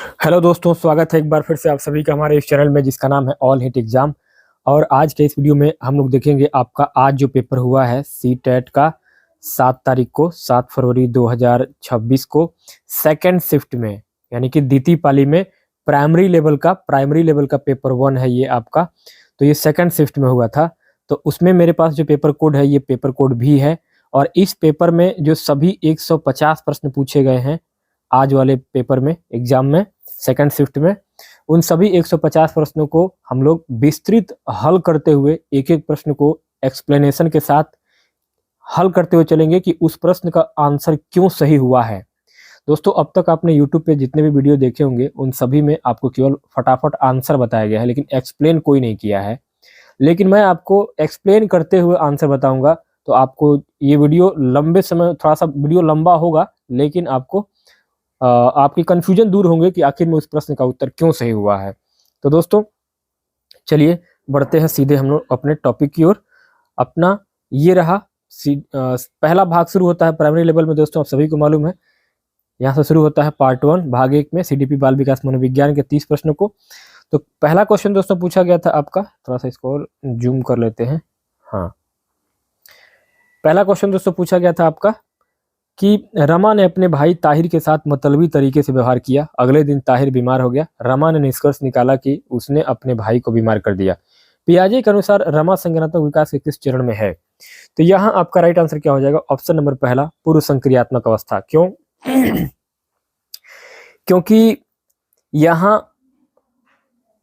Hello दोस्तों, स्वागत है एक बार फिर से आप सभी का हमारे इस चैनल में जिसका नाम है ऑल हिट एग्जाम। और आज के इस वीडियो में हम लोग देखेंगे आपका आज जो पेपर हुआ है सी टेट का 7 तारीख को 7 फरवरी 2026 को सेकंड शिफ्ट में यानी कि द्वितीय पाली में प्राइमरी लेवल का पेपर 1 है ये आपका। तो ये सेकंड शिफ्ट में हुआ था। तो उसमें मेरे पास जो पेपर कोड है ये पेपर कोड भी है। और इस पेपर में जो सभी 150 प्रश्न पूछे गए हैं आज वाले पेपर में एग्जाम में सेकंड शिफ्ट में, उन सभी 150 प्रश्नों को हम लोग विस्तृत हल करते हुए एक एक प्रश्न को एक्सप्लेनेशन के साथ हल करते हुए चलेंगे कि उस प्रश्न का आंसर क्यों सही हुआ है। दोस्तों, अब तक आपने YouTube पे जितने भी वीडियो देखे होंगे उन सभी में आपको केवल फटाफट आंसर बताया गया है, लेकिन एक्सप्लेन कोई नहीं किया है। लेकिन मैं आपको एक्सप्लेन करते हुए आंसर बताऊंगा। तो आपको ये वीडियो लंबे समय, थोड़ा सा वीडियो लंबा होगा, लेकिन आपको आपकी कंफ्यूजन दूर होंगे कि आखिर में उस प्रश्न का उत्तर क्यों सही हुआ है। तो दोस्तों चलिए बढ़ते हैं सीधे हम लोग अपने टॉपिक की ओर। अपना ये रहा पहला भाग शुरू होता है प्राइमरी लेवल में। दोस्तों आप सभी को मालूम है यहाँ से शुरू होता है पार्ट 1 भाग 1 में सीडीपी बाल विकास मनोविज्ञान के 30 प्रश्नों को। तो पहला क्वेश्चन दोस्तों पूछा गया था आपका, थोड़ा सा इसको और जूम कर लेते हैं। हाँ, पहला क्वेश्चन दोस्तों पूछा गया था आपका कि रमा ने अपने भाई ताहिर के साथ मतलबी तरीके से व्यवहार किया। अगले दिन ताहिर बीमार हो गया। रमा ने निष्कर्ष निकाला कि उसने अपने भाई को बीमार कर दिया। पियाजे के अनुसार रमा संज्ञानात्मक विकास के किस चरण में है? तो यहाँ आपका राइट आंसर क्या हो जाएगा? ऑप्शन नंबर पहला, पूर्व संक्रियात्मक अवस्था। क्यों? क्योंकि यहाँ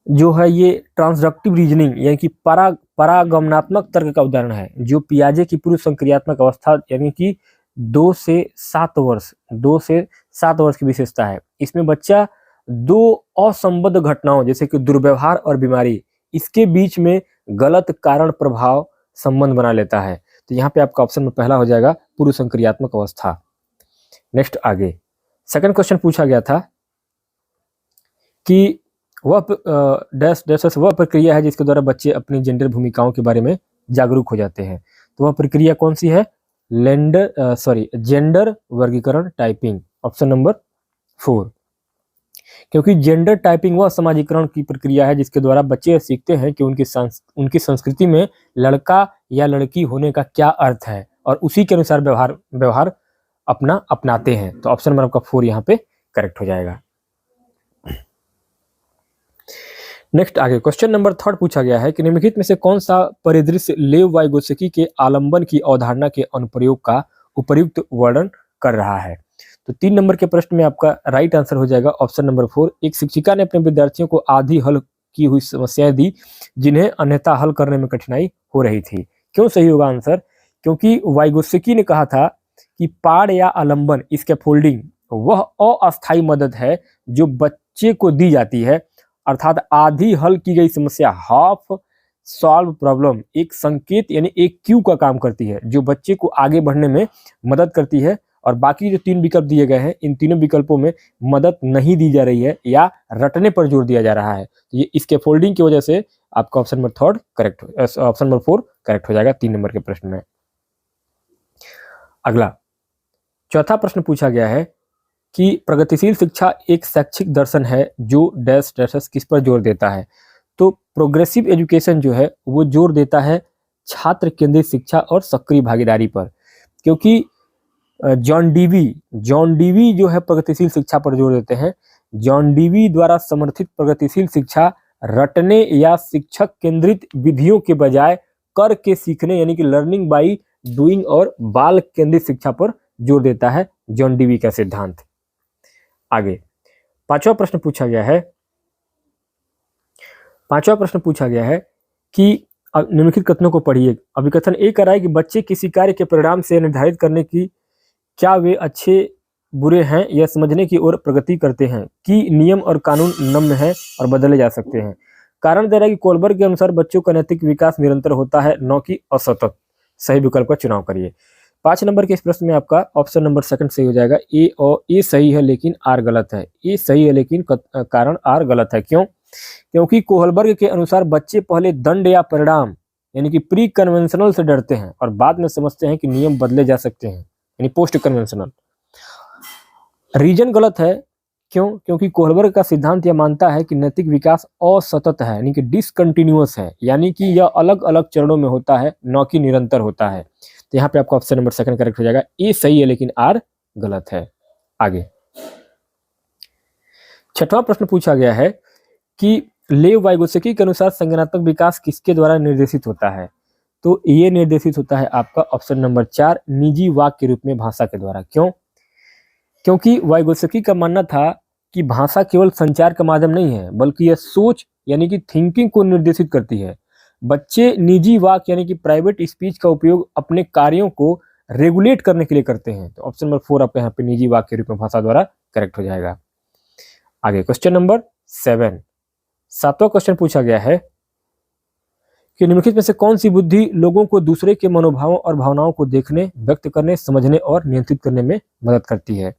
जो है ये ट्रांसडक्टिव रीजनिंग यानी कि परागमनात्मक तर्क का उदाहरण है। जो पियाजे की पूर्व संक्रियात्मक अवस्था यानी कि 2 से 7 वर्ष की विशेषता है। इसमें बच्चा दो असंबद्ध घटनाओं जैसे कि दुर्व्यवहार और बीमारी, इसके बीच में गलत कारण प्रभाव संबंध बना लेता है। तो यहाँ पे आपका ऑप्शन में पहला हो जाएगा पूर्व संक्रियात्मक अवस्था। नेक्स्ट आगे सेकंड क्वेश्चन पूछा गया था कि वह वह प्रक्रिया है जिसके द्वारा बच्चे अपनी जेंडर भूमिकाओं के बारे में जागरूक हो जाते हैं। तो वह प्रक्रिया कौन सी है? जेंडर वर्गीकरण टाइपिंग, ऑप्शन नंबर 4। क्योंकि जेंडर टाइपिंग वह समाजीकरण की प्रक्रिया है जिसके द्वारा बच्चे सीखते हैं कि उनकी संस्कृति में लड़का या लड़की होने का क्या अर्थ है और उसी के अनुसार व्यवहार अपनाते हैं। तो ऑप्शन नंबर आपका 4 यहाँ पे करेक्ट हो जाएगा। नेक्स्ट आगे क्वेश्चन नंबर 3 पूछा गया है कि निम्नलिखित में से कौन सा परिदृश्य लेव वाइगोत्स्की के आलंबन की अवधारणा के अनुप्रयोग का उपयुक्त वर्णन कर रहा है? तो 3 नंबर के प्रश्न में आपका राइट आंसर हो जाएगा ऑप्शन नंबर 4। एक शिक्षिका ने अपने विद्यार्थियों को आधी हल की हुई समस्याएं दी जिन्हें अन्यथा हल करने में कठिनाई हो रही थी। क्यों सही होगा आंसर? क्योंकि वाइगोत्स्की ने कहा था कि पाड़ या आलंबन, स्कैफोल्डिंग, वह अस्थायी मदद है जो बच्चे को दी जाती है। अर्थात आधी हल की गई समस्या, हाफ सॉल्व प्रॉब्लम, एक संकेत यानी एक क्यू का काम करती है जो बच्चे को आगे बढ़ने में मदद करती है। और बाकी जो 3 विकल्प दिए गए हैं इन तीनों विकल्पों में मदद नहीं दी जा रही है या रटने पर जोर दिया जा रहा है। तो ये इसके फोल्डिंग की वजह से आपका ऑप्शन नंबर 4 करेक्ट हो जाएगा 3 नंबर के प्रश्न में। अगला चौथा प्रश्न पूछा गया है कि प्रगतिशील शिक्षा एक शैक्षिक दर्शन है जो डैश डैश किस पर जोर देता है? तो प्रोग्रेसिव एजुकेशन जो है वो जोर देता है छात्र केंद्रित शिक्षा और सक्रिय भागीदारी पर। क्योंकि जॉन डीवी जो है प्रगतिशील शिक्षा पर जोर देते हैं। जॉन डीवी द्वारा समर्थित प्रगतिशील शिक्षा रटने या शिक्षक केंद्रित विधियों के बजाय कर के सीखने यानी कि लर्निंग बाय डूइंग और बाल केंद्रित शिक्षा पर जोर देता है जॉन डीवी का सिद्धांत। आगे पांचवा प्रश्न पूछा गया है कि निम्नलिखित कथनों को पढ़िए। अभिकथन ए कर रहा है कि बच्चे किसी कार्य के परिणाम से निर्धारित करने की क्या वे अच्छे बुरे हैं यह समझने की ओर प्रगति करते हैं कि नियम और कानून नम्य हैं और बदले जा सकते हैं। कारण दे रहा है कि कोलबर्ग के अनुसार बच्चों का नैतिक विकास निरंतर होता है न कि असतत। सही विकल्प का चुनाव करिए। 5 नंबर के इस प्रश्न में आपका ऑप्शन नंबर 2 सही हो जाएगा। ए सही है लेकिन आर गलत है। ए सही है लेकिन कारण आर गलत है। क्यों? क्योंकि कोहलबर्ग के अनुसार बच्चे पहले दंड या परिणाम यानी कि प्री कन्वेंशनल से डरते हैं और बाद में समझते हैं कि नियम बदले जा सकते हैं, यानी पोस्ट कन्वेंशनल। रीजन गलत है क्यों? क्योंकि कोहलबर्ग का सिद्धांत यह मानता है कि नैतिक विकास असतत है, यानी कि डिसकंटिन्यूअस है, यानी कि यह अलग अलग चरणों में होता है, न कि निरंतर होता है। तो यहाँ पे आपका ऑप्शन नंबर सेकंड करेक्ट हो जाएगा। ए सही है लेकिन आर गलत है। आगे छठवां प्रश्न पूछा गया है कि लेव वाइगोत्स्की के अनुसार संज्ञानात्मक विकास किसके द्वारा निर्देशित होता है? तो ये निर्देशित होता है आपका ऑप्शन नंबर 4 निजी वाक के रूप में भाषा के द्वारा। क्यों? क्योंकि वाइगोत्स्की का मानना था कि भाषा केवल संचार का माध्यम नहीं है, बल्कि यह सोच यानी कि थिंकिंग को निर्देशित करती है। बच्चे निजी वाक यानी कि प्राइवेट स्पीच का उपयोग अपने कार्यों को रेगुलेट करने के लिए करते हैं। तो ऑप्शन नंबर 4 आपका यहाँ पे निजी वाक के रूप में भाषा द्वारा करेक्ट हो जाएगा। आगे क्वेश्चन नंबर 7, सातवां क्वेश्चन पूछा गया है कि निम्नलिखित में से कौन सी बुद्धि लोगों को दूसरे के मनोभावों और भावनाओं को देखने, व्यक्त करने, समझने और नियंत्रित करने में मदद करती है?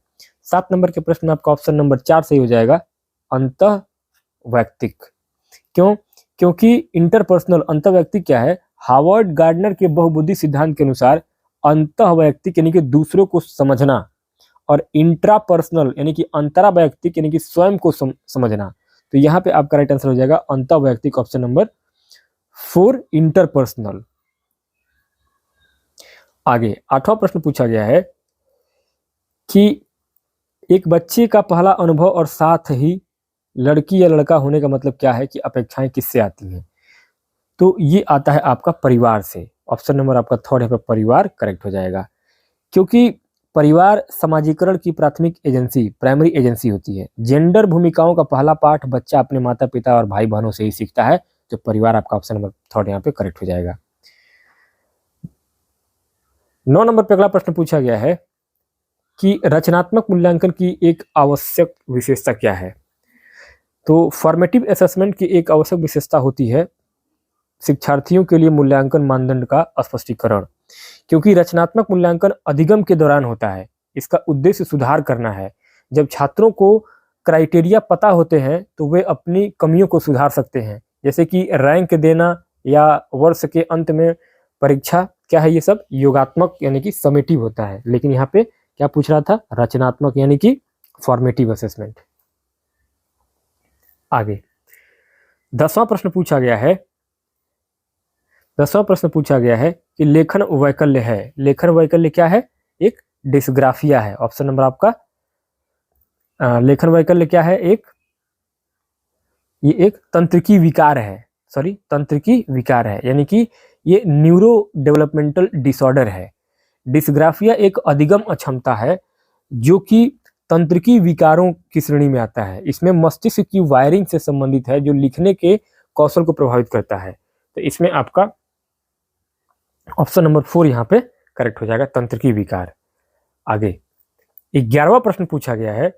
7 नंबर के प्रश्न में आपका ऑप्शन नंबर 4 सही हो जाएगा, अंतः वैयक्तिक। क्यों? क्योंकि इंटरपर्सनल अंतःवैयक्तिक क्या है? हार्वर्ड गार्डनर के बहुबुद्धि सिद्धांत के अनुसार अंतःवैयक्तिक यानी कि दूसरों को समझना और इंट्रापर्सनल यानी कि अंतरावैयक्तिक यानी कि स्वयं को समझना। तो यहाँ पे आपका राइट आंसर हो जाएगा अंतःवैयक्तिक, ऑप्शन नंबर 4 इंटरपर्सनल। आगे 8वां प्रश्न पूछा गया है कि एक बच्चे का पहला अनुभव और साथ ही लड़की या लड़का होने का मतलब क्या है कि अपेक्षाएं किससे आती हैं? तो ये आता है आपका परिवार से। ऑप्शन नंबर आपका 3 है, परिवार करेक्ट हो जाएगा। क्योंकि परिवार समाजीकरण की प्राथमिक एजेंसी, प्राइमरी एजेंसी होती है। जेंडर भूमिकाओं का पहला पाठ बच्चा अपने माता पिता और भाई बहनों से ही सीखता है। तो परिवार आपका ऑप्शन नंबर 3 यहाँ पे करेक्ट हो जाएगा। 9 नंबर पे अगला प्रश्न पूछा गया है कि रचनात्मक मूल्यांकन की एक आवश्यक विशेषता क्या है? तो फॉर्मेटिव असेसमेंट की एक आवश्यक विशेषता होती है शिक्षार्थियों के लिए मूल्यांकन मानदंड का स्पष्टीकरण। क्योंकि रचनात्मक मूल्यांकन अधिगम के दौरान होता है, इसका उद्देश्य सुधार करना है। जब छात्रों को क्राइटेरिया पता होते हैं तो वे अपनी कमियों को सुधार सकते हैं, जैसे कि रैंक देना या वर्ष के अंत में परीक्षा। क्या है ये सब? योगात्मक यानी कि समेटिव होता है। लेकिन यहाँ पे क्या पूछ रहा था? रचनात्मक यानी कि फॉर्मेटिव असेसमेंट। आगे 10वां प्रश्न पूछा गया है। 10वां प्रश्न पूछा गया है कि लेखन वैकल्य है। लेखन वैकल्य क्या है? एक डिस्ग्राफिया है। ऑप्शन नंबर आपका लेखन वैकल्य क्या है? ये एक तंत्रिकी विकार है, सॉरी तंत्रिकी विकार है, यानी कि ये न्यूरो डेवलपमेंटल डिसऑर्डर है। डिस्ग्राफिया एक अधिगम अक्षमता है जो कि तंत्रिकी विकारों की श्रेणी में आता है। इसमें मस्तिष्क की वायरिंग से संबंधित है जो लिखने के कौशल को प्रभावित करता है। तो इसमें आपका ऑप्शन नंबर 4 यहाँ पे करेक्ट हो जाएगा, तंत्रिकी विकार। आगे 11वां प्रश्न पूछा गया है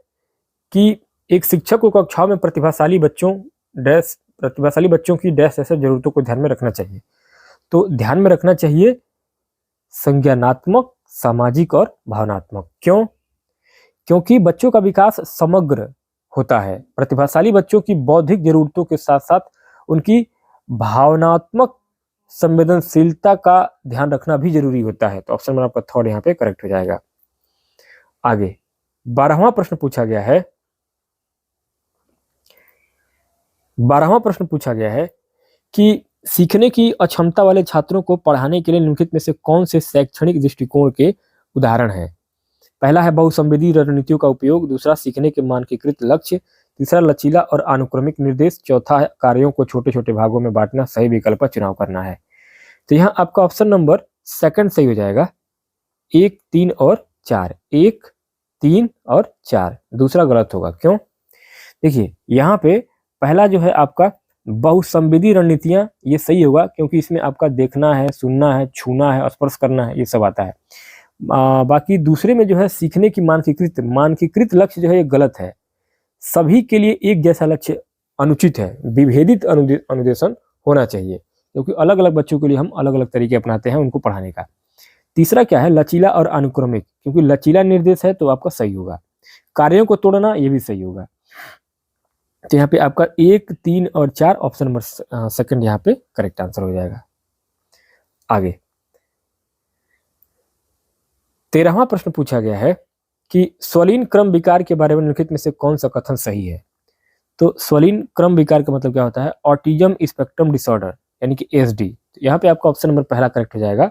कि एक शिक्षक को कक्षाओं में प्रतिभाशाली बच्चों की डैश ऐसे जरूरतों को ध्यान में रखना चाहिए। तो ध्यान में रखना चाहिए संज्ञानात्मक, सामाजिक और भावनात्मक। क्यों? क्योंकि बच्चों का विकास समग्र होता है। प्रतिभाशाली बच्चों की बौद्धिक जरूरतों के साथ साथ उनकी भावनात्मक संवेदनशीलता का ध्यान रखना भी जरूरी होता है। तो ऑप्शन नंबर आपका 3 यहाँ पे करेक्ट हो जाएगा। आगे 12वां प्रश्न पूछा गया है। 12वां प्रश्न पूछा गया है कि सीखने की अक्षमता वाले छात्रों को पढ़ाने के लिए निम्नलिखित में से कौन से शैक्षणिक दृष्टिकोण के उदाहरण हैं? पहला है बहुसंवेदी रणनीतियों का उपयोग, दूसरा सीखने के मानकीकृत लक्ष्य, तीसरा लचीला और अनुक्रमिक निर्देश, चौथा है कार्यों को छोटे छोटे भागों में बांटना, सही विकल्प का चुनाव करना है। तो यहाँ आपका ऑप्शन नंबर 2 सही हो जाएगा। 1, 3 और 4, 1, 3 और 4, दूसरा गलत होगा। क्यों? देखिए यहाँ पे पहला जो है आपका बहुसंवेदी रणनीतियां, ये सही होगा क्योंकि इसमें आपका देखना है, सुनना है, छूना है, स्पर्श करना है, ये सब आता है। बाकी दूसरे में जो है सीखने की मानकीकृत लक्ष्य जो है ये गलत है। सभी के लिए एक जैसा लक्ष्य अनुचित है, विभेदित अनुदेशन होना चाहिए, क्योंकि अलग अलग बच्चों के लिए हम अलग अलग तरीके अपनाते हैं उनको पढ़ाने का। तीसरा क्या है? लचीला और अनुक्रमिक, क्योंकि लचीला निर्देश है तो आपका सही होगा। कार्यों को तोड़ना, ये भी सही होगा। तो यहाँ पे आपका 1, 3 और 4 ऑप्शन नंबर 2 यहाँ पे करेक्ट आंसर हो जाएगा। आगे 13वां प्रश्न पूछा गया है कि स्वलीन क्रम विकार के बारे में निम्नलिखित में से कौन सा कथन सही है। तो स्वलीन क्रम विकार का मतलब क्या होता है, ऑटिज्म स्पेक्ट्रम डिसऑर्डर यानी कि एसडी। तो यहाँ पे आपका ऑप्शन नंबर पहला करेक्ट हो जाएगा।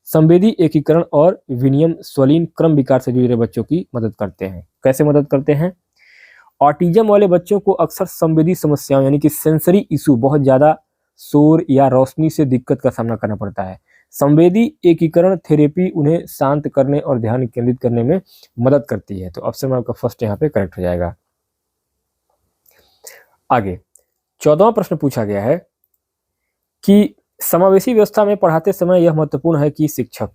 संवेदी एकीकरण और विनियम स्वलीन क्रम विकार से जुड़े बच्चों की मदद करते हैं। कैसे मदद करते हैं? ऑटिज्म वाले बच्चों को अक्सर संवेदी समस्याओं यानी कि सेंसरी इशू, बहुत ज्यादा शोर या रोशनी से दिक्कत का सामना करना पड़ता है। संवेदी एकीकरण थेरेपी उन्हें शांत करने और ध्यान केंद्रित करने में मदद करती है। तो ऑप्शन नंबर आपका फर्स्ट यहाँ पे करेक्ट हो जाएगा। आगे 14वां प्रश्न पूछा गया है कि समावेशी व्यवस्था में पढ़ाते समय यह महत्वपूर्ण है कि शिक्षक,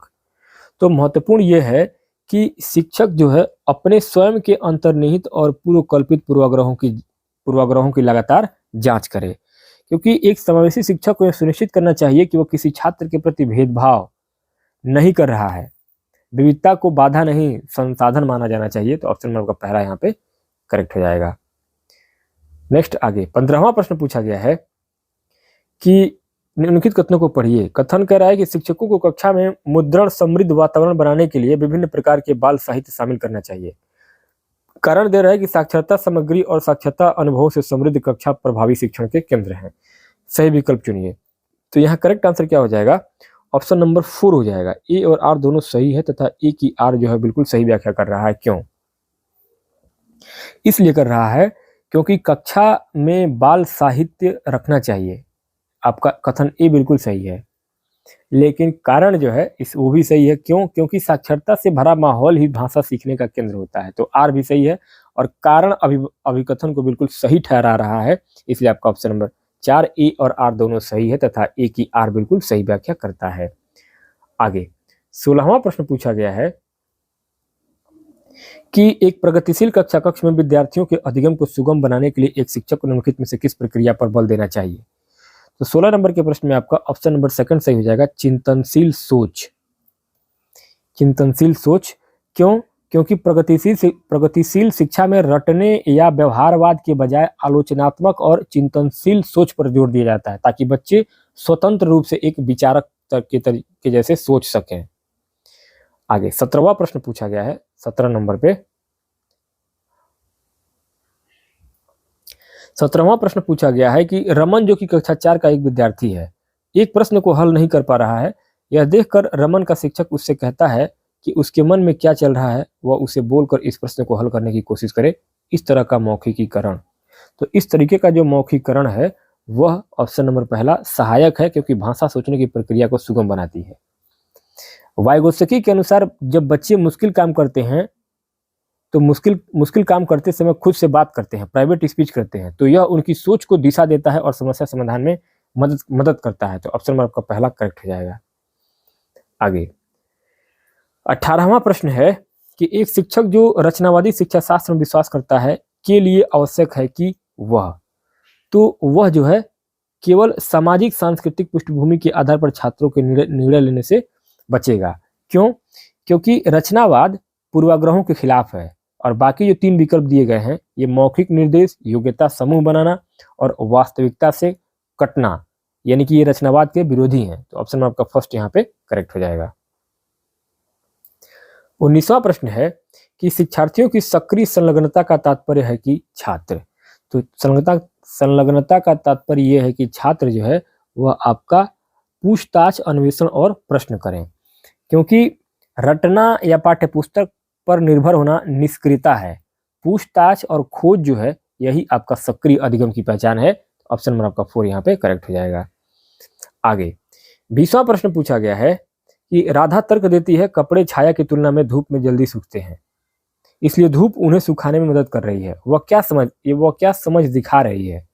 तो महत्वपूर्ण यह है कि शिक्षक जो है अपने स्वयं के अंतर्निहित और पूर्वकल्पित पूर्वाग्रहों की लगातार जांच करे, क्योंकि एक समावेशी शिक्षक को यह सुनिश्चित करना चाहिए कि वह किसी छात्र के प्रति भेदभाव नहीं कर रहा है, विविधता को बाधा नहीं संसाधन माना जाना चाहिए। तो ऑप्शन नंबर पहला यहाँ पे करेक्ट हो जाएगा। नेक्स्ट आगे 15वां प्रश्न पूछा गया है कि निम्नलिखित कथनों को पढ़िए। कथन कह रहा है कि शिक्षकों को कक्षा में मुद्रण समृद्ध वातावरण बनाने के लिए विभिन्न प्रकार के बाल साहित्य शामिल करना चाहिए। कारण दे रहा है कि साक्षरता सामग्री और साक्षरता अनुभवों से समृद्ध कक्षा प्रभावी शिक्षण के केंद्र हैं। सही विकल्प चुनिए। तो यहाँ करेक्ट आंसर क्या हो जाएगा? ऑप्शन नंबर 4 हो जाएगा। ए और आर दोनों सही है तथा ए की आर जो है बिल्कुल सही व्याख्या कर रहा है। क्यों? इसलिए कर रहा है क्योंकि कक्षा में बाल साहित्य रखना चाहिए। आपका कथन ए बिल्कुल सही है, लेकिन कारण जो है वो भी सही है। क्यों? क्योंकि साक्षरता से भरा माहौल ही भाषा सीखने का केंद्र होता है। तो आर भी सही है और कारण अभिकथन को बिल्कुल सही ठहरा रहा है, इसलिए आपका ऑप्शन नंबर 4 ए और आर दोनों सही है तथा ए की आर बिल्कुल सही व्याख्या करता है। आगे 16वां प्रश्न पूछा गया है कि एक प्रगतिशील कक्षा कक्ष में विद्यार्थियों के अधिगम को सुगम बनाने के लिए एक शिक्षक को निम्नलिखित में से किस प्रक्रिया पर बल देना चाहिए। तो 16 नंबर के प्रश्न में आपका ऑप्शन नंबर सेकंड सही हो जाएगा, चिंतनशील सोच। चिंतनशील सोच क्यों? क्योंकि प्रगतिशील शिक्षा में रटने या व्यवहारवाद के बजाय आलोचनात्मक और चिंतनशील सोच पर जोर दिया जाता है, ताकि बच्चे स्वतंत्र रूप से एक विचारक के जैसे सोच सकें। आगे 17वां प्रश्न पूछा गया है 17 नंबर पे। 17वां प्रश्न पूछा गया है कि रमन जो कि कक्षा 4 का एक विद्यार्थी है, एक प्रश्न को हल नहीं कर पा रहा है। यह देखकर रमन का शिक्षक उससे कहता है कि उसके मन में क्या चल रहा है, वह उसे बोलकर इस प्रश्न को हल करने की कोशिश करे। इस तरह का मौखिकीकरण, तो इस तरीके का जो मौखिकीकरण है वह ऑप्शन नंबर पहला सहायक है, क्योंकि भाषा सोचने की प्रक्रिया को सुगम बनाती है। वाइगोत्स्की के अनुसार जब बच्चे मुश्किल काम करते हैं तो मुश्किल काम करते समय खुद से बात करते हैं, प्राइवेट स्पीच करते हैं, तो यह उनकी सोच को दिशा देता है और समस्या समाधान में मदद करता है। तो ऑप्शन नंबर आपका पहला करेक्ट हो जाएगा। आगे 18वां प्रश्न है कि एक शिक्षक जो रचनावादी शिक्षा शास्त्र में विश्वास करता है के लिए आवश्यक है कि वह जो है केवल सामाजिक सांस्कृतिक पृष्ठभूमि के आधार पर छात्रों के निर्णय लेने से बचेगा। क्यों? क्योंकि रचनावाद पूर्वाग्रहों के खिलाफ है और बाकी जो 3 विकल्प दिए गए हैं ये मौखिक निर्देश, योग्यता समूह बनाना और वास्तविकता से कटना, यानी कि ये रचनावाद के विरोधी हैं। तो ऑप्शन आपका फर्स्ट यहाँ पे करेक्ट हो जाएगा। 19वां प्रश्न है कि शिक्षार्थियों की सक्रिय संलग्नता का तात्पर्य है कि छात्र, तो संलग्नता का तात्पर्य यह है कि छात्र जो है वह आपका पूछताछ, अन्वेषण और प्रश्न करें, क्योंकि रटना या पाठ्यपुस्तक पर निर्भर होना निष्क्रियता है। पूछताछ और खोज जो है यही आपका सक्रिय अधिगम की पहचान है। ऑप्शन नंबर आपका 4 यहाँ पे करेक्ट हो जाएगा। आगे 20वां प्रश्न पूछा गया है कि राधा तर्क देती है कपड़े छाया की तुलना में धूप में जल्दी सूखते हैं, इसलिए धूप उन्हें सुखाने में मदद कर रही है। वह क्या समझ दिखा रही है?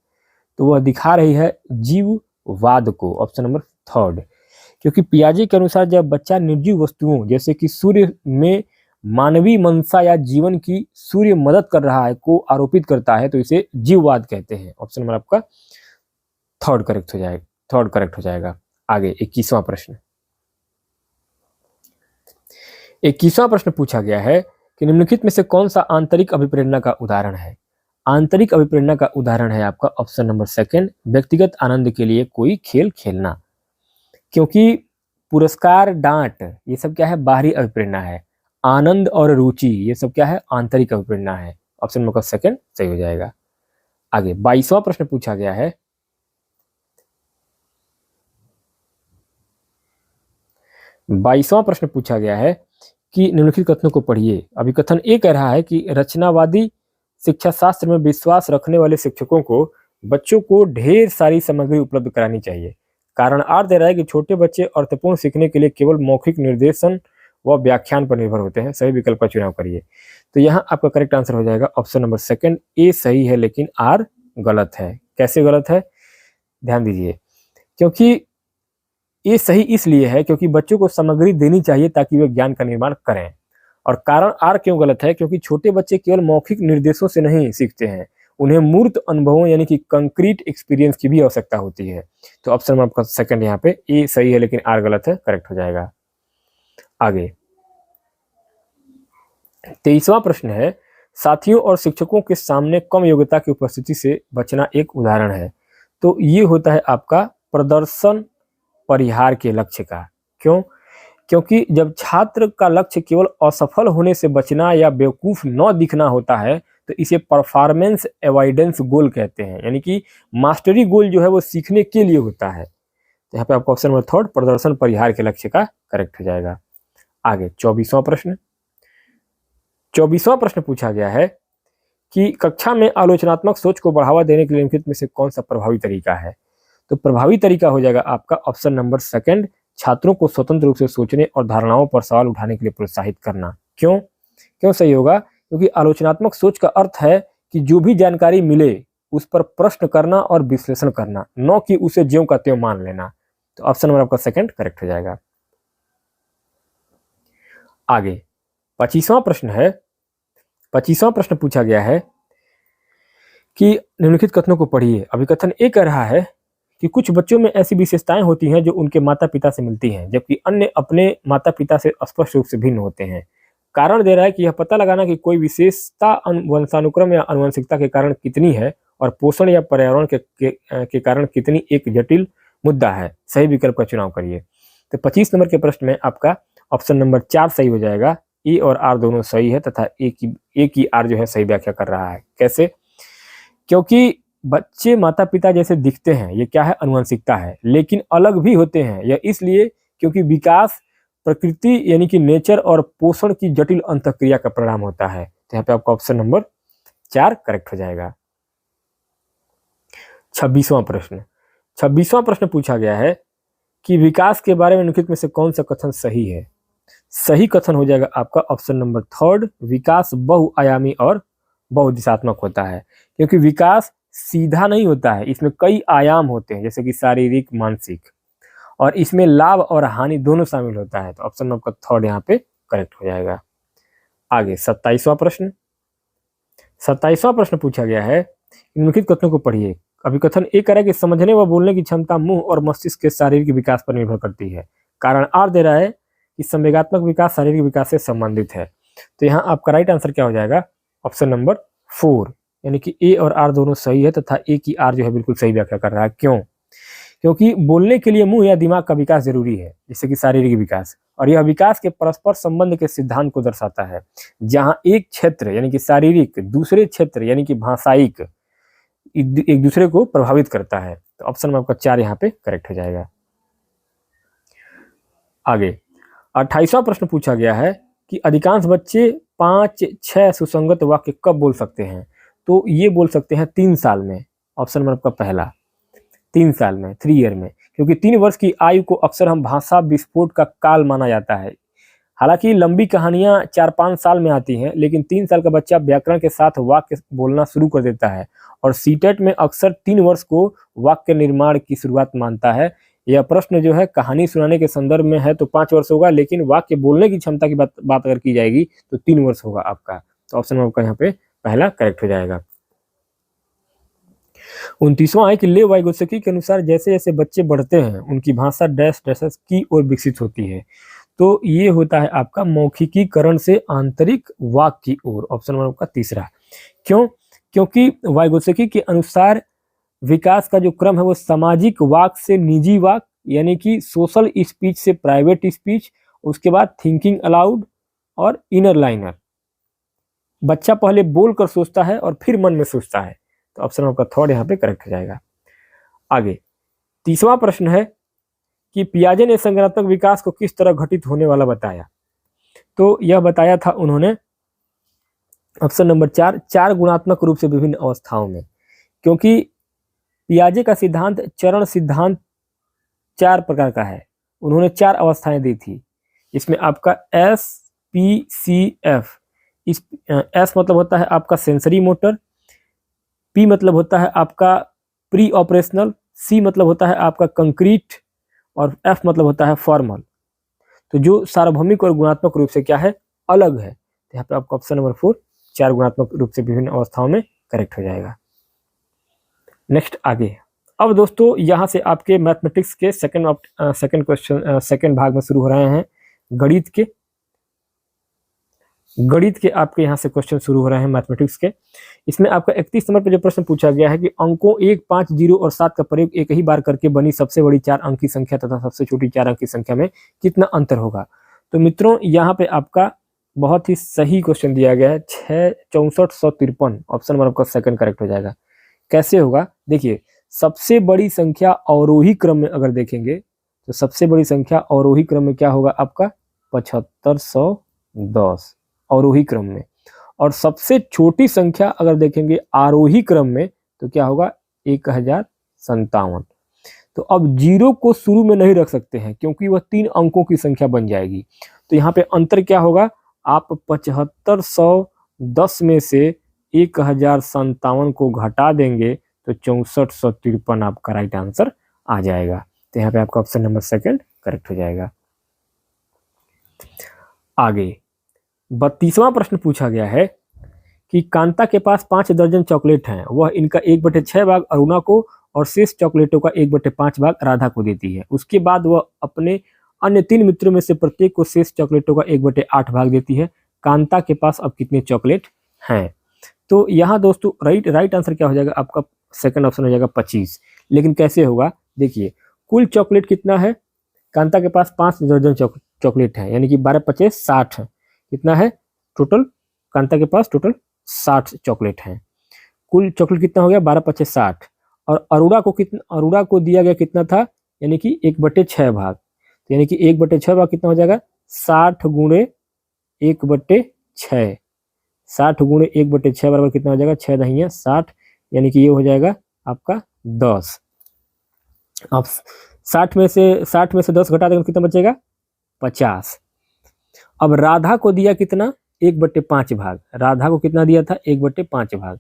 तो वह दिखा रही है जीववाद को। ऑप्शन नंबर 3, क्योंकि पियाजे के अनुसार जब बच्चा निर्जीव वस्तुओं जैसे कि सूर्य में मानवीय मंशा या जीवन की सूर्य मदद कर रहा है को आरोपित करता है तो इसे जीववाद कहते हैं। ऑप्शन नंबर आपका 3 करेक्ट हो जाएगा। आगे 21वां प्रश्न। 21वां प्रश्न पूछा गया है कि निम्नलिखित में से कौन सा आंतरिक अभिप्रेरणा का उदाहरण है। आंतरिक अभिप्रेरणा का उदाहरण है आपका ऑप्शन नंबर 2, व्यक्तिगत आनंद के लिए कोई खेल खेलना, क्योंकि पुरस्कार, डांट, ये सब क्या है? बाहरी अभिप्रेरणा है। आनंद और रुचि, ये सब क्या है, आंतरिक अभिप्रेरणा है। ऑप्शन नंबर सेकंड सही हो जाएगा। आगे 22वां प्रश्न पूछा गया है, 22वां प्रश्न पूछा गया है कि निम्नलिखित कथनों को पढ़िए। अभी कथन ए कह रहा है कि रचनावादी शिक्षा शास्त्र में विश्वास रखने वाले शिक्षकों को बच्चों को ढेर सारी सामग्री उपलब्ध करानी चाहिए। कारण आर दे रहा है कि छोटे बच्चे अर्थपूर्ण सीखने के लिए केवल मौखिक निर्देशन व व्याख्यान पर निर्भर होते हैं। सही विकल्प का चुनाव करिए। तो यहाँ आपका करेक्ट आंसर हो जाएगा ऑप्शन नंबर सेकंड, ए सही है लेकिन आर गलत है। कैसे गलत है, ध्यान दीजिए। क्योंकि ये सही इसलिए है क्योंकि बच्चों को सामग्री देनी चाहिए ताकि वे ज्ञान का निर्माण करें। और कारण आर क्यों गलत है, क्योंकि छोटे बच्चे केवल मौखिक निर्देशों से नहीं सीखते हैं, उन्हें मूर्त अनुभवों यानी कि कंक्रीट एक्सपीरियंस की भी आवश्यकता होती है। तो ऑप्शन नंबर आपका सेकंड यहाँ पे ए सही है लेकिन आर गलत है, करेक्ट हो जाएगा। आगे 23वां प्रश्न है, साथियों और शिक्षकों के सामने कम योग्यता की उपस्थिति से बचना एक उदाहरण है। तो ये होता है आपका प्रदर्शन परिहार के लक्ष्य का। क्यों? क्योंकि जब छात्र का लक्ष्य केवल असफल होने से बचना या बेवकूफ न दिखना होता है तो इसे परफॉर्मेंस अवॉइडेंस गोल कहते हैं, यानी कि मास्टरी गोल जो है वो सीखने के लिए होता है। तो यहाँ पे आपका ऑप्शन नंबर थर्ड प्रदर्शन परिहार के लक्ष्य का करेक्ट हो जाएगा। आगे 24वां प्रश्न, 24वां प्रश्न पूछा गया है कि कक्षा में आलोचनात्मक सोच को बढ़ावा देने के लिए निम्नलिखित में से कौन सा प्रभावी तरीका है। तो प्रभावी तरीका हो जाएगा आपका ऑप्शन नंबर सेकंड, छात्रों को स्वतंत्र रूप से सोचने और धारणाओं पर सवाल उठाने के लिए प्रोत्साहित करना। क्यों क्यों सही होगा, क्योंकि आलोचनात्मक सोच का अर्थ है कि जो भी जानकारी मिले उस पर प्रश्न करना और विश्लेषण करना, न कि उसे ज्यों का त्यों मान लेना। तो ऑप्शन नंबर आपका सेकंड करेक्ट हो जाएगा। आगे 25वां प्रश्न है, 25वां प्रश्न पूछा गया है कि निम्नलिखित कथनों को पढ़िए। अभी कथन ए कह रहा है कि कुछ बच्चों में ऐसी विशेषताएं होती हैं जो उनके माता पिता से मिलती हैं, जबकि अन्य अपने माता पिता से स्पष्ट रूप से भिन्न होते हैं। कारण दे रहा है कि यह पता लगाना कि कोई विशेषता वंशानुक्रम या आनुवंशिकता के कारण कितनी है और पोषण या पर्यावरण के कारण कितनी एक जटिल मुद्दा है। सही विकल्प का चुनाव करिए। तो 25 नंबर के प्रश्न में आपका ऑप्शन नंबर 4 सही हो जाएगा। ए और आर दोनों सही है तथा ए की आर जो है सही व्याख्या कर रहा है। कैसे? क्योंकि बच्चे माता पिता जैसे दिखते हैं, ये क्या है, अनुवंशिकता है, लेकिन अलग भी होते हैं। यह इसलिए क्योंकि विकास प्रकृति यानी कि नेचर और पोषण की जटिल अंतःक्रिया का परिणाम होता है। तो यहाँ पे आपका ऑप्शन नंबर 4 करेक्ट हो जाएगा। 26वां प्रश्न, 26वां प्रश्न पूछा गया है कि विकास के बारे में निम्नलिखित में से कौन सा कथन सही है। सही कथन हो जाएगा आपका ऑप्शन नंबर थर्ड, विकास बहुआयामी और बहुदिशात्मक होता है। क्योंकि विकास सीधा नहीं होता है, इसमें कई आयाम होते हैं, जैसे कि शारीरिक, मानसिक, और इसमें लाभ और हानि दोनों शामिल होता है। तो ऑप्शन नंबर थर्ड यहाँ पे करेक्ट हो जाएगा। आगे 27वां प्रश्न, 27वां प्रश्न पूछा गया है, निम्नलिखित कथनों को पढ़िए। अभी कथन एक कह रहा है कि समझने व बोलने की क्षमता मुंह और मस्तिष्क के शारीरिक विकास पर निर्भर करती है। कारण आर दे रहा है कि संवेगात्मक विकास शारीरिक विकास से संबंधित है। तो यहाँ आपका राइट आंसर क्या हो जाएगा, ऑप्शन नंबर 4, यानी कि ए और आर दोनों सही है तथा ए की आर जो है बिल्कुल सही व्याख्या कर रहा है। क्यों? क्योंकि बोलने के लिए मुंह या दिमाग का विकास जरूरी है, जैसे कि शारीरिक विकास, और यह विकास के परस्पर संबंध के सिद्धांत को दर्शाता है, जहां एक क्षेत्र यानी कि शारीरिक दूसरे क्षेत्र यानी कि भाषाइक एक दूसरे को प्रभावित करता है। तो ऑप्शन में आपका 4 यहाँ पे करेक्ट हो जाएगा। आगे 28वां प्रश्न पूछा गया है कि अधिकांश बच्चे 5-6 सुसंगत वाक्य कब बोल सकते हैं। तो ये बोल सकते हैं 3 साल में। ऑप्शन नंबर आपका पहला 3 साल में, 3 ईयर में, क्योंकि 3 वर्ष की आयु को अक्सर हम भाषा विस्फोट का काल माना जाता है। हालांकि लंबी कहानियां 4-5 साल में आती हैं, लेकिन 3 साल का बच्चा व्याकरण के साथ वाक्य बोलना शुरू कर देता है और सीटेट में अक्सर 3 वर्ष को वाक्य निर्माण की शुरुआत मानता है। यह प्रश्न जो है कहानी सुनाने के संदर्भ में है तो 5 वर्ष होगा, लेकिन वाक्य बोलने की क्षमता की बात अगर की जाएगी तो 3 वर्ष होगा आपका। तो ऑप्शन आपका यहाँ पे पहला करेक्ट हो जाएगा। 29वां है कि लेव वाइगोत्स्की के अनुसार जैसे जैसे बच्चे बढ़ते हैं उनकी भाषा डैश डैश की ओर विकसित होती है। तो ये होता है आपका मौखिकीकरण से आंतरिक वाक की ओर। ऑप्शन नंबर आपका तीसरा। क्यों? क्योंकि वाइगोत्स्की के अनुसार विकास का जो क्रम है वो सामाजिक वाक से निजी वाक यानी कि सोशल स्पीच से प्राइवेट स्पीच, उसके बाद थिंकिंग अलाउड और इनर लाइनर। बच्चा पहले बोल कर सोचता है और फिर मन में सोचता है। तो ऑप्शन आपका थर्ड यहाँ पे करेक्ट हो जाएगा। आगे तीसरा प्रश्न है कि पियाजे ने संज्ञानात्मक विकास को किस तरह घटित होने वाला बताया। तो यह बताया था उन्होंने ऑप्शन नंबर 4, 4 गुणात्मक रूप से विभिन्न अवस्थाओं में, क्योंकि पियाजे का सिद्धांत चरण सिद्धांत 4 प्रकार का है। उन्होंने 4 अवस्थाएं दी थी। इसमें आपका SPCF, इस S मतलब होता है आपका सेंसरी मोटर, P मतलब होता है आपका प्री ऑपरेशनल, C मतलब होता है आपका कंक्रीट और F मतलब होता है फॉर्मल। तो जो सार्वभौमिक और गुणात्मक रूप से क्या है, अलग है। तो यहाँ पे आपका ऑप्शन नंबर 4, 4 गुणात्मक रूप से विभिन्न अवस्थाओं में करेक्ट हो जाएगा। नेक्स्ट आगे। अब दोस्तों यहाँ से आपके मैथमेटिक्स के सेकंड भाग में शुरू हो रहे हैं गणित के आपके यहाँ से क्वेश्चन शुरू हो रहे हैं मैथमेटिक्स के। इसमें आपका 31 नंबर पर जो प्रश्न पूछा गया है कि अंकों 1, 5, 0 और 7 का प्रयोग एक ही बार करके बनी सबसे बड़ी 4 अंक की संख्या तथा सबसे छोटी 4 अंक की संख्या में कितना अंतर होगा। तो मित्रों यहाँ पे आपका बहुत ही सही क्वेश्चन दिया गया है, 6453। ऑप्शन नंबर आपका सेकंड करेक्ट हो जाएगा। कैसे होगा देखिए, सबसे बड़ी संख्या अवरोही क्रम में अगर देखेंगे तो सबसे बड़ी संख्या अवरोही क्रम में क्या होगा आपका 7510 अवरोही क्रम में, और सबसे छोटी संख्या अगर देखेंगे आरोही क्रम में तो क्या होगा 1057। तो अब 0 को शुरू में नहीं रख सकते हैं क्योंकि वह 3 अंकों की संख्या बन जाएगी। तो यहाँ पे अंतर क्या होगा, आप 7510 में से 1057 को घटा देंगे तो 6453 आपका राइट आंसर आ जाएगा। तो यहाँ पे आपका ऑप्शन नंबर सेकंड करेक्ट हो जाएगा। आगे 32वां प्रश्न पूछा गया है कि कांता के पास 5 दर्जन चॉकलेट हैं, वह इनका 1/6 भाग अरुणा को और शेष चॉकलेटों का 1/5 भाग राधा को देती है। उसके बाद वह अपने अन्य 3 मित्रों में से प्रत्येक को शेष चॉकलेटों का 1/8 भाग देती है। कांता के पास अब कितने चॉकलेट हैं। तो यहाँ दोस्तों राइट आंसर क्या हो जाएगा आपका, सेकंड ऑप्शन हो जाएगा 25। लेकिन कैसे होगा देखिए, कुल चॉकलेट कितना है, कांता के पास 5 दर्जन चॉकलेट है, यानी कि 12 25 60 कितना है टोटल, कांता के पास टोटल 60 चॉकलेट हैं। कुल चॉकलेट कितना हो गया 12 25 60, और अरुणा को दिया गया कितना था, यानी कि 1/6 भाग। तो यानी कि 1/6 भाग कितना हो जाएगा 60 गुणे 1/6, 60 गुणे 1/6 बराबर कितना हो जाएगा 6 दहिया 60, यानी कि ये हो जाएगा आपका 10। अब 60 में से 10 घटा देंगे कितना बचेगा 50। अब राधा को दिया कितना 1/5 भाग, राधा को कितना दिया था 1/5 भाग।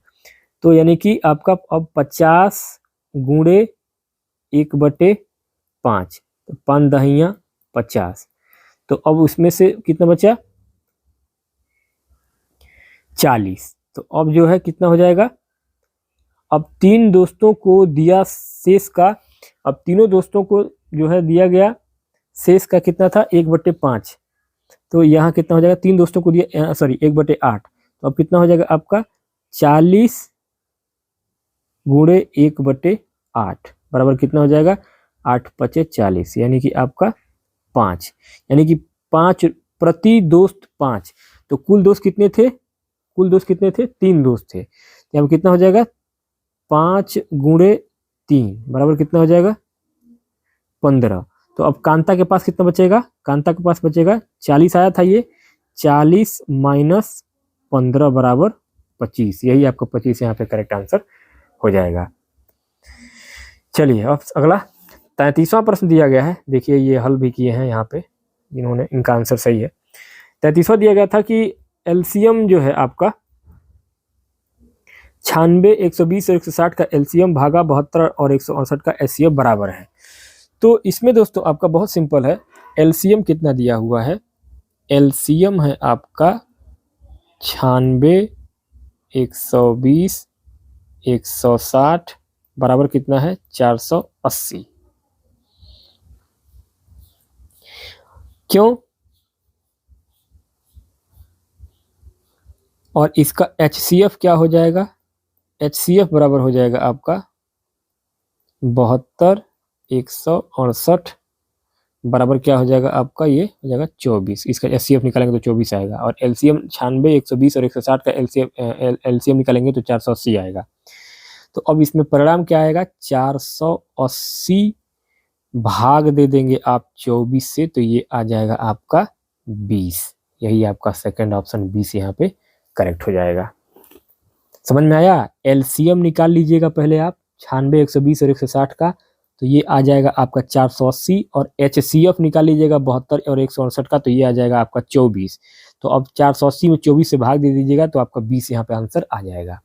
तो यानी कि आपका अब 50 गुणे 1/5, तो 5 दहिया 50। तो अब उसमें से कितना बचा 40। तो अब जो है कितना हो जाएगा, अब 3 दोस्तों को दिया शेष का, अब तीनों दोस्तों को जो है दिया गया शेष का कितना था 1/5। तो यहाँ कितना हो जाएगा, 3 दोस्तों को दिया 1/8। तो अब कितना हो जाएगा आपका 40 गुणे 1/8 बराबर कितना हो जाएगा 8 5 40, यानी कि आपका 5, यानी कि 5 प्रति दोस्त 5। तो कुल दोस्त कितने थे 3 दोस्त थे। तो अब कितना हो जाएगा 5 गुणे 3 बराबर कितना हो जाएगा 15। तो अब कांता के पास कितना बचेगा, कांता के पास बचेगा 40 आया था, ये 40 माइनस 15 बराबर 25, यही आपका 25 यहाँ पे करेक्ट आंसर हो जाएगा। चलिए अब अगला 33वां प्रश्न दिया गया है, देखिए ये हल भी किए हैं यहाँ पे जिन्होंने, इनका आंसर सही है। 33वां दिया गया था कि एलसीएम जो है आपका 96, 120 और 160 का एलसीएम भागा 72 और 168 का एचसीएफ बराबर है। तो इसमें दोस्तों आपका बहुत सिंपल है, एलसीएम कितना दिया हुआ है, एलसीएम है आपका 96, 120, 160 बराबर कितना है 480। क्यों, और इसका एचसीएफ क्या हो जाएगा, एचसीएफ बराबर हो जाएगा आपका 72, 168 बराबर क्या हो जाएगा आपका, ये हो जाएगा 24। इसका एचसीएफ निकालेंगे तो 24 आएगा, और एलसीएम 96, 120 और 160 का एलसीएम निकालेंगे तो 480 आएगा। तो अब इसमें परिणाम क्या आएगा, 480 भाग दे देंगे आप 24 से, तो ये आ जाएगा आपका 20। यही आपका सेकंड ऑप्शन 20 यहाँ पे करेक्ट हो जाएगा। समझ में आया? एलसीएम निकाल लीजिएगा पहले आप 96, 120 और 160 का, तो ये आ जाएगा आपका 480, और एचसीएफ निकाल लीजिएगा 72 और 168 का, तो ये आ जाएगा आपका 24। तो अब 480 में 24 से भाग दे दीजिएगा तो आपका 20 यहाँ पे आंसर आ जाएगा।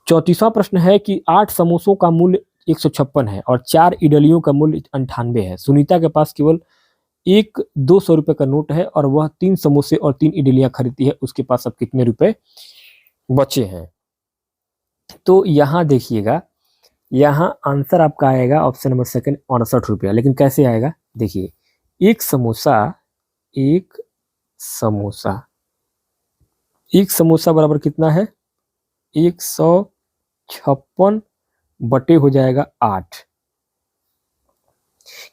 34वां प्रश्न है कि 8 समोसों का मूल्य 156 है और 4 इडलियों का मूल्य 98 है। सुनीता के पास केवल एक 200 रुपए का नोट है और वह 3 समोसे और 3 इडलियां खरीदती है। उसके पास अब कितने रुपए बचे हैं? तो यहाँ देखिएगा, यहाँ आंसर आपका आएगा ऑप्शन नंबर सेकंड 68 रुपया। लेकिन कैसे आएगा, देखिए, एक समोसा बराबर कितना है, 156 बटे हो जाएगा 8,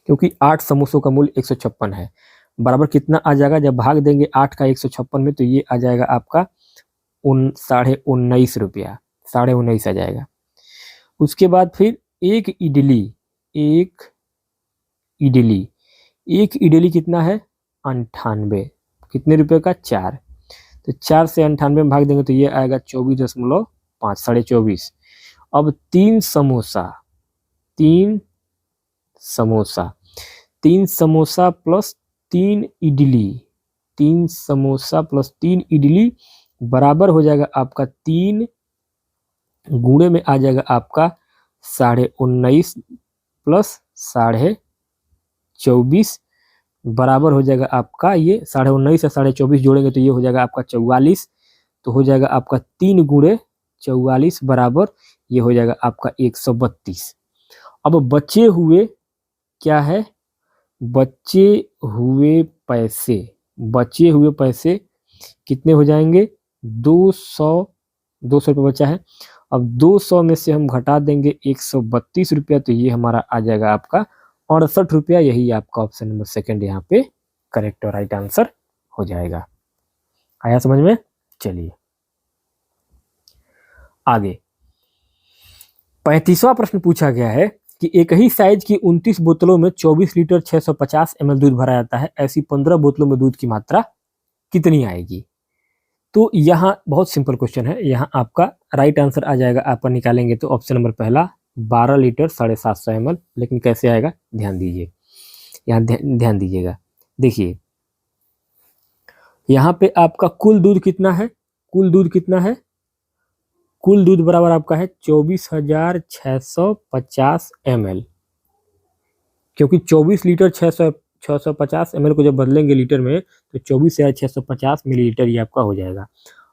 क्योंकि 8 समोसों का मूल्य 156 है। बराबर कितना आ जाएगा, जब भाग देंगे 8 का 156 में, तो ये आ जाएगा आपका 19.5 रुपया, 19.5 आ जाएगा। उसके बाद फिर एक इडली कितना है, 98, कितने रुपए का, 4। तो 4 से 98 में भाग देंगे तो ये आएगा 24.5, 24.5। अब 3 समोसा प्लस 3 इडली बराबर हो जाएगा आपका 3 गुणे में आ जाएगा आपका 19.5 प्लस 24.5 बराबर हो जाएगा आपका, ये 19.5 से 24.5 जोड़ेंगे तो ये हो जाएगा आपका 44। तो हो जाएगा आपका 3 गुणे 44 बराबर ये हो जाएगा आपका 132। अब बचे हुए क्या है, बचे हुए पैसे कितने हो जाएंगे, 200 रुपये बचा है। अब 200 में से हम घटा देंगे 132 रुपया, तो ये हमारा आ जाएगा आपका 68 रुपया। यही आपका ऑप्शन नंबर सेकंड यहाँ पे करेक्ट और राइट आंसर हो जाएगा। आया समझ में? चलिए आगे 35वां प्रश्न पूछा गया है कि एक ही साइज की 29 बोतलों में 24 लीटर 650 ml दूध भरा जाता है। ऐसी 15 बोतलों में दूध की मात्रा कितनी आएगी? तो यहाँ बहुत सिंपल क्वेश्चन है। यहाँ आपका राइट आंसर आ जाएगा, आपका निकालेंगे तो ऑप्शन नंबर पहला 12 लीटर 750 ml। लेकिन कैसे आएगा, ध्यान दीजिए, यहाँ ध्यान दीजिएगा। देखिए यहाँ पे आपका कुल दूध कितना है, कुल दूध बराबर आपका है 24,650 ml, क्योंकि 24 लीटर 650 ml को जब बदलेंगे लीटर में तो 24,650 मिलीलीटर ये आपका हो जाएगा।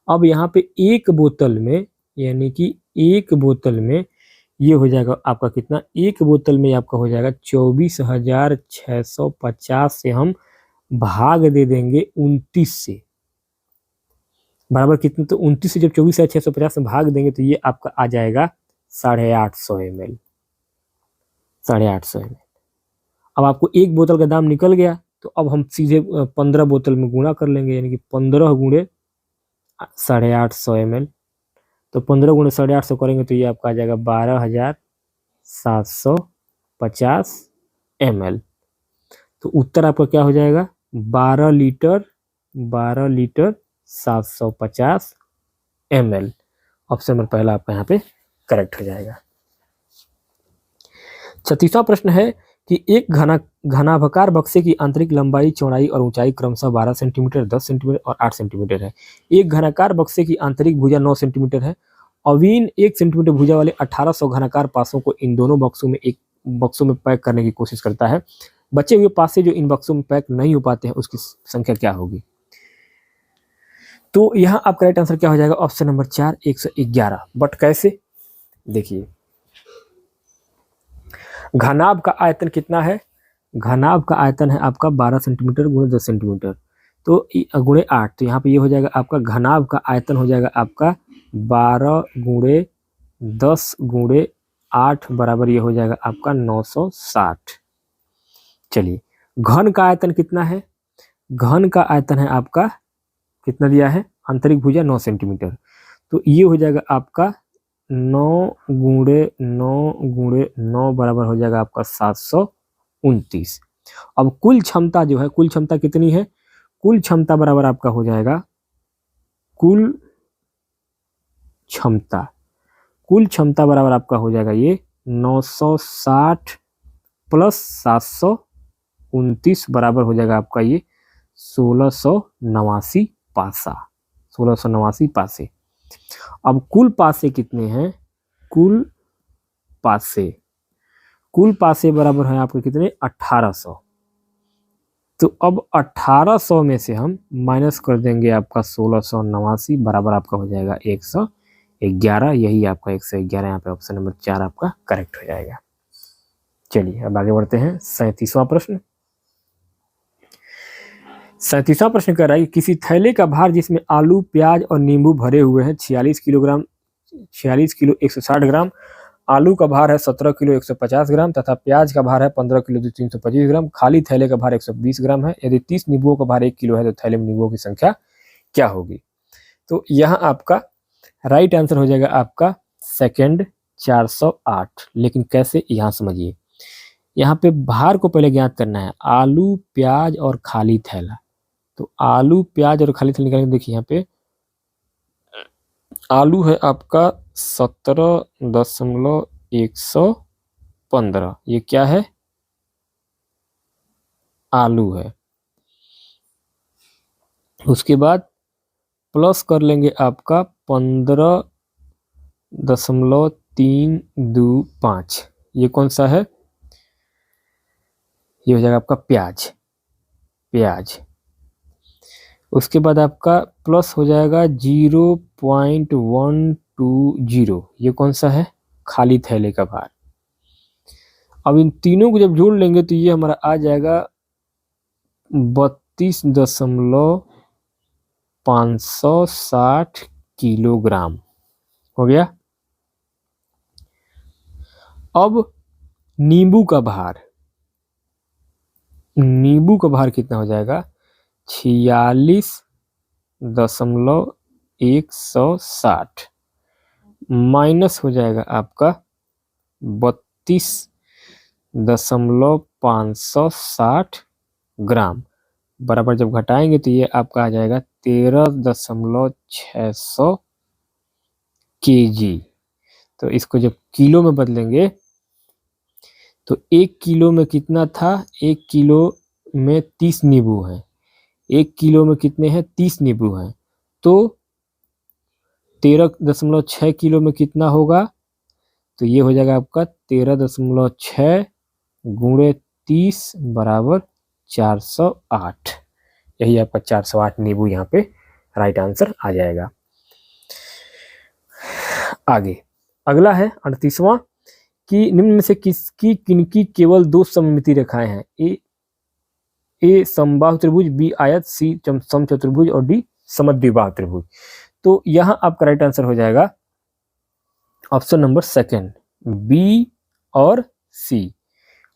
अब यहाँ पे एक बोतल में, यानी कि एक बोतल में ये हो जाएगा आपका कितना, एक बोतल में आपका हो जाएगा 24,650 से हम भाग दे देंगे 29 से, बराबर कितना, तो 29 से जब 24,650 से भाग देंगे तो ये आपका आ जाएगा 850 ml, 850 ml। अब आपको एक बोतल का दाम निकल गया, तो अब हम सीधे 15 बोतल में गुणा कर लेंगे, यानी कि 15 गुणे 850 ml। तो 15 गुणे 850 करेंगे तो ये आपका आ जाएगा 12,750 ml। तो उत्तर आपका क्या हो जाएगा, 12 लीटर 750 ml। ऑप्शन नंबर पहला आपका यहाँ पे करेक्ट हो जाएगा। 36वां प्रश्न है कि एक घनाभाकार बक्से की आंतरिक लंबाई, चौड़ाई और ऊंचाई क्रमशः 12 सेंटीमीटर, 10 सेंटीमीटर और 8 सेंटीमीटर है। एक घनाकार बक्से की आंतरिक भुजा 9 सेंटीमीटर है। अवीन 1 सेंटीमीटर भुजा वाले 1800 घनाकार पासों को इन दोनों बक्सों में पैक करने की कोशिश करता है। बचे हुए पासे जो इन बक्सों में पैक नहीं हो पाते हैं उसकी संख्या क्या होगी? तो यहाँ आपका राइट आंसर क्या हो जाएगा, ऑप्शन नंबर 4 111। बट कैसे, देखिए घनाभ का आयतन कितना है, घनाभ का आयतन है आपका 12 सेंटीमीटर गुणे 10 सेंटीमीटर, तो गुणे 8, तो यहाँ पे ये हो जाएगा आपका घनाभ का आयतन हो जाएगा आपका 12 गुणे 10 गुणे 8 बराबर ये हो जाएगा आपका 960। चलिए घन का आयतन कितना है? घन का आयतन है आपका कितना दिया है? आंतरिक भुजा 9 सेंटीमीटर। तो ये हो जाएगा आपका 9 गुणे 9 गुणे 9 बराबर हो जाएगा आपका 729। अब कुल क्षमता जो है, कुल क्षमता कितनी है? कुल क्षमता बराबर आपका हो जाएगा कुल क्षमता बराबर आपका हो जाएगा ये 960 प्लस 729 बराबर हो जाएगा आपका ये 1689 पासा, 1689 पासे। अब कुल पासे कितने हैं? कुल पासे बराबर है आपके कितने? 1800। तो अब 1800 में से हम माइनस कर देंगे आपका 1689 बराबर आपका हो जाएगा 111। यही आपका 111 यहाँ पे ऑप्शन नंबर 4 आपका करेक्ट हो जाएगा। चलिए अब आगे बढ़ते हैं। 37वां प्रश्न। 37वां प्रश्न कर रहा है कि किसी थैले का भार जिसमें आलू, प्याज और नींबू भरे हुए हैं 46 किलो 160 ग्राम, आलू का भार है 17 किलो 150 ग्राम तथा प्याज का भार है 15 किलो 325 ग्राम, खाली थैले का भार 120 ग्राम है। यदि 30 नींबुओं का भार 1 किलो है तो थैले में नींबुओं की संख्या क्या होगी? तो यहाँ आपका राइट आंसर हो जाएगा आपका सेकंड 408। लेकिन कैसे, यहाँ समझिए। यहाँ पे भार को पहले ज्ञात करना है, आलू, प्याज और खाली थैला। तो आलू, प्याज और खाली थैला निकालेंगे। देखिए यहाँ पे आलू है आपका 17.115, ये क्या है? आलू है। उसके बाद प्लस कर लेंगे आपका 15.325, ये कौन सा है? ये हो जाएगा आपका प्याज। उसके बाद आपका प्लस हो जाएगा 0.120, ये कौन सा है? खाली थैले का भार। अब इन तीनों को जब जोड़ लेंगे तो ये हमारा आ जाएगा 32.560 किलोग्राम हो गया। अब नींबू का भार कितना हो जाएगा? 46.160 माइनस हो जाएगा आपका 32.560 ग्राम बराबर जब घटाएंगे तो ये आपका आ जाएगा 13.600 kg। तो इसको जब किलो में बदलेंगे तो 1 किलो में कितना था? 1 किलो में 30 नींबू हैं। 1 किलो में कितने हैं? 30 नींबू हैं। तो 13.6 किलो में कितना होगा? तो ये हो जाएगा आपका 13.6 गुणे 30 बराबर 408। यही आपका 408 नींबू यहाँ पे राइट आंसर आ जाएगा। आगे अगला है 38वां कि निम्न में से किनकी केवल 2 सममिति रेखाएं हैं? ए समबाहु त्रिभुज, बी आयत, सी समचतुर्भुज और डी समद्विबाहु त्रिभुज। तो यहाँ आपका राइट आंसर हो जाएगा ऑप्शन नंबर सेकंड, बी और सी,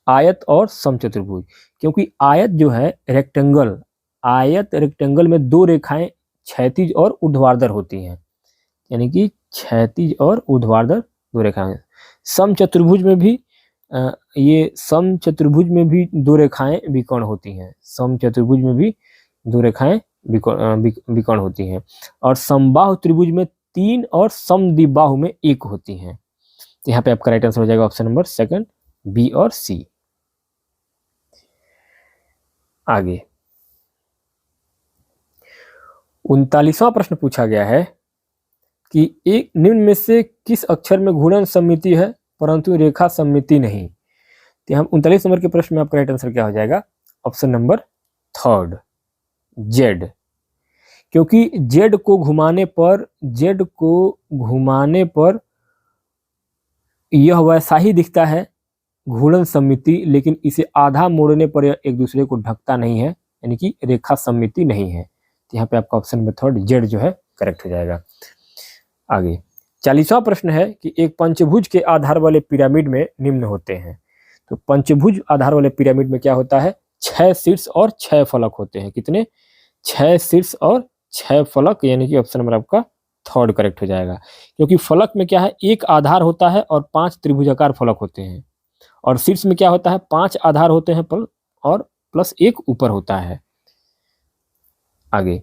आयत और समचतुर्भुज। क्योंकि आयत जो है रेक्टेंगल में 2 रेखाएं क्षैतिज और ऊर्ध्वाधर होती हैं, यानी कि क्षैतिज और ऊर्ध्वाधर 2 रेखाएं। समचतुर्भुज में भी ये समचतुर्भुज में भी 2 रेखाएं विकर्ण होती हैं। समचतुर्भुज में भी 2 रेखाएं विकर्ण होती हैं और समबाहु त्रिभुज में 3 और समद्विबाहु में 1 होती हैं। यहाँ पे आपका राइट आंसर हो जाएगा ऑप्शन नंबर सेकंड, बी और सी। आगे 39वां प्रश्न पूछा गया है कि एक निम्न में से किस अक्षर में घूर्णन सममिति है परंतु रेखा सममिति नहीं? तो हम 39 नंबर के प्रश्न में आपका राइट आंसर क्या हो जाएगा? Option number third, Z. क्योंकि जेड को घुमाने पर यह वैसा ही दिखता है घूर्णन सममिति, लेकिन इसे आधा मोड़ने पर यह एक दूसरे को ढकता नहीं है, यानी कि रेखा सममिति नहीं है। तो यहाँ पे आपका ऑप्शन नंबर थर्ड, जेड जो है करेक्ट हो जाएगा। आगे 40वां प्रश्न है कि एक पंचभुज के आधार वाले पिरामिड में निम्न होते हैं। तो पंचभुज आधार वाले पिरामिड में क्या होता है? 6 शीर्ष और 6 फलक होते हैं। कितने? 6 शीर्ष और 6 फलक, यानी कि ऑप्शन नंबर आपका थर्ड करेक्ट हो जाएगा। क्योंकि फलक में क्या है, एक आधार होता है और 5 त्रिभुजाकार फलक होते हैं, और शीर्ष में क्या होता है, 5 आधार होते हैं और प्लस एक ऊपर होता है। आगे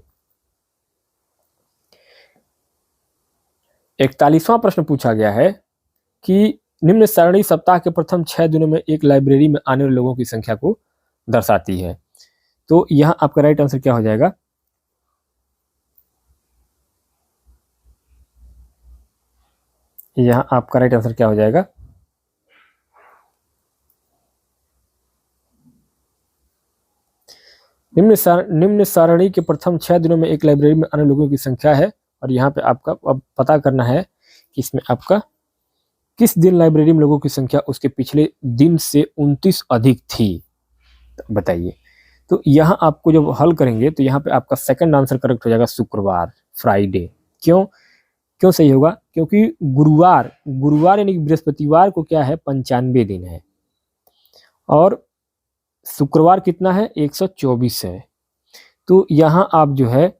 41वां प्रश्न पूछा गया है कि निम्न सारणी सप्ताह के प्रथम 6 दिनों में एक लाइब्रेरी में आने वाले लोगों की संख्या को दर्शाती है। तो यहां आपका राइट आंसर क्या हो जाएगा? यहां आपका राइट आंसर क्या हो जाएगा? निम्न सारणी के प्रथम 6 दिनों में एक लाइब्रेरी में आने लोगों की संख्या है, और यहाँ पे आपका अब पता करना है कि इसमें आपका किस दिन लाइब्रेरी में लोगों की संख्या उसके पिछले दिन से 29 अधिक थी, तो बताइए। तो यहाँ आपको जब हल करेंगे तो यहाँ पे आपका सेकंड आंसर करेक्ट हो जाएगा, शुक्रवार, फ्राइडे। क्यों सही होगा? क्योंकि गुरुवार यानी कि बृहस्पतिवार को क्या है, 95 दिन है, और शुक्रवार कितना है, 124 है। तो यहाँ आप जो है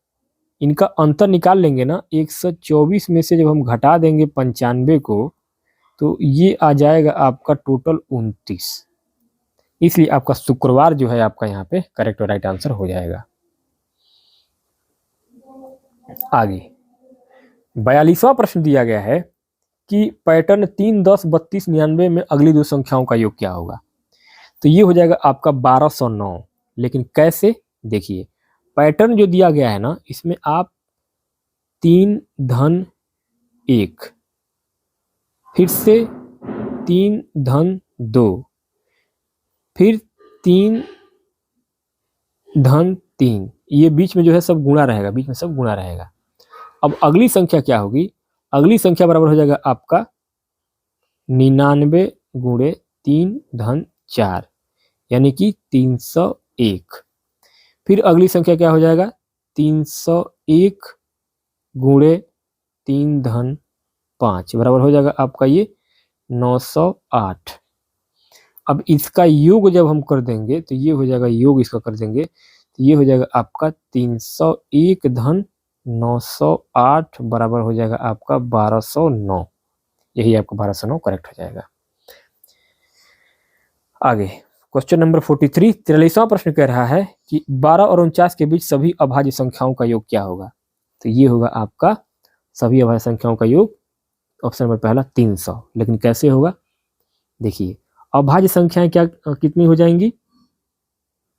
इनका अंतर निकाल लेंगे ना, 124 में से जब हम घटा देंगे 95 को, तो ये आ जाएगा आपका टोटल 29। इसलिए आपका शुक्रवार जो है आपका यहाँ पे करेक्ट और राइट आंसर हो जाएगा। आगे 42वां प्रश्न दिया गया है कि पैटर्न 3, 10, 32, 99 में अगली दो संख्याओं का योग क्या होगा? तो ये हो जाएगा आपका 1209। लेकिन कैसे? देखिए, पैटर्न जो दिया गया है ना, इसमें आप 3 धन 1, फिर से 3 धन 2, फिर 3 धन 3, ये बीच में जो है सब गुणा रहेगा, बीच में सब गुणा रहेगा। अब अगली संख्या क्या होगी? अगली संख्या बराबर हो जाएगा आपका 99 गुणे 3 धन 4, यानी कि 301। फिर अगली संख्या क्या हो जाएगा? 301 गुणे 3 धन 5 बराबर हो जाएगा आपका ये 908। अब इसका योग जब हम कर देंगे तो ये हो जाएगा, योग इसका कर देंगे तो ये हो जाएगा आपका 301 धन 908 बराबर हो जाएगा आपका 1209। यही आपका 1209 करेक्ट हो जाएगा। आगे क्वेश्चन नंबर 43, 43वां प्रश्न कह रहा है कि 12 और 49 के बीच सभी अभाज्य संख्याओं का योग क्या होगा? तो ये होगा आपका सभी अभाज्य संख्याओं का योग, ऑप्शन नंबर पहला 300। लेकिन कैसे होगा? देखिए, अभाज्य संख्याएं क्या कितनी हो जाएंगी?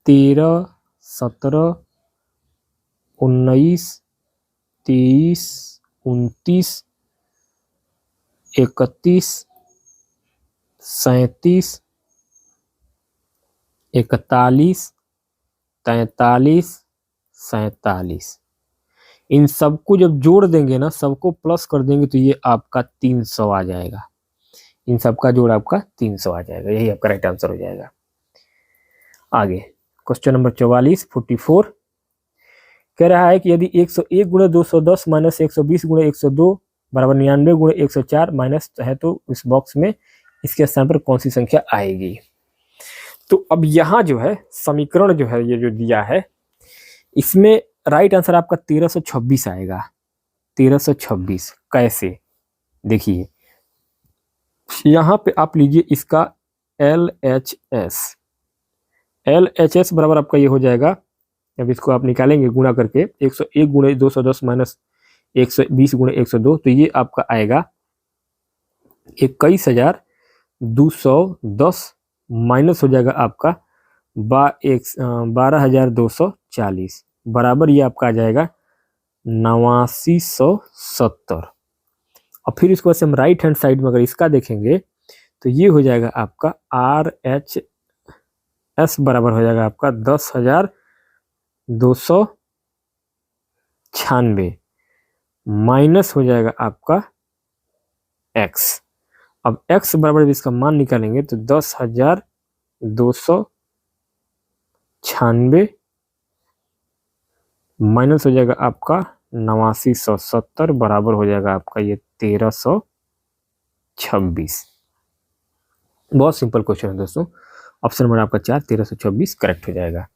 13, 17, 19, 23, 29, 31, 37, 41, 43, 47। इन सबको जब जोड़ देंगे ना, सबको प्लस कर देंगे तो ये आपका 300 आ जाएगा। इन सबका जोड़ आपका 300 आ जाएगा। यही आपका राइट आंसर हो जाएगा। आगे क्वेश्चन नंबर 44, 44 कह रहा है कि यदि 101 गुणे 210 माइनस 120 गुणे 102 बराबर 99 गुणे 104 माइनस है, तो इस बॉक्स में इसके स्थान पर कौन सी संख्या आएगी? तो अब यहाँ जो है समीकरण जो है ये जो दिया है, इसमें राइट आंसर आपका 1326 आएगा। 1326 कैसे? देखिए, यहाँ पे आप लीजिए इसका LHS। LHS बराबर आपका ये हो जाएगा, अब इसको आप निकालेंगे गुणा करके, 101 गुणे 210 माइनस 120 गुणे 102, तो ये आपका आएगा 21,210 माइनस हो जाएगा आपका 12,240 बराबर ये आपका आ जाएगा 8970। और फिर इसको हम राइट हैंड साइड में अगर इसका देखेंगे तो ये हो जाएगा आपका RHS बराबर हो जाएगा आपका 10,296 माइनस हो जाएगा आपका X। अब X बराबर इसका मान निकालेंगे तो 10,296 माइनस हो जाएगा आपका 8970 बराबर हो जाएगा आपका ये 1326। बहुत सिंपल क्वेश्चन है दोस्तों, ऑप्शन नंबर आपका 4 1324 करेक्ट हो जाएगा।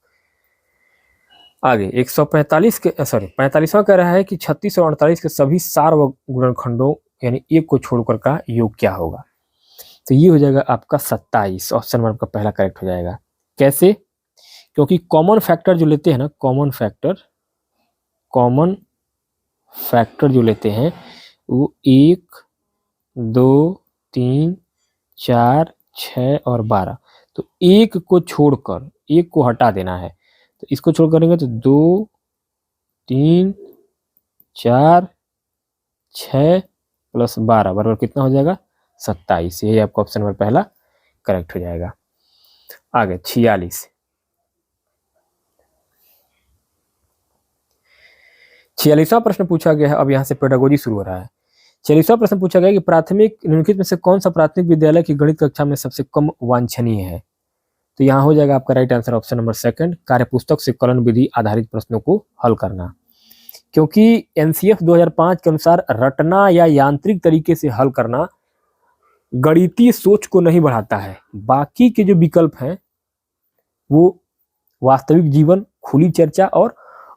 आगे 145 के 45वां कह रहा है कि 36 और 48 के सभी सार व गुणनखंडों यानी एक को छोड़कर का योग क्या होगा। तो ये हो जाएगा आपका 27, ऑप्शन नंबर आपका पहला करेक्ट हो जाएगा। कैसे? क्योंकि कॉमन फैक्टर जो लेते हैं ना, कॉमन फैक्टर जो लेते हैं वो 1, 2, 3, 4, 6 और 12। तो एक को छोड़कर, एक को हटा देना है, तो इसको छोड़ करेंगे तो 2, 3, 4, 6 प्लस 12 बराबर कितना हो जाएगा 27। यही आपका ऑप्शन नंबर पहला करेक्ट हो जाएगा। आगे 46वां प्रश्न पूछा गया है। अब यहाँ से पेडागोजी शुरू हो रहा है। 46वां प्रश्न पूछा गया कि प्राथमिक निम्नलिखित में से कौन सा प्राथमिक विद्यालय की गणित कक्षा में सबसे कम वांछनीय है। तो यहाँ हो जाएगा आपका right answer option number second, कार्यपुस्तक से कलन विधि आधारित प्रश्नों को हल करना। क्योंकि एनसीएफ 2005 के अनुसार रटना या यांत्रिक तरीके से हल करना गणितीय सोच को नहीं बढ़ाता है। बाकी के जो विकल्प हैं वो वास्तविक जीवन, खुली चर्चा और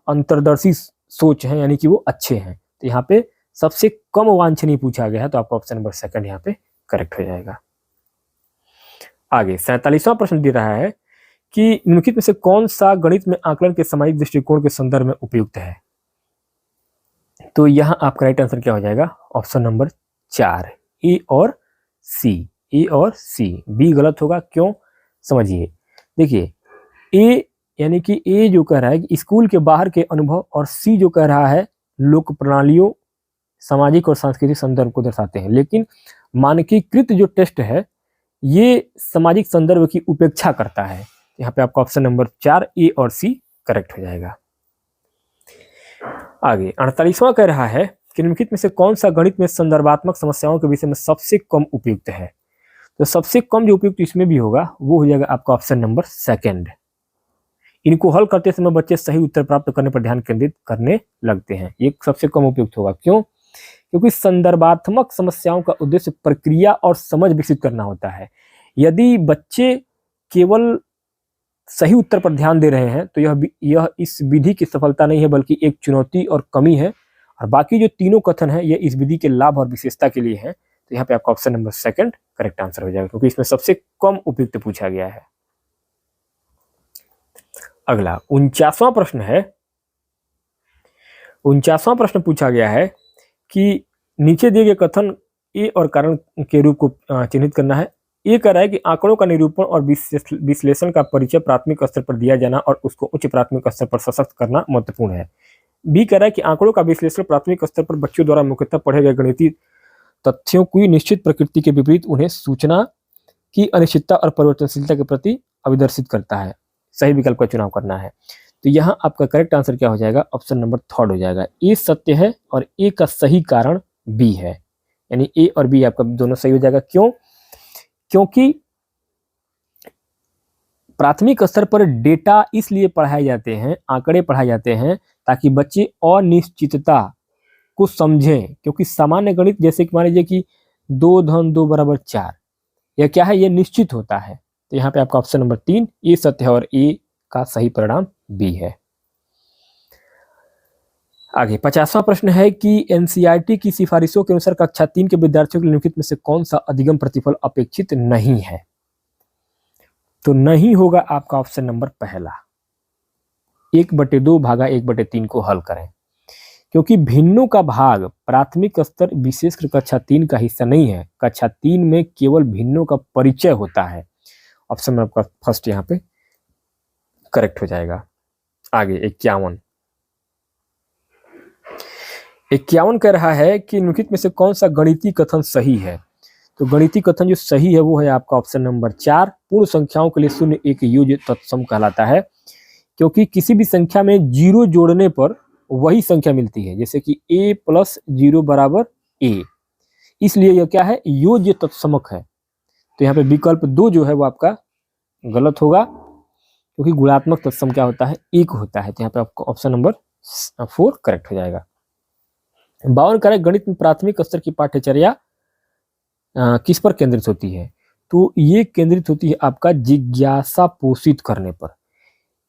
अंतर्दर्शी सोच है, यानी कि वो अच्छे हैं। तो यहाँ पे सबसे कम वांछनीय पूछा गया है, तो आपका ऑप्शन नंबर सेकंड यहाँ पे करेक्ट हो जाएगा। आगे 47वां प्रश्न दे रहा है कि निम्नलिखित में से कौन सा गणित में आकलन के सामाजिक दृष्टिकोण के संदर्भ में उपयुक्त है। तो यहाँ आपका राइट आंसर क्या हो जाएगा ऑप्शन नंबर 4, ए और सी। ए और सी, बी गलत होगा। क्यों, समझिए। देखिए ए यानी कि ए जो कह रहा है कि स्कूल के बाहर के अनुभव, और सी जो कह रहा है लोक प्रणालियों, सामाजिक और सांस्कृतिक संदर्भ को दर्शाते हैं। लेकिन मानकीकृत जो टेस्ट है ये सामाजिक संदर्भ की उपेक्षा करता है। यहाँ पे आपका ऑप्शन नंबर 4, ए और सी करेक्ट हो जाएगा। आगे 48वां कह रहा है कि निम्नलिखित में से कौन सा गणित में संदर्भात्मक समस्याओं के विषय में सबसे कम उपयुक्त है। तो सबसे कम जो उपयुक्त इसमें भी होगा वो हो जाएगा आपका ऑप्शन नंबर सेकंड। इनको हल करते समय बच्चे सही उत्तर प्राप्त करने पर ध्यान केंद्रित करने लगते हैं, ये सबसे कम उपयुक्त होगा। क्यों? क्योंकि संदर्भात्मक समस्याओं का उद्देश्य प्रक्रिया और समझ विकसित करना होता है। यदि बच्चे केवल सही उत्तर पर ध्यान दे रहे हैं तो यह इस विधि की सफलता नहीं है, बल्कि एक चुनौती और कमी है। और बाकी जो तीनों कथन है ये इस विधि के लाभ और विशेषता के लिए है। तो यहाँ पे आपका option number second correct answer हो जाएगा, क्योंकि इसमें सबसे कम उपयुक्त पूछा गया है। अगला 49वां प्रश्न है। 49वां प्रश्न पूछा गया है कि नीचे दिए गए कथन ए और कारण के रूप को चिन्हित करना है। ए कह रहा है कि आंकड़ों का निरूपण और विश्लेषण का परिचय प्राथमिक स्तर पर दिया जाना और उसको उच्च प्राथमिक स्तर पर सशक्त करना महत्वपूर्ण है। बी कह रहा है कि आंकड़ों का विश्लेषण प्राथमिक स्तर पर बच्चों द्वारा मुख्यतः पढ़े गए गणितीय तथ्यों की निश्चित प्रकृति के विपरीत उन्हें सूचना की अनिश्चितता और परिवर्तनशीलता के प्रति अभिदर्शित करता है। सही विकल्प का चुनाव करना है। तो यहाँ आपका करेक्ट आंसर क्या हो जाएगा ऑप्शन नंबर थर्ड हो जाएगा। ए सत्य है और ए का सही कारण बी है, यानी ए और बी आपका दोनों सही हो जाएगा। क्यों? क्योंकि प्राथमिक स्तर पर डेटा इसलिए पढ़ाए जाते हैं, आंकड़े पढ़ाए जाते हैं ताकि बच्चे अनिश्चितता को समझें। क्योंकि सामान्य गणित जैसे कि मान लीजिए कि 2 धन 2 बराबर 4, यह क्या है, ये निश्चित होता है। तो यहाँ पे आपका ऑप्शन नंबर 3 ए सत्य है और ए का सही परिणाम बी है। आगे 50वां प्रश्न है कि एनसीईआरटी की सिफारिशों के अनुसार कक्षा 3 के विद्यार्थियों के निम्नलिखित में से कौन सा अधिगम प्रतिफल अपेक्षित नहीं है। तो नहीं होगा आपका ऑप्शन नंबर पहला, 1/2 भागा 1/3 को हल करें। क्योंकि भिन्नों का भाग प्राथमिक स्तर विशेषकर कक्षा 3 का हिस्सा नहीं है। कक्षा 3 में केवल भिन्नों का परिचय होता है। ऑप्शन में आपका फर्स्ट यहाँ पे करेक्ट हो जाएगा। आगे 51 कह रहा है कि निम्नलिखित में से कौन सा गणितीय कथन सही है। तो गणितीय कथन जो सही है वो है आपका ऑप्शन नंबर 4, पूर्ण संख्याओं के लिए शून्य एक योज्य तत्सम कहलाता है। क्योंकि किसी भी संख्या में 0 जोड़ने पर वही संख्या मिलती है, जैसे कि a + 0 = a, इसलिए यह क्या है, योज्य तत्समक है। तो यहाँ पे विकल्प 2 जो है वो आपका गलत होगा, क्योंकि गुणात्मक तत्सम क्या होता है, 1 होता है। तो यहाँ पे आपका ऑप्शन नंबर 4 करेक्ट हो जाएगा। 52 करेक्ट, गणित में प्राथमिक स्तर की पाठ्यचर्या किस पर केंद्रित होती है। तो ये केंद्रित होती है आपका जिज्ञासा पोषित करने पर,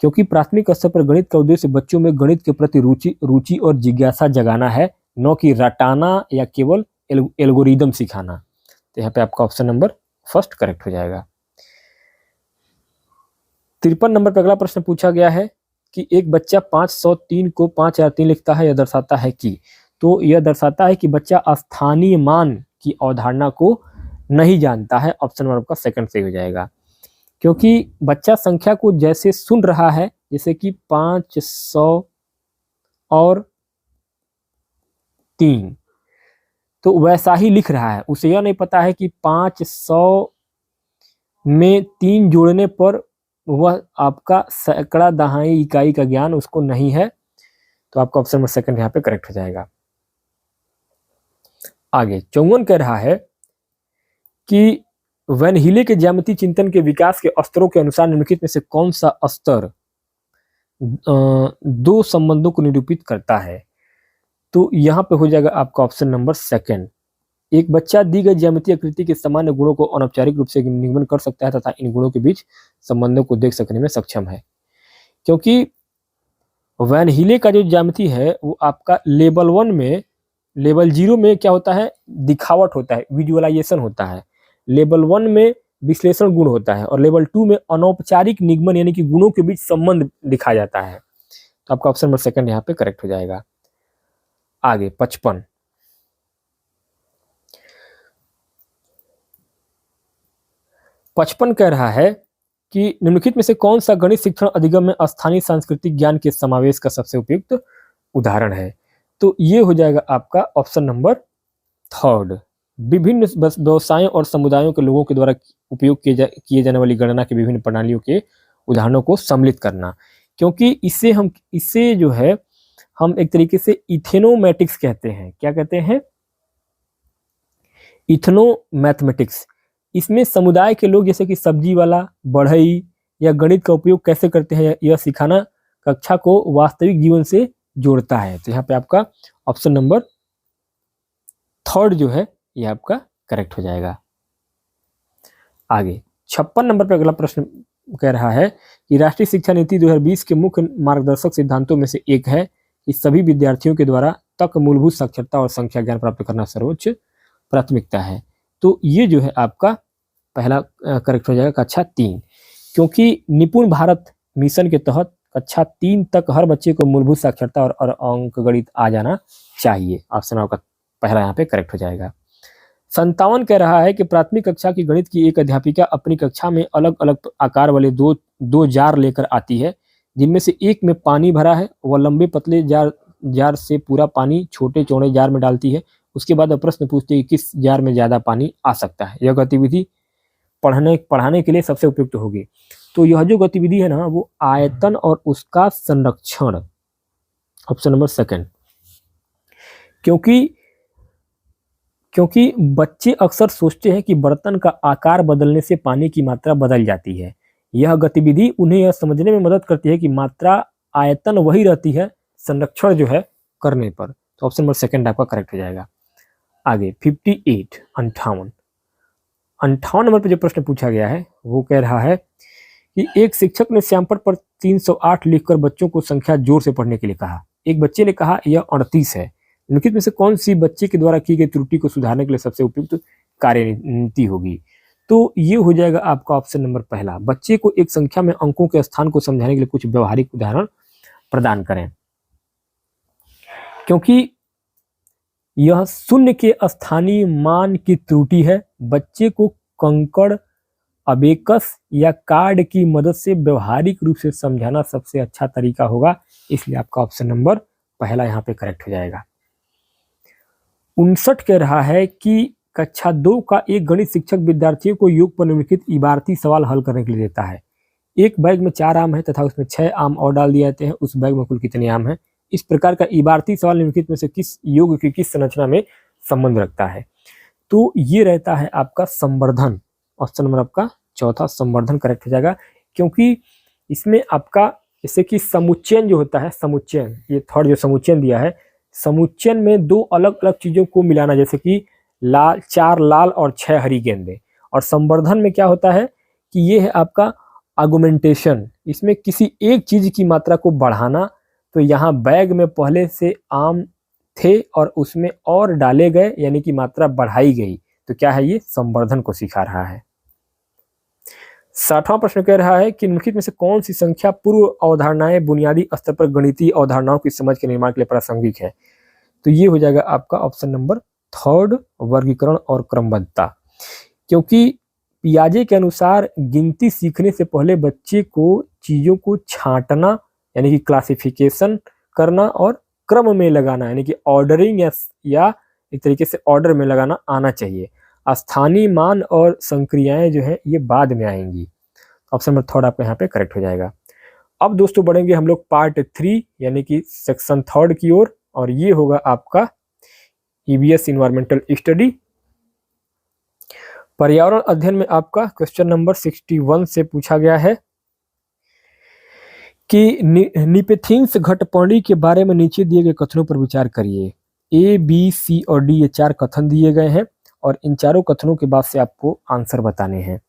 क्योंकि प्राथमिक स्तर पर गणित का उद्देश्य बच्चों में गणित के प्रति रुचि और जिज्ञासा जगाना है, न कि रटाना या केवल एल्गोरिदम सिखाना। तो यहाँ पे आपका ऑप्शन नंबर फर्स्ट करेक्ट हो जाएगा। 53 नंबर पर अगला प्रश्न पूछा गया है कि एक बच्चा 503 को 5003 लिखता है, यह दर्शाता है कि, तो यह दर्शाता है कि बच्चा स्थानीय मान की अवधारणा को नहीं जानता है। ऑप्शन नंबर आपका सेकंड सही हो जाएगा, क्योंकि बच्चा संख्या को जैसे सुन रहा है, जैसे कि 500 और 3, तो वैसा ही लिख रहा है। उसे यह नहीं पता है कि 500 में 3 जोड़ने पर वह आपका सैकड़ा दहाई इकाई का ज्ञान उसको नहीं है। तो आपका ऑप्शन नंबर सेकंड यहाँ पे करेक्ट हो जाएगा। आगे 54 कह रहा है कि वैन हीले के ज्यामिति चिंतन के विकास के स्तरों के अनुसार निम्नलिखित में से कौन सा स्तर दो संबंधों को निरूपित करता है। तो यहाँ पे हो जाएगा आपका ऑप्शन नंबर सेकंड। एक बच्चा दी गई ज्यामितीय आकृति के सामान्य गुणों को अनौपचारिक रूप से निगमन कर सकता है तथा इन गुणों के बीच संबंधों को देख सकने में सक्षम है, क्योंकि वैन हीले का जो ज्यामिति है वो आपका लेवल 1 में, लेवल 0 में क्या होता है, दिखावट होता है, विजुअलाइजेशन होता है। लेवल 1 में विश्लेषण गुण होता है और लेवल 2 में अनौपचारिक निगमन यानी कि गुणों के बीच संबंध दिखाया जाता है। तो आपका ऑप्शन नंबर सेकंड यहाँ पे करेक्ट हो जाएगा। आगे 55 कह रहा है कि निम्नलिखित में से कौन सा गणित शिक्षण अधिगम में स्थानीय सांस्कृतिक ज्ञान के समावेश का सबसे उपयुक्त उदाहरण है। तो ये हो जाएगा आपका ऑप्शन नंबर थर्ड। विभिन्न व्यवसायों और समुदायों के लोगों के द्वारा उपयोग किए जाने वाली गणना की विभिन्न प्रणालियों के उदाहरणों को सम्मिलित करना, क्योंकि इसे जो है हम एक तरीके से इथेनोमैटिक्स कहते हैं। क्या कहते हैं? इथेनोमैथमेटिक्स। इसमें समुदाय के लोग जैसे कि सब्जी वाला, बढ़ई या गणित का उपयोग कैसे करते हैं, यह सिखाना कक्षा को वास्तविक जीवन से जोड़ता है। तो यहाँ पे आपका ऑप्शन नंबर थर्ड जो है यह आपका करेक्ट हो जाएगा। आगे 56 नंबर पर अगला प्रश्न कह रहा है कि राष्ट्रीय शिक्षा नीति 2020 के मुख्य मार्गदर्शक सिद्धांतों में से एक है कि सभी विद्यार्थियों के द्वारा तक मूलभूत साक्षरता और संख्या ज्ञान प्राप्त करना सर्वोच्च प्राथमिकता है। तो ये जो है आपका पहला करेक्ट हो जाएगा, कक्षा 3, क्योंकि निपुण भारत मिशन के तहत कक्षा 3 तक हर बच्चे को मूलभूत साक्षरता और अंक गणित आ जाना चाहिए। ऑप्शन आपका पहला यहाँ पे करेक्ट हो जाएगा। 57 कह रहा है कि प्राथमिक कक्षा की गणित की एक अध्यापिका अपनी कक्षा में अलग अलग आकार वाले दो जार लेकर आती है, जिनमें से एक में पानी भरा है। वह लंबे पतले जार से पूरा पानी छोटे चौड़े जार में डालती है। उसके बाद वह प्रश्न पूछती है कि किस जार में ज्यादा पानी आ सकता है। यह गतिविधि पढ़ाने के लिए सबसे उपयुक्त होगी। तो यह जो गतिविधि है ना, वो आयतन और उसका संरक्षण, ऑप्शन नंबर सेकंड। क्योंकि बच्चे अक्सर सोचते हैं कि बर्तन का आकार बदलने से पानी की मात्रा बदल जाती है। यह गतिविधि उन्हें यह समझने में मदद करती है कि मात्रा आयतन वही रहती है संरक्षण जो है करने पर। तो ऑप्शन नंबर सेकंड आपका करेक्ट हो जाएगा। आगे 58 58 नंबर पर जो प्रश्न पूछा गया है वो कह रहा है कि एक शिक्षक ने श्यामपट्ट पर 308 लिखकर बच्चों को संख्या जोर से पढ़ने के लिए कहा। एक बच्चे ने कहा यह 38 है। निम्नलिखित में से कौन सी बच्चे के द्वारा की गई त्रुटि को सुधारने के लिए सबसे उपयुक्त कार्यनीति होगी। तो ये हो जाएगा आपका ऑप्शन नंबर पहला। बच्चे को एक संख्या में अंकों के स्थान को समझाने के लिए कुछ व्यवहारिक उदाहरण प्रदान करें, क्योंकि यह शून्य के स्थानीय मान की त्रुटि है। बच्चे को कंकड़, अबेकस या कार्ड की मदद से व्यवहारिक रूप से समझाना सबसे अच्छा तरीका होगा, इसलिए आपका ऑप्शन नंबर पहला यहाँ पे करेक्ट हो जाएगा। 59 कह रहा है कि कक्षा 2 का एक गणित शिक्षक विद्यार्थियों को योग पर निम्नलिखित इबारती सवाल हल करने के लिए देता है। एक बैग में 4 आम है तथा उसमें 6 आम और डाल दिए जाते हैं। उस बैग में कुल कितने आम हैं? इस प्रकार का इबारती सवाल निम्नलिखित में से किस योग की किस संरचना में संबंध रखता है? तो ये रहता है आपका संवर्धन। ऑप्शन नंबर आपका चौथा संवर्धन करेक्ट हो जाएगा, क्योंकि इसमें आपका जैसे कि समुच्चयन जो होता है, समुच्चयन, ये थर्ड जो समुच्चयन दिया है, समुच्चयन में 2 अलग अलग चीजों को मिलाना, जैसे कि 4 लाल और 6 हरी गेंदें, और संवर्धन में क्या होता है कि ये है आपका आर्गुमेंटेशन, इसमें किसी एक चीज की मात्रा को बढ़ाना। तो यहाँ बैग में पहले से आम थे और उसमें और डाले गए, यानी कि मात्रा बढ़ाई गई, तो क्या है, ये संवर्धन को सिखा रहा है। 60वां प्रश्न कह रहा है कि निम्नलिखित में से कौन सी संख्या पूर्व अवधारणाएं बुनियादी स्तर पर गणितीय अवधारणाओं की समझ के निर्माण के लिए प्रासंगिक है। तो ये हो जाएगा आपका ऑप्शन नंबर 3, वर्गीकरण और क्रमबद्धता। क्योंकि पियाजे के अनुसार गिनती सीखने से पहले बच्चे को चीजों को छांटना, यानी कि क्लासिफिकेशन करना, और क्रम में लगाना, यानी कि ऑर्डरिंग या एक तरीके से ऑर्डर में लगाना आना चाहिए। स्थानीय मान और संक्रियाएं जो है ये बाद में आएंगी। ऑप्शन नंबर 3 आपका यहाँ पे करेक्ट हो जाएगा। अब दोस्तों बढ़ेंगे हम लोग पार्ट 3 यानी कि सेक्शन 3 की ओर, और ये होगा आपका ईवीएस इन्वायरमेंटल स्टडी। पर्यावरण अध्ययन में आपका क्वेश्चन नंबर 61 से पूछा गया है कि निपेथिन्स घटपर्णी के बारे में नीचे दिए गए कथनों पर विचार करिए। ए, बी, सी और डी ये 4 कथन दिए गए हैं और इन चारों कथनों के बाद से आपको आंसर बताने हैं।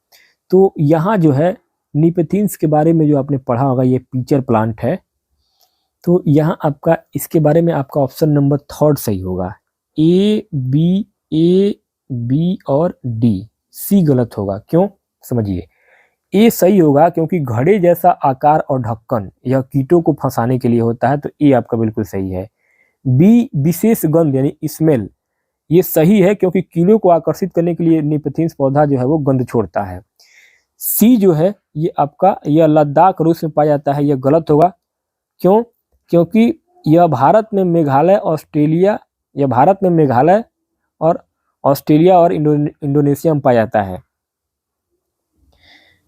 तो यहाँ जो है निपेथिन्स के बारे में जो आपने पढ़ा होगा, ये पीचर प्लांट है। तो यहाँ आपका इसके बारे में आपका ऑप्शन नंबर 3 सही होगा। ए, बी और डी, सी गलत होगा। क्यों, समझिए। ए सही होगा क्योंकि घड़े जैसा आकार और ढक्कन यह कीटों को फंसाने के लिए होता है, तो ए आपका बिल्कुल सही है। बी, विशेष गंध यानी स्मेल, ये सही है क्योंकि कीड़ों को आकर्षित करने के लिए निपेथिन्स पौधा जो है वो गंध छोड़ता है। सी जो है ये आपका, यह लद्दाख रूस में पाया जाता है, यह गलत होगा। क्यों, क्योंकि यह भारत में मेघालय और ऑस्ट्रेलिया और इंडोनेशिया में पाया जाता है।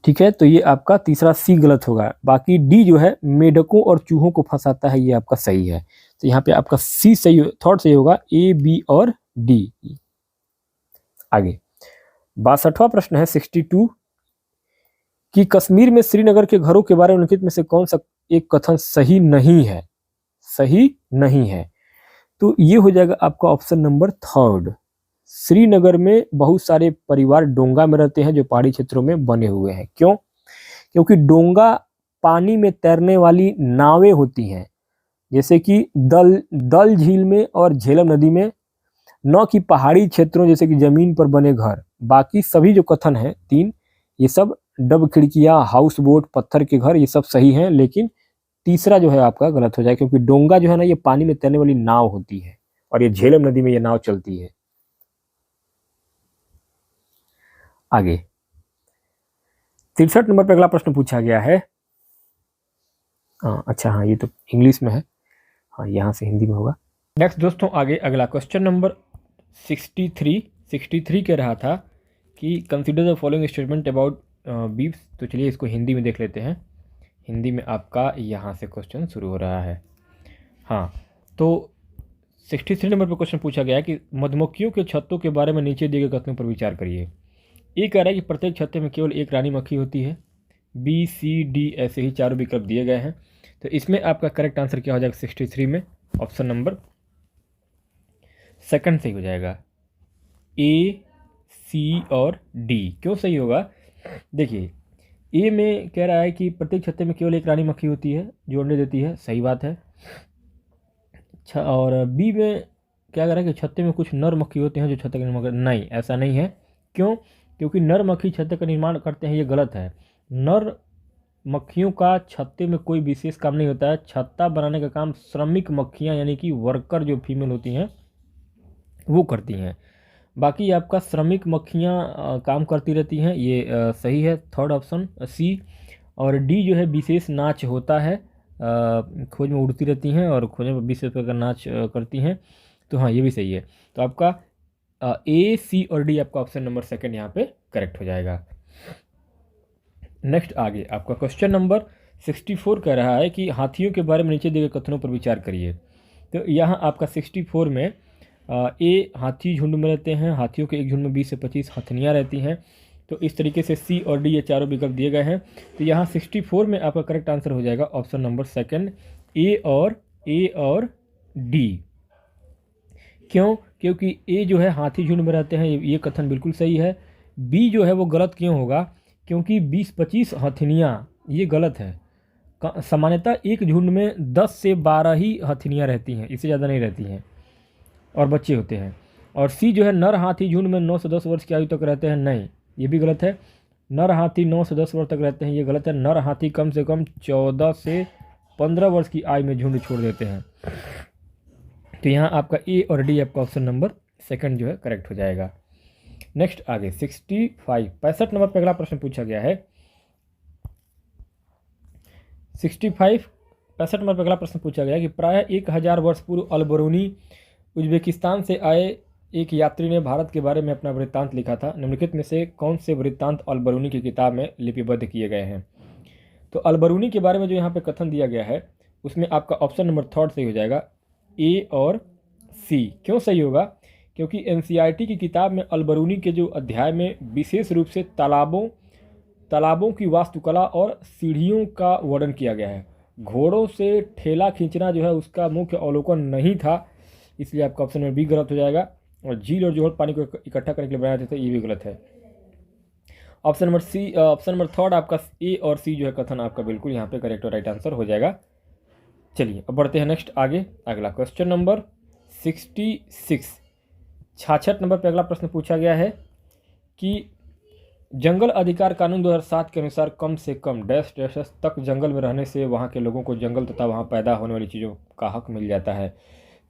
ठीक है, तो ये आपका तीसरा सी गलत होगा। बाकी डी जो है मेढकों और चूहों को फंसाता है, ये आपका सही है। तो यहाँ पे आपका सी सही, 3 सही होगा, ए, बी और डी। आगे 62वां प्रश्न है 62 कि कश्मीर में श्रीनगर के घरों के बारे में निम्नलिखित में से कौन सा एक कथन सही नहीं है। तो ये हो जाएगा आपका ऑप्शन नंबर 3। श्रीनगर में बहुत सारे परिवार डोंगा में रहते हैं जो पहाड़ी क्षेत्रों में बने हुए हैं। क्यों, क्योंकि डोंगा पानी में तैरने वाली नावें होती हैं, जैसे कि दल झील में और झेलम नदी में, न कि पहाड़ी क्षेत्रों जैसे कि जमीन पर बने घर। बाकी सभी जो कथन है 3, ये सब डब खिड़कियां, हाउस बोट, पत्थर के घर, ये सब सही हैं, लेकिन तीसरा जो है आपका गलत हो जाए, क्योंकि डोंगा जो है ना ये पानी में तैरने वाली नाव होती है और ये झेलम नदी में ये नाव चलती है। आगे 63 नंबर पर अगला प्रश्न पूछा गया है। अच्छा हाँ, ये तो इंग्लिश में है, हाँ यहाँ से हिंदी में होगा। नेक्स्ट दोस्तों आगे अगला क्वेश्चन नंबर 63 कह रहा था कि consider the following statement about beefs. तो चलिए इसको हिंदी में देख लेते हैं। हिंदी में आपका यहाँ से क्वेश्चन शुरू हो रहा है। हाँ, तो 63 नंबर पर क्वेश्चन पूछा गया कि मधुमक्खियों के छत्तों के बारे में नीचे दिए गए कथनों पर विचार करिए। ए कह रहा है कि प्रत्येक छत्ते में केवल एक रानी मक्खी होती है। बी, सी, डी ऐसे ही 4 विकल्प दिए गए हैं। तो इसमें आपका करेक्ट आंसर क्या हो जाएगा 63 में, ऑप्शन नंबर 2 सही हो जाएगा। ए, सी और डी क्यों सही होगा, देखिए ए में कह रहा है कि प्रत्येक छत्ते में केवल एक रानी मक्खी होती है जो अंडे देती है, सही बात है। अच्छा, और बी में क्या कह रहा है कि छत्ते में कुछ नर मक्खी होते हैं जो छत्ते का निर्माण, नहीं ऐसा नहीं है। क्यों, क्योंकि नर मक्खी छत्ते का निर्माण करते हैं, ये गलत है। नर मक्खियों का छत्ते में कोई विशेष काम नहीं होता है। छत्ता बनाने का काम श्रमिक मक्खियाँ यानी कि वर्कर जो फीमेल होती हैं वो करती हैं। बाकी आपका श्रमिक मक्खियाँ काम करती रहती हैं, ये सही है, 3rd ऑप्शन सी। और डी जो है विशेष नाच होता है, खोज में उड़ती रहती हैं और खोज में विशेष प्रकार नाच करती हैं, तो हाँ ये भी सही है। तो आपका ए, सी और डी आपका ऑप्शन नंबर 2 यहाँ पे करेक्ट हो जाएगा। नेक्स्ट आगे आपका क्वेश्चन नंबर 64 कह रहा है कि हाथियों के बारे में नीचे दिए गए कथनों पर विचार करिए। तो यहाँ आपका 64 में ए, हाथी झुंड में रहते हैं, हाथियों के एक झुंड में 20 से 25 हथनियाँ रहती हैं। तो इस तरीके से सी और डी ये चारों विकल्प दिए गए हैं। तो यहाँ 64 में आपका करेक्ट आंसर हो जाएगा ऑप्शन नंबर 2 ए और डी। क्यों, क्योंकि ए जो है हाथी झुंड में रहते हैं, ये कथन बिल्कुल सही है। बी जो है वो गलत क्यों होगा, क्योंकि 20-25 हथिनियाँ ये गलत है। सामान्यतः एक झुंड में 10 से 12 ही हथिनियाँ रहती हैं, इससे ज़्यादा नहीं रहती हैं और बच्चे होते हैं। और सी जो है नर हाथी झुंड में 9 से 10 वर्ष की आयु तक रहते हैं, नहीं ये भी गलत है। नर हाथी 9 से 10 वर्ष तक रहते हैं, ये गलत है। नर हाथी कम से कम 14 से 15 वर्ष की आयु में झुंड छोड़ देते हैं। तो यहाँ आपका ए और डी आपका ऑप्शन नंबर सेकंड जो है करेक्ट हो जाएगा। नेक्स्ट आगे 65 नंबर पर अगला प्रश्न पूछा गया है। 65 नंबर पर अगला प्रश्न पूछा गया कि प्रायः 1000 वर्ष पूर्व अलबरूनी उज्बेकिस्तान से आए एक यात्री ने भारत के बारे में अपना वृत्तांत लिखा था। निम्नलिखित में से कौन से वृत्तांत अलबरूनी की किताब में लिपिबद्ध किए गए हैं। तो अलबरूनी के बारे में जो यहाँ पे कथन दिया गया है उसमें आपका ऑप्शन नंबर थर्ड सही हो जाएगा, ए और सी। क्यों सही होगा, क्योंकि एनसीईआरटी की किताब में अलबरूनी के जो अध्याय में विशेष रूप से तालाबों की वास्तुकला और सीढ़ियों का वर्णन किया गया है। घोड़ों से ठेला खींचना जो है उसका मुख्य अवलोकन नहीं था, इसलिए आपका ऑप्शन नंबर बी गलत हो जाएगा। और झील और जोहर पानी को इकट्ठा करने के लिए बनाए जाते थे, ये भी गलत है। ऑप्शन नंबर थर्ड आपका ए और सी जो है कथन आपका बिल्कुल यहाँ पे करेक्ट और राइट आंसर हो जाएगा। चलिए अब बढ़ते हैं नेक्स्ट आगे। अगला क्वेश्चन नंबर 66 नंबर पे अगला प्रश्न पूछा गया है कि जंगल अधिकार कानून 2007 के अनुसार कम से कम डैश डैश तक जंगल में रहने से वहाँ के लोगों को जंगल तथा वहाँ पैदा होने वाली चीज़ों का हक मिल जाता है।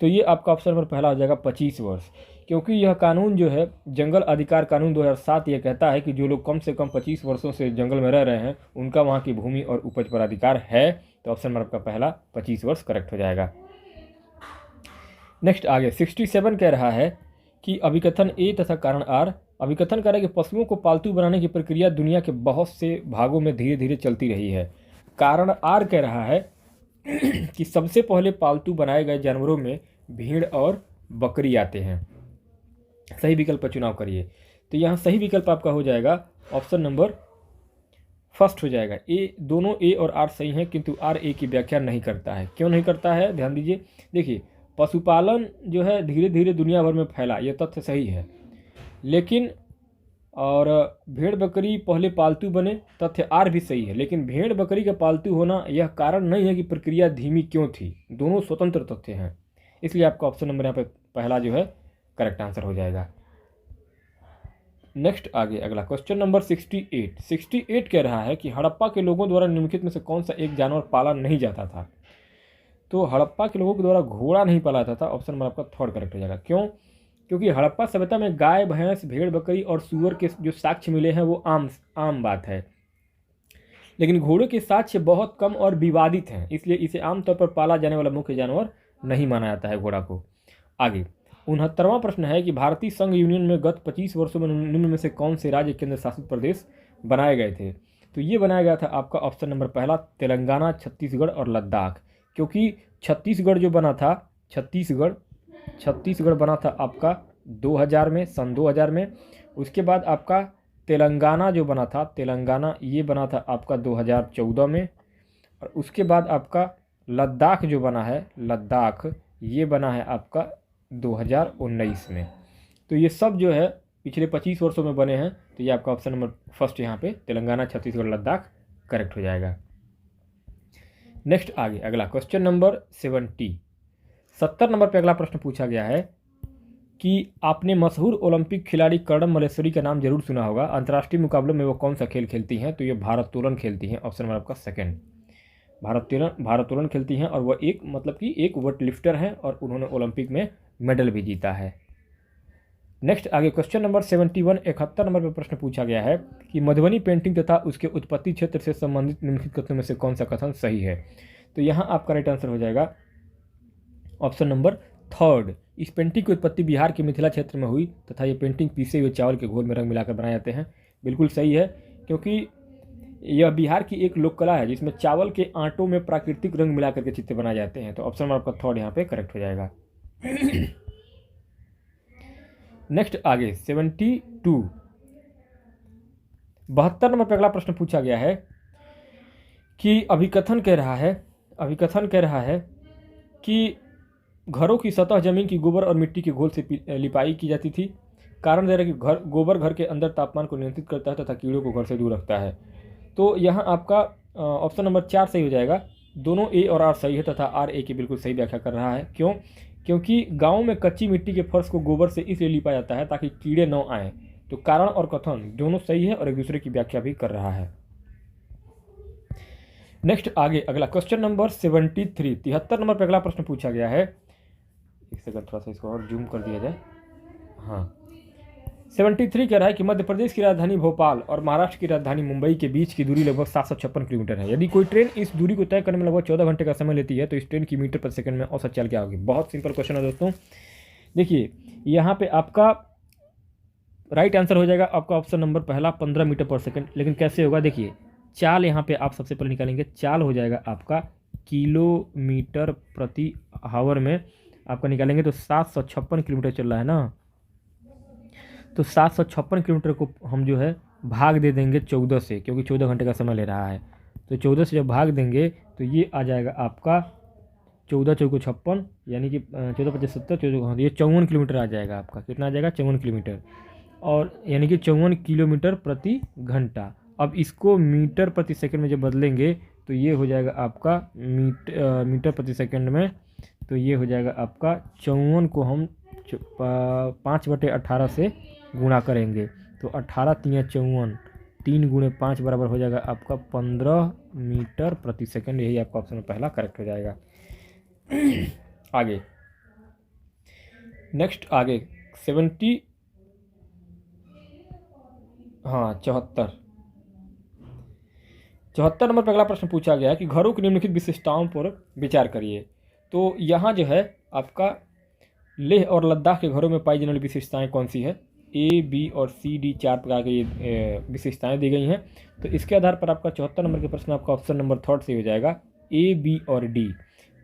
तो ये आपका ऑप्शन नंबर पहला हो जाएगा 25 वर्ष, क्योंकि यह कानून जो है जंगल अधिकार कानून 2007 ये कहता है कि जो लोग कम से कम 25 वर्षों से जंगल में रह रहे हैं उनका वहाँ की भूमि और उपज पर अधिकार है। तो ऑप्शन नंबर आपका पहला 25 वर्ष करेक्ट हो जाएगा। नेक्स्ट आगे 67 कह रहा है कि अभिकथन ए तथा कारण आर। अभिकथन कह रहा है कि पशुओं को पालतू बनाने की प्रक्रिया दुनिया के बहुत से भागों में धीरे धीरे चलती रही है। कारण आर कह रहा है कि सबसे पहले पालतू बनाए गए जानवरों में भेड़ और बकरी आते हैं। सही विकल्प का चुनाव करिए। तो यहाँ सही विकल्प आपका हो जाएगा ऑप्शन नंबर फर्स्ट हो जाएगा। ए, दोनों ए और आर सही हैं, किंतु आर ए की व्याख्या नहीं करता है। क्यों नहीं करता है, ध्यान दीजिए। देखिए पशुपालन जो है धीरे धीरे दुनिया भर में फैला, यह तथ्य सही है, लेकिन और भेड़ बकरी पहले पालतू बने, तथ्य आर भी सही है, लेकिन भेड़ बकरी का पालतू होना यह कारण नहीं है कि प्रक्रिया धीमी क्यों थी। दोनों स्वतंत्र तथ्य हैं, इसलिए आपका ऑप्शन नंबर यहाँ पे पहला जो है करेक्ट आंसर हो जाएगा। नेक्स्ट आगे अगला क्वेश्चन नंबर 68 कह रहा है कि हड़प्पा के लोगों द्वारा निम्नलिखित में से कौन सा एक जानवर पाला नहीं जाता था। तो हड़प्पा के लोगों के द्वारा घोड़ा नहीं पाला जाता था, ऑप्शन नंबर आपका थर्ड करेक्ट हो जाएगा। क्यों, क्योंकि हड़प्पा सभ्यता में गाय भैंस भेड़ बकरी और सूअर के जो साक्ष्य मिले हैं वो आम बात है, लेकिन घोड़े के साक्ष्य बहुत कम और विवादित हैं, इसलिए इसे आमतौर पर पाला जाने वाला मुख्य जानवर नहीं माना जाता है घोड़ा को। आगे 69वां प्रश्न है कि भारतीय संघ यूनियन में गत 25 वर्षों में निम्न में से कौन से राज्य केंद्र शासित प्रदेश बनाए गए थे। तो ये बनाया गया था आपका ऑप्शन नंबर पहला तेलंगाना, छत्तीसगढ़ और लद्दाख। क्योंकि छत्तीसगढ़ जो बना था, छत्तीसगढ़ बना था आपका 2000 में, सन 2000 में। उसके बाद आपका तेलंगाना जो बना था, तेलंगाना ये बना था आपका 2014 में। और उसके बाद आपका लद्दाख जो बना है, लद्दाख ये बना है आपका 2019 में। तो ये सब जो है पिछले 25 वर्षों में बने हैं। तो ये आपका ऑप्शन नंबर फर्स्ट यहाँ पे तेलंगाना, छत्तीसगढ़, लद्दाख करेक्ट हो जाएगा। नेक्स्ट आगे अगला क्वेश्चन नंबर 70 नंबर पे अगला प्रश्न पूछा गया है कि आपने मशहूर ओलंपिक खिलाड़ी कर्णम मल्लेश्वरी का नाम जरूर सुना होगा। अंतर्राष्ट्रीय मुकाबलों में वो कौन सा खेल खेलती हैं। तो ये भारोत्तोलन खेलती हैं, ऑप्शन नंबर आपका सेकंड भारोत्तोलन खेलती हैं। और वह एक एक वेट लिफ्टर हैं और उन्होंने ओलंपिक में मेडल भी जीता है। नेक्स्ट आगे क्वेश्चन नंबर 71 नंबर पर प्रश्न पूछा गया है कि मधुबनी पेंटिंग तथा उसके उत्पत्ति क्षेत्र से संबंधित निम्नलिखित कथनों में से कौन सा कथन सही है। तो यहाँ आपका राइट आंसर हो जाएगा ऑप्शन नंबर थर्ड। इस पेंटिंग की उत्पत्ति बिहार के मिथिला क्षेत्र में हुई तथा ये पेंटिंग पीसे हुए चावल के घोल में रंग मिलाकर बनाए जाते हैं। बिल्कुल सही है, क्योंकि यह बिहार की एक लोक कला है जिसमें चावल के आटों में प्राकृतिक रंग मिला करके चित्र बनाए जाते हैं। तो ऑप्शन नंबर आपका थर्ड यहाँ पे करेक्ट हो जाएगा। नेक्स्ट आगे 72 नंबर पर अगला प्रश्न पूछा गया है कि अभिकथन कह रहा है कि घरों की सतह जमीन की गोबर और मिट्टी के घोल से लिपाई की जाती थी। कारण दे रहा है कि गोबर घर के अंदर तापमान को नियंत्रित करता है तथा कीड़ों को घर से दूर रखता है। तो यहाँ आपका ऑप्शन नंबर 4 सही हो जाएगा। दोनों ए और आर सही है तथा आर ए की बिल्कुल सही व्याख्या कर रहा है। क्यों? क्योंकि गाँव में कच्ची मिट्टी के फर्श को गोबर से इसलिए लिपा जाता है ताकि कीड़े न आएँ। तो कारण और कथन दोनों सही है और एक दूसरे की व्याख्या भी कर रहा है। नेक्स्ट आगे अगला क्वेश्चन नंबर 73, 73 नंबर पर अगला प्रश्न पूछा गया है। एक सेकंड, थोड़ा सा इसको और जूम कर दिया जाए। हाँ, 73 कह रहा है कि मध्य प्रदेश की राजधानी भोपाल और महाराष्ट्र की राजधानी मुंबई के बीच की दूरी लगभग 756 किलोमीटर है। यदि कोई ट्रेन इस दूरी को तय करने में लगभग 14 घंटे का समय लेती है तो इस ट्रेन की मीटर प्रति सेकंड में औसत चाल क्या होगी? बहुत सिंपल क्वेश्चन है दोस्तों। देखिए यहाँ पे आपका राइट आंसर हो जाएगा आपका ऑप्शन नंबर पहला 15 मीटर पर सेकंड। लेकिन कैसे होगा? देखिए चाल यहाँ पे आप सबसे पहले निकालेंगे। चाल हो जाएगा आपका किलोमीटर प्रति आवर में आपका निकालेंगे तो 756 किलोमीटर चल रहा है ना, तो 756 किलोमीटर को हम जो है भाग दे देंगे 14 से, क्योंकि 14 घंटे का समय ले रहा है। तो 14 से जब भाग देंगे तो ये आ जाएगा आपका 14 चौको 56, यानी कि 14 25 70 14, ये 54 किलोमीटर आ जाएगा आपका। कितना आ जाएगा? 54 किलोमीटर, और यानी कि 54 किलोमीटर प्रति घंटा। अब इसको मीटर प्रति सेकंड में जब बदलेंगे तो ये हो जाएगा आपका मीटर प्रति सेकंड में, तो ये हो जाएगा आपका 54 को हम 5/18 से गुणा करेंगे तो 18 तिया 54, 3 गुणे 5 बराबर हो जाएगा आपका 15 मीटर प्रति सेकंड। यही आपका ऑप्शन पहला करेक्ट हो जाएगा। आगे नेक्स्ट आगे 74 नंबर पर अगला प्रश्न पूछा गया है कि घरों की निम्नलिखित विशेषताओं पर विचार करिए। तो यहाँ जो है आपका लेह और लद्दाख के घरों में पाई जाने वाली विशेषताएं कौन सी है? ए, बी और सी, डी 4 प्रकार की ये विशेषताएं दी गई हैं। तो इसके आधार पर आपका 74 नंबर के प्रश्न आपका ऑप्शन नंबर 3 से हो जाएगा ए, बी और डी।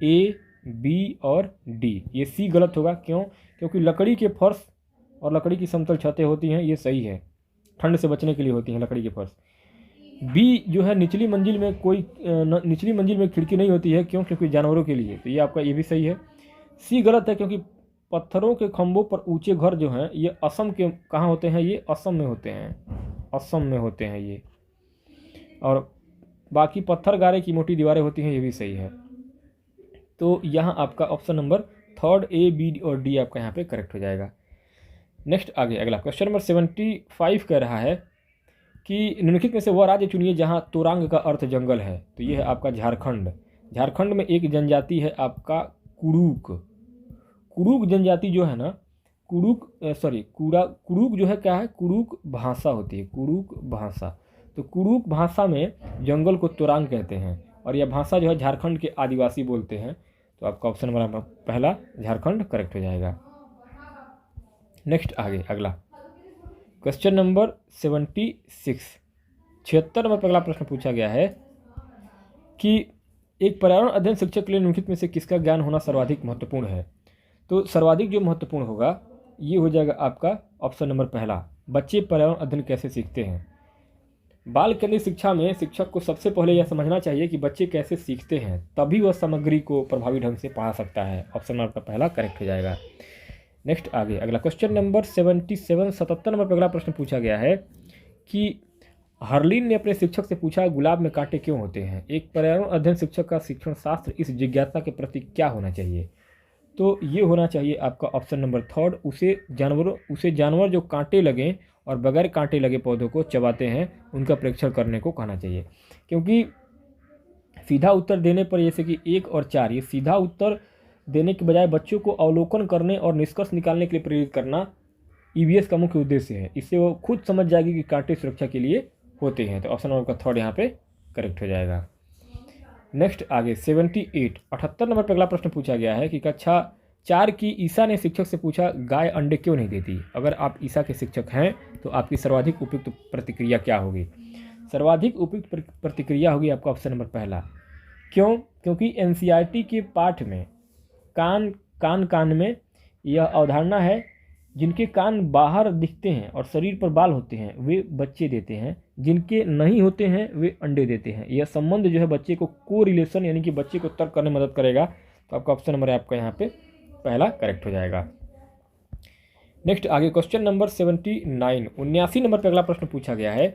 ए, बी और डी। ये सी गलत होगा। क्यों? क्योंकि लकड़ी के फर्श और लकड़ी की समतल छतें होती हैं, ये सही है, ठंड से बचने के लिए होती हैं लकड़ी के फर्श। बी जो है निचली मंजिल में खिड़की नहीं होती है। क्यों? क्योंकि जानवरों के लिए। तो ये आपका ये भी सही है। सी गलत है क्योंकि पत्थरों के खंभों पर ऊंचे घर जो हैं ये असम के कहाँ होते हैं? ये असम में होते हैं, असम में होते हैं ये। और बाकी पत्थर गारे की मोटी दीवारें होती हैं, ये भी सही है। तो यहाँ आपका ऑप्शन नंबर 3 ए, बी और डी आपका यहाँ पे करेक्ट हो जाएगा। नेक्स्ट आगे अगला क्वेश्चन नंबर 75 कह रहा है कि निम्नलिखित में से वह राज्य चुनिए जहाँ तोरांग का अर्थ जंगल है। तो ये है आपका झारखंड। झारखंड में एक जनजाति है आपका कुड़ुक। कुड़ुक जनजाति जो है ना, कुड़ुक जो है क्या है? कुड़ुक भाषा होती है, कुड़ुक भाषा। तो कुड़ुक भाषा में जंगल को तोरांग कहते हैं और यह भाषा जो है झारखंड के आदिवासी बोलते हैं। तो आपका ऑप्शन नंबर पहला झारखंड करेक्ट हो जाएगा। नेक्स्ट आगे अगला क्वेश्चन नंबर 76, 76 नंबर पर अगला प्रश्न पूछा गया है कि एक पर्यावरण अध्ययन शिक्षक के लिए निम्नलिखित में से किसका ज्ञान होना सर्वाधिक महत्वपूर्ण है? तो सर्वाधिक जो महत्वपूर्ण होगा ये हो जाएगा आपका ऑप्शन नंबर पहला, बच्चे पर्यावरण अध्ययन कैसे सीखते हैं। बाल केंद्रित शिक्षा में शिक्षक को सबसे पहले यह समझना चाहिए कि बच्चे कैसे सीखते हैं, तभी वह सामग्री को प्रभावी ढंग से पढ़ा सकता है। ऑप्शन नंबर पहला करेक्ट हो जाएगा। नेक्स्ट आगे अगला क्वेश्चन नंबर 77 नंबर पर अगला प्रश्न पूछा गया है कि हर्लिन ने अपने शिक्षक से पूछा गुलाब में कांटे क्यों होते हैं। एक पर्यावरण अध्ययन शिक्षक का शिक्षण शास्त्र इस जिज्ञासा के प्रति क्या होना चाहिए? तो ये होना चाहिए आपका ऑप्शन नंबर 3, उसे जानवर जो कांटे लगे और बगैर कांटे लगे पौधों को चबाते हैं उनका परीक्षण करने को कहना चाहिए। क्योंकि सीधा उत्तर देने पर जैसे कि 1 और 4, ये सीधा उत्तर देने के बजाय बच्चों को अवलोकन करने और निष्कर्ष निकालने के लिए प्रेरित करना ईवीएस का मुख्य उद्देश्य है। इससे वो खुद समझ जाएगी कि कांटे सुरक्षा के लिए होते हैं। तो ऑप्शन नंबर 3 यहाँ पे करेक्ट हो जाएगा। नेक्स्ट आगे 78 नंबर पर अगला प्रश्न पूछा गया है कि कक्षा 4 की ईसा ने शिक्षक से पूछा गाय अंडे क्यों नहीं देती। अगर आप ईसा के शिक्षक हैं तो आपकी सर्वाधिक उपयुक्त प्रतिक्रिया क्या होगी? सर्वाधिक उपयुक्त प्रतिक्रिया होगी आपका ऑप्शन नंबर पहला। क्यों? क्योंकि एनसीईआरटी के पाठ में कान में यह अवधारणा है, जिनके कान बाहर दिखते हैं और शरीर पर बाल होते हैं वे बच्चे देते हैं, जिनके नहीं होते हैं वे अंडे देते हैं। यह संबंध जो है बच्चे को कोरिलेशन यानी कि बच्चे को तर्क करने में मदद करेगा। तो आपका ऑप्शन नंबर आपका यहाँ पे पहला करेक्ट हो जाएगा। नेक्स्ट आगे क्वेश्चन नंबर 79, 79 नंबर पर अगला प्रश्न पूछा गया है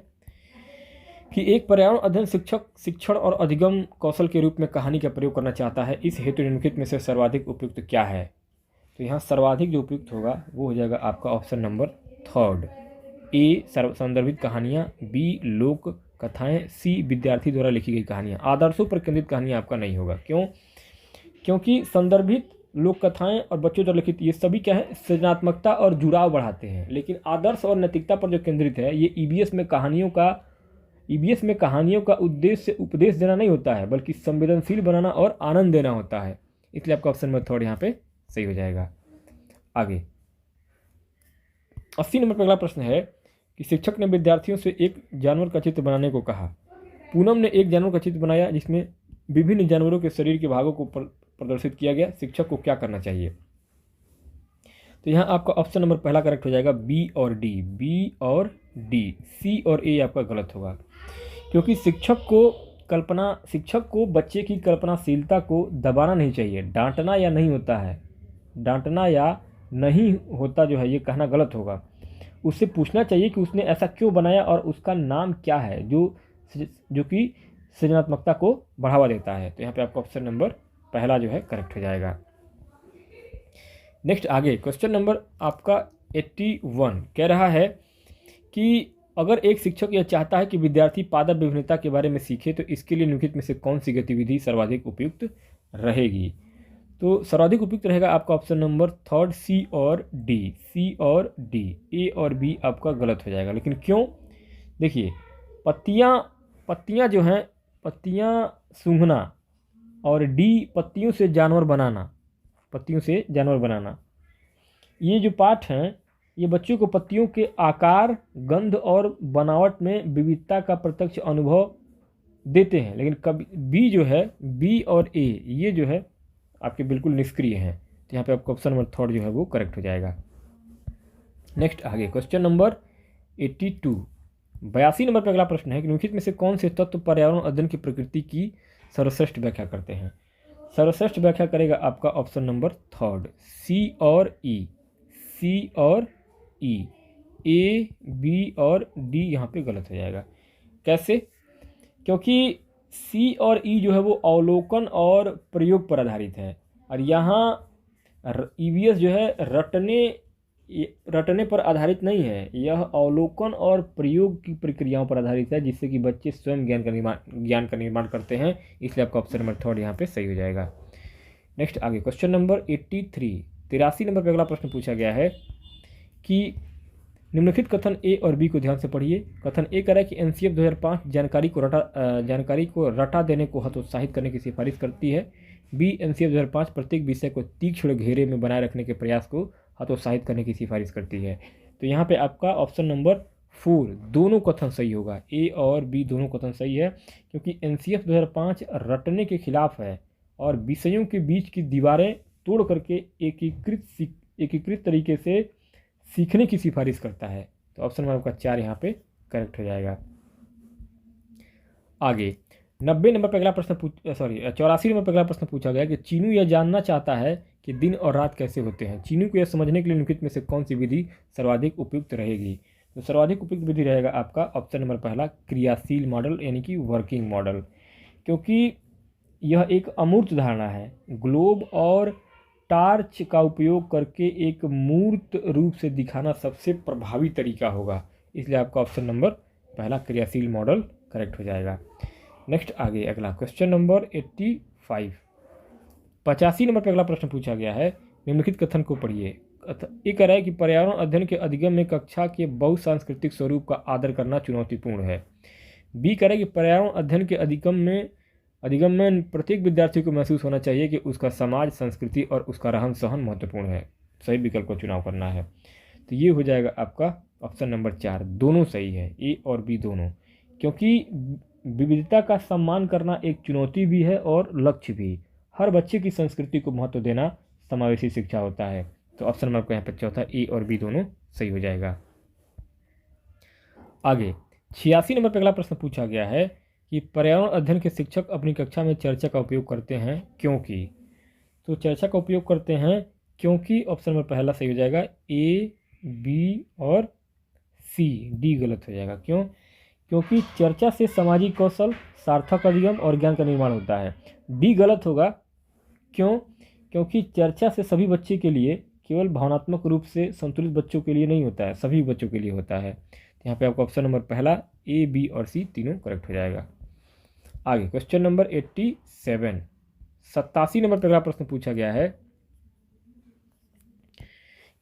कि एक पर्यावरण अध्ययन शिक्षक शिक्षण और अधिगम कौशल के रूप में कहानी का प्रयोग करना चाहता है, इस हेतु निम्नलिखित में से सर्वाधिक उपयुक्त क्या है। तो यहाँ सर्वाधिक जो उपयुक्त होगा वो हो जाएगा आपका ऑप्शन नंबर थर्ड, ए संदर्भित कहानियाँ, बी लोक कथाएं, सी विद्यार्थी द्वारा लिखी गई कहानियाँ। आदर्शों पर केंद्रित कहानियाँ आपका नहीं होगा, क्यों? क्योंकि संदर्भित लोक कथाएं और बच्चों द्वारा लिखित ये सभी क्या है, सृजनात्मकता और जुड़ाव बढ़ाते हैं। लेकिन आदर्श और नैतिकता पर जो केंद्रित है ये ईबीएस में कहानियों का उद्देश्य उपदेश देना नहीं होता है, बल्कि संवेदनशील बनाना और आनंद देना होता है। इसलिए आपका ऑप्शन नंबर थर्ड यहाँ पे सही हो जाएगा। आगे 80 नंबर पर अगला प्रश्न है कि शिक्षक ने विद्यार्थियों से एक जानवर का चित्र बनाने को कहा। पूनम ने एक जानवर का चित्र बनाया जिसमें विभिन्न जानवरों के शरीर के भागों को प्रदर्शित किया गया। शिक्षक को क्या करना चाहिए? तो यहाँ आपका ऑप्शन नंबर पहला करेक्ट हो जाएगा, बी और डी। बी और डी, सी और ए आपका गलत होगा, क्योंकि शिक्षक को बच्चे की कल्पनाशीलता को दबाना नहीं चाहिए। डांटना या नहीं होता जो है ये कहना गलत होगा। उससे पूछना चाहिए कि उसने ऐसा क्यों बनाया और उसका नाम क्या है, जो कि सृजनात्मकता को बढ़ावा देता है। तो यहाँ पे आपका ऑप्शन नंबर पहला जो है करेक्ट हो जाएगा। नेक्स्ट आगे क्वेश्चन नंबर आपका 81 कह रहा है कि अगर एक शिक्षक यह चाहता है कि विद्यार्थी पादप विभिन्नता के बारे में सीखे तो इसके लिए निम्नलिखित में से कौन सी गतिविधि सर्वाधिक उपयुक्त रहेगी। तो सर्वाधिक उपयुक्त रहेगा आपका ऑप्शन नंबर थर्ड, सी और डी। सी और डी, ए और बी आपका गलत हो जाएगा। लेकिन क्यों? देखिए पत्तियां जो हैं, पत्तियां सूंघना, और डी पत्तियों से जानवर बनाना, ये जो पाठ हैं ये बच्चों को पत्तियों के आकार, गंध और बनावट में विविधता का प्रत्यक्ष अनुभव देते हैं। लेकिन कभी बी जो है, बी और ए ये जो है आपके बिल्कुल निष्क्रिय हैं। तो यहाँ पे आपका ऑप्शन नंबर थर्ड जो है वो करेक्ट हो जाएगा। नेक्स्ट आगे क्वेश्चन नंबर 82, 82 नंबर पर अगला प्रश्न है कि निम्नलिखित में से कौन से तत्व पर्यावरण अध्ययन की प्रकृति की सर्वश्रेष्ठ व्याख्या करते हैं। सर्वश्रेष्ठ व्याख्या करेगा आपका ऑप्शन नंबर थर्ड, सी और ई। सी और ई, ए बी और डी यहाँ पे गलत हो जाएगा। कैसे? क्योंकि सी और ई जो है वो अवलोकन और प्रयोग पर आधारित है, और यहाँ ईवीएस जो है रटने पर आधारित नहीं है, यह अवलोकन और प्रयोग की प्रक्रियाओं पर आधारित है, जिससे कि बच्चे स्वयं ज्ञान का निर्माण करते हैं। इसलिए आपका ऑप्शन नंबर थर्ड यहाँ पे सही हो जाएगा। नेक्स्ट आगे क्वेश्चन नंबर 83, 83 नंबर पर अगला प्रश्न पूछा गया है कि निम्नलिखित कथन ए और बी को ध्यान से पढ़िए। कथन ए कह रहा है कि एनसीएफ 2005 जानकारी को रटा देने को हतोत्साहित करने की सिफारिश करती है। बी एनसीएफ 2005 प्रत्येक विषय को तीक्ष्ण घेरे में बनाए रखने के प्रयास को हतोत्साहित करने की सिफारिश करती है। तो यहाँ पे आपका ऑप्शन नंबर 4 दोनों कथन सही होगा, ए और बी दोनों कथन सही है, क्योंकि एनसीएफ 2005 रटने के खिलाफ है और विषयों के बीच की दीवारें तोड़ करके एकीकृत तरीके से सीखने की सिफारिश करता है। तो ऑप्शन नंबर आपका 4 यहाँ पे करेक्ट हो जाएगा। आगे 84 नंबर पर अगला प्रश्न पूछा गया कि चीनू यह जानना चाहता है कि दिन और रात कैसे होते हैं। चीनू को यह समझने के लिए निम्नलिखित में से कौन सी विधि सर्वाधिक उपयुक्त रहेगी। तो सर्वाधिक उपयुक्त विधि रहेगा आपका ऑप्शन नंबर पहला, क्रियाशील मॉडल यानी कि वर्किंग मॉडल, क्योंकि यह एक अमूर्त धारणा है। ग्लोब और टार्च का उपयोग करके एक मूर्त रूप से दिखाना सबसे प्रभावी तरीका होगा। इसलिए आपका ऑप्शन नंबर पहला क्रियाशील मॉडल करेक्ट हो जाएगा। नेक्स्ट आगे अगला क्वेश्चन नंबर 85, 85 नंबर पर अगला प्रश्न पूछा गया है। निम्नलिखित कथन को पढ़िए। ये कह रहा है कि पर्यावरण अध्ययन के अधिगम में कक्षा के बहुसांस्कृतिक स्वरूप का आदर करना चुनौतीपूर्ण है। बी कह रहा है कि पर्यावरण अध्ययन के अधिगम में प्रत्येक विद्यार्थी को महसूस होना चाहिए कि उसका समाज, संस्कृति और उसका रहन सहन महत्वपूर्ण है। सही विकल्प को चुनाव करना है। तो ये हो जाएगा आपका ऑप्शन नंबर 4 दोनों सही है, ए और बी दोनों, क्योंकि विविधता का सम्मान करना एक चुनौती भी है और लक्ष्य भी। हर बच्चे की संस्कृति को महत्व देना समावेशी शिक्षा होता है। तो ऑप्शन नंबर आपका यहाँ पर चौथा, ए और बी दोनों सही हो जाएगा। आगे 86 नंबर पर अगला प्रश्न पूछा गया है कि पर्यावरण अध्ययन के शिक्षक अपनी कक्षा में चर्चा का उपयोग करते हैं क्योंकि। तो चर्चा का उपयोग करते हैं क्योंकि ऑप्शन नंबर पहला सही हो जाएगा, ए बी और सी, डी गलत हो जाएगा। क्यों? क्योंकि चर्चा से सामाजिक कौशल, सार्थक अधिगम और ज्ञान का निर्माण होता है। डी गलत होगा। क्यों? क्योंकि चर्चा से सभी बच्चे के लिए, केवल भावनात्मक रूप से संतुलित बच्चों के लिए नहीं होता है, सभी बच्चों के लिए होता है। यहाँ पे आपका ऑप्शन नंबर पहला ए, बी और सी तीनों करेक्ट हो जाएगा। आगे क्वेश्चन नंबर 87, 87 नंबर पर अगला प्रश्न पूछा गया है